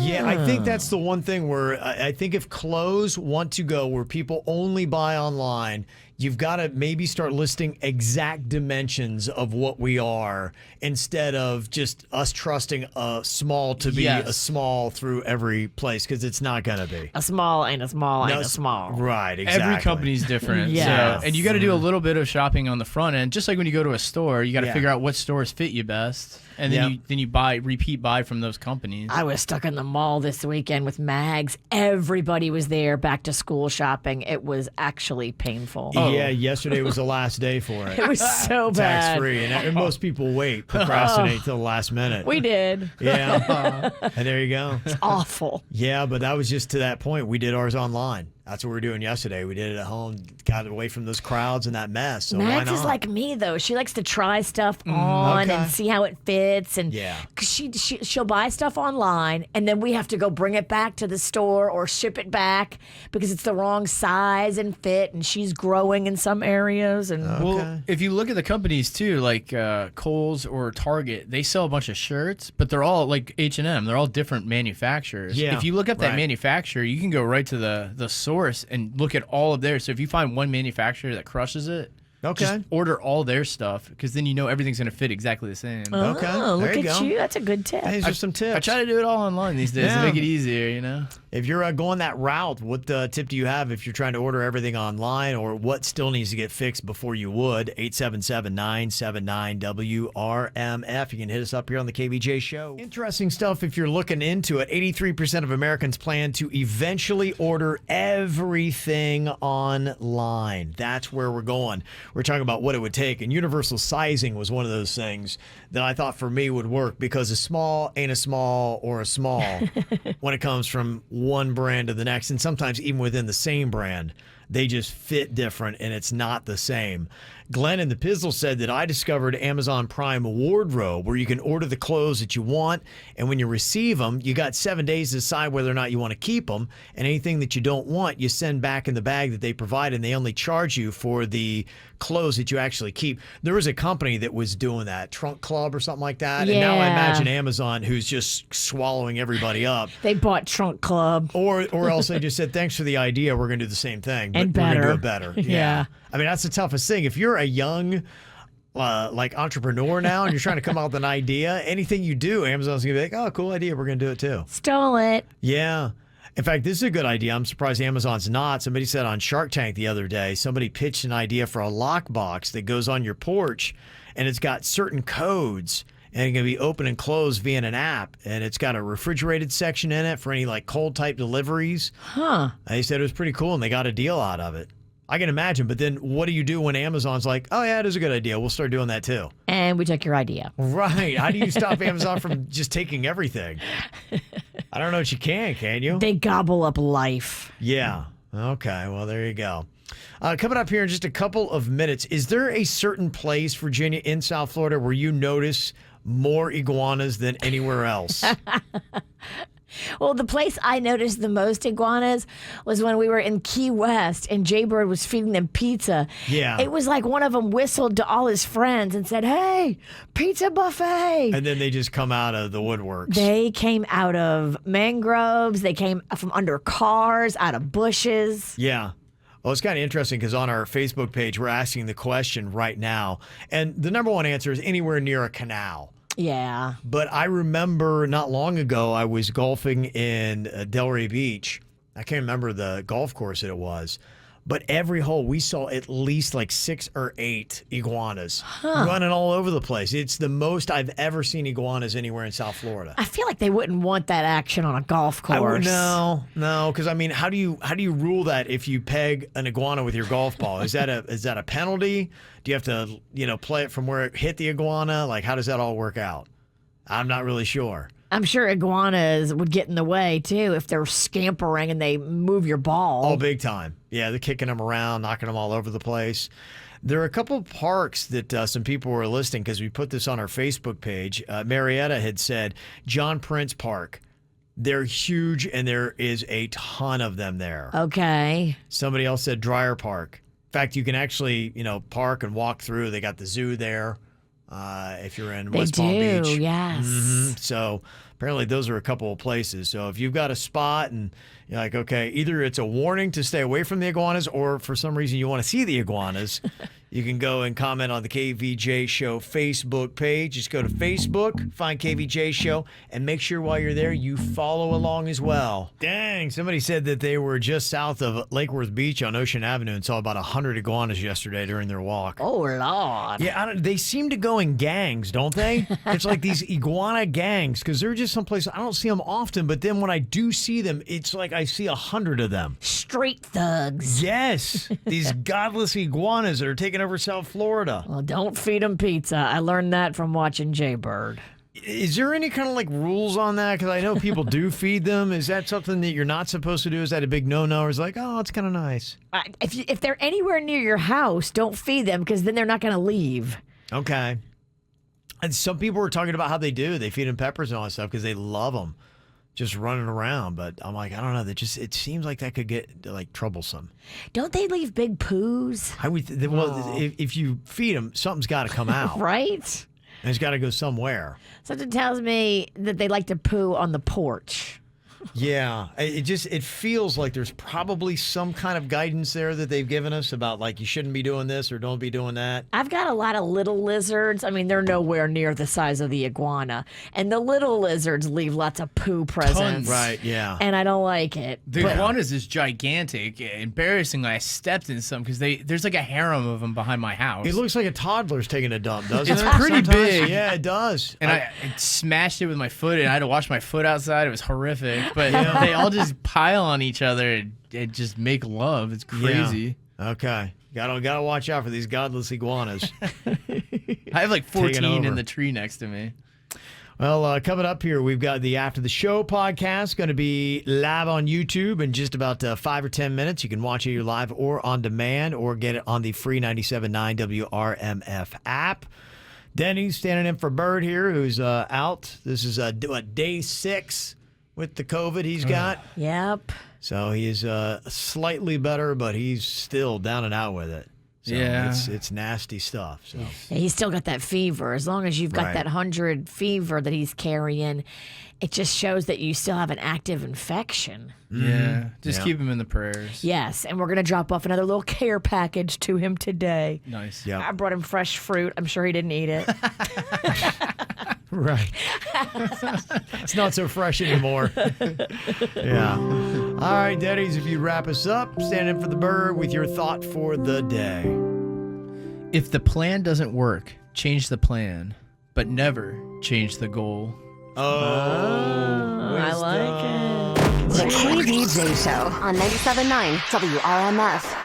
Yeah, I think that's the one thing where I think if clothes want to go where people only buy online, you've got to maybe start listing exact dimensions of what we are instead of just us trusting a small to be a small through every place, because it's not going to be. A small ain't a small ain't a small. Right, exactly. Every company's different. Yes. So, and you got to do a little bit of shopping on the front end. Just like when you go to a store, you got to figure out what stores fit you best. And then you repeat buy from those companies. I was stuck in the mall this weekend with Mags. Everybody was there, back to school shopping. It was actually painful. Yeah, yesterday was the last day for it. It was so bad. Tax free, and most people procrastinate till the last minute. We did. Yeah, and there you go. It's awful. Yeah, but that was just to that point. We did ours online. That's what we were doing yesterday. We did it at home, got away from those crowds and that mess. So Max why not? is like me, though. She likes to try stuff on and see how it fits. And cause she'll buy stuff online, and then we have to go bring it back to the store or ship it back because it's the wrong size and fit, and she's growing in some areas. And Well, if you look at the companies too, like Kohl's or Target, they sell a bunch of shirts, but they're all like H&M. They're all different manufacturers. Yeah, if you look up that right. manufacturer, you can go right to the source and look at all of theirs. So if you find one manufacturer that crushes it, just order all their stuff, because then you know everything's going to fit exactly the same. look at you. That's a good tip. Hey, just some tips. I try to do it all online these days to make it easier, you know? If you're going that route, what tip do you have if you're trying to order everything online, or what still needs to get fixed before you would? 877-979-WRMF. You can hit us up here on the KVJ show. Interesting stuff if you're looking into it. 83% of Americans plan to eventually order everything online. That's where we're going. We're talking about what it would take, and universal sizing was one of those things that I thought for me would work, because a small ain't a small or a small when it comes from one brand to the next, and sometimes even within the same brand. They just fit different, and it's not the same. Glenn in the Pizzle said that I discovered Amazon Prime Wardrobe, where you can order the clothes that you want, and when you receive them, you got 7 days to decide whether or not you want to keep them, and anything that you don't want, you send back in the bag that they provide, and they only charge you for the clothes that you actually keep. There was a company that was doing that, Trunk Club or something like that, and now I imagine Amazon, who's just swallowing everybody up. They bought Trunk Club. Or else they just said, thanks for the idea, we're going to do the same thing, but And we're going to do better. it better. Yeah. I mean, that's the toughest thing. If you're a young like entrepreneur now and you're trying to come up with an idea, anything you do, Amazon's going to be like, oh, cool idea, we're going to do it too. Stole it. Yeah. In fact, this is a good idea. I'm surprised Amazon's not. Somebody said on Shark Tank the other day, somebody pitched an idea for a lockbox that goes on your porch, and it's got certain codes, and it can be open and closed via an app, and it's got a refrigerated section in it for any like cold type deliveries. Huh. They said it was pretty cool, and they got a deal out of it. I can imagine, but then what do you do when Amazon's like, oh yeah, it is a good idea, we'll start doing that too? And we took your idea. Right. How do you stop Amazon from just taking everything? I don't know if you can you? They gobble up life. Yeah. Okay. Well, there you go. Coming up here in just a couple of minutes, is there a certain place, Virginia, in South Florida, where you notice more iguanas than anywhere else? Well, the place I noticed the most iguanas was when we were in Key West and Jaybird was feeding them pizza. Yeah. It was like one of them whistled to all his friends and said, hey, pizza buffet. And then they just come out of the woodworks. They came out of mangroves. They came from under cars, out of bushes. Yeah. Well, it's kind of interesting because on our Facebook page, we're asking the question right now. And the number one answer is anywhere near a canal. Yeah. But I remember not long ago, I was golfing in Delray Beach. I can't remember the golf course that it was. But every hole, we saw at least like 6 or 8 iguanas running all over the place. It's the most I've ever seen iguanas anywhere in South Florida. I feel like they wouldn't want that action on a golf course. No, because I mean, how do you rule that if you peg an iguana with your golf ball? Is that a penalty? Do you have to play it from where it hit the iguana? Like, how does that all work out? I'm not really sure. I'm sure iguanas would get in the way, too, if they're scampering and they move your ball. Oh, big time. Yeah, they're kicking them around, knocking them all over the place. There are a couple of parks that some people were listing because we put this on our Facebook page. Marietta had said John Prince Park. They're huge, and there is a ton of them there. Okay. Somebody else said Dryer Park. In fact, you can actually, park and walk through. They got the zoo there. If you're in West Palm Beach. Yes. Mm-hmm. So apparently those are a couple of places. So if you've got a spot and you're like, okay, either it's a warning to stay away from the iguanas or for some reason you want to see the iguanas, you can go and comment on the KVJ Show Facebook page. Just go to Facebook, find KVJ Show, and make sure while you're there you follow along as well. Dang, somebody said that they were just south of Lake Worth Beach on Ocean Avenue and saw about 100 iguanas yesterday during their walk. Oh, Lord. Yeah, they seem to go in gangs, don't they? It's like these iguana gangs because they're just someplace, I don't see them often, but then when I do see them, it's like I see 100 of them. Street thugs. Yes, these godless iguanas that are taking over South Florida. Well, don't feed them pizza. I learned that from watching Jaybird. Is there any kind of like rules on that? Because I know people do feed them. Is that something that you're not supposed to do? Is that a big no-no? Or is it like, oh, it's kind of nice? If they're anywhere near your house, don't feed them because then they're not going to leave. Okay. And some people were talking about how they do. They feed them peppers and all that stuff because they love them just running around. But I'm like, I don't know. It seems like that could get like troublesome. Don't they leave big poos? If you feed them, something's got to come out. Right? And it's got to go somewhere. Something tells me that they like to poo on the porch. Yeah, it feels like there's probably some kind of guidance there that they've given us about like you shouldn't be doing this or don't be doing that. I've got a lot of little lizards. I mean, they're nowhere near the size of the iguana. And the little lizards leave lots of poo presents. Tons. Right, yeah. And I don't like it. The iguanas is gigantic. Embarrassingly, I stepped in some because there's like a harem of them behind my house. It looks like a toddler's taking a dump, doesn't it? It's pretty big. Yeah, it does. And I smashed it with my foot, and I had to wash my foot outside. It was horrific. But they all just pile on each other and just make love. It's crazy. Yeah. Okay. Gotta watch out for these godless iguanas. I have like 14 in the tree next to me. Well, coming up here, we've got the After the Show podcast going to be live on YouTube in just about 5 or 10 minutes. You can watch it either live or on demand or get it on the free 97.9 WRMF app. Denny's standing in for Bird here, who's out. This is day 6 with the COVID he's got. Yep. So he is slightly better, but he's still down and out with it. So it's nasty stuff. So yeah, he's still got that fever. As long as you've got that 100 fever that he's carrying, it just shows that you still have an active infection. Yeah, just keep him in the prayers. Yes, and we're going to drop off another little care package to him today. Nice. Yeah. I brought him fresh fruit. I'm sure he didn't eat it. Right. It's not so fresh anymore. Yeah. All right, Denny's, if you wrap us up, stand in for the Bird with your thought for the day. If the plan doesn't work, change the plan, but never change the goal. I like it. The KVJ Show on 97.9 WRMF.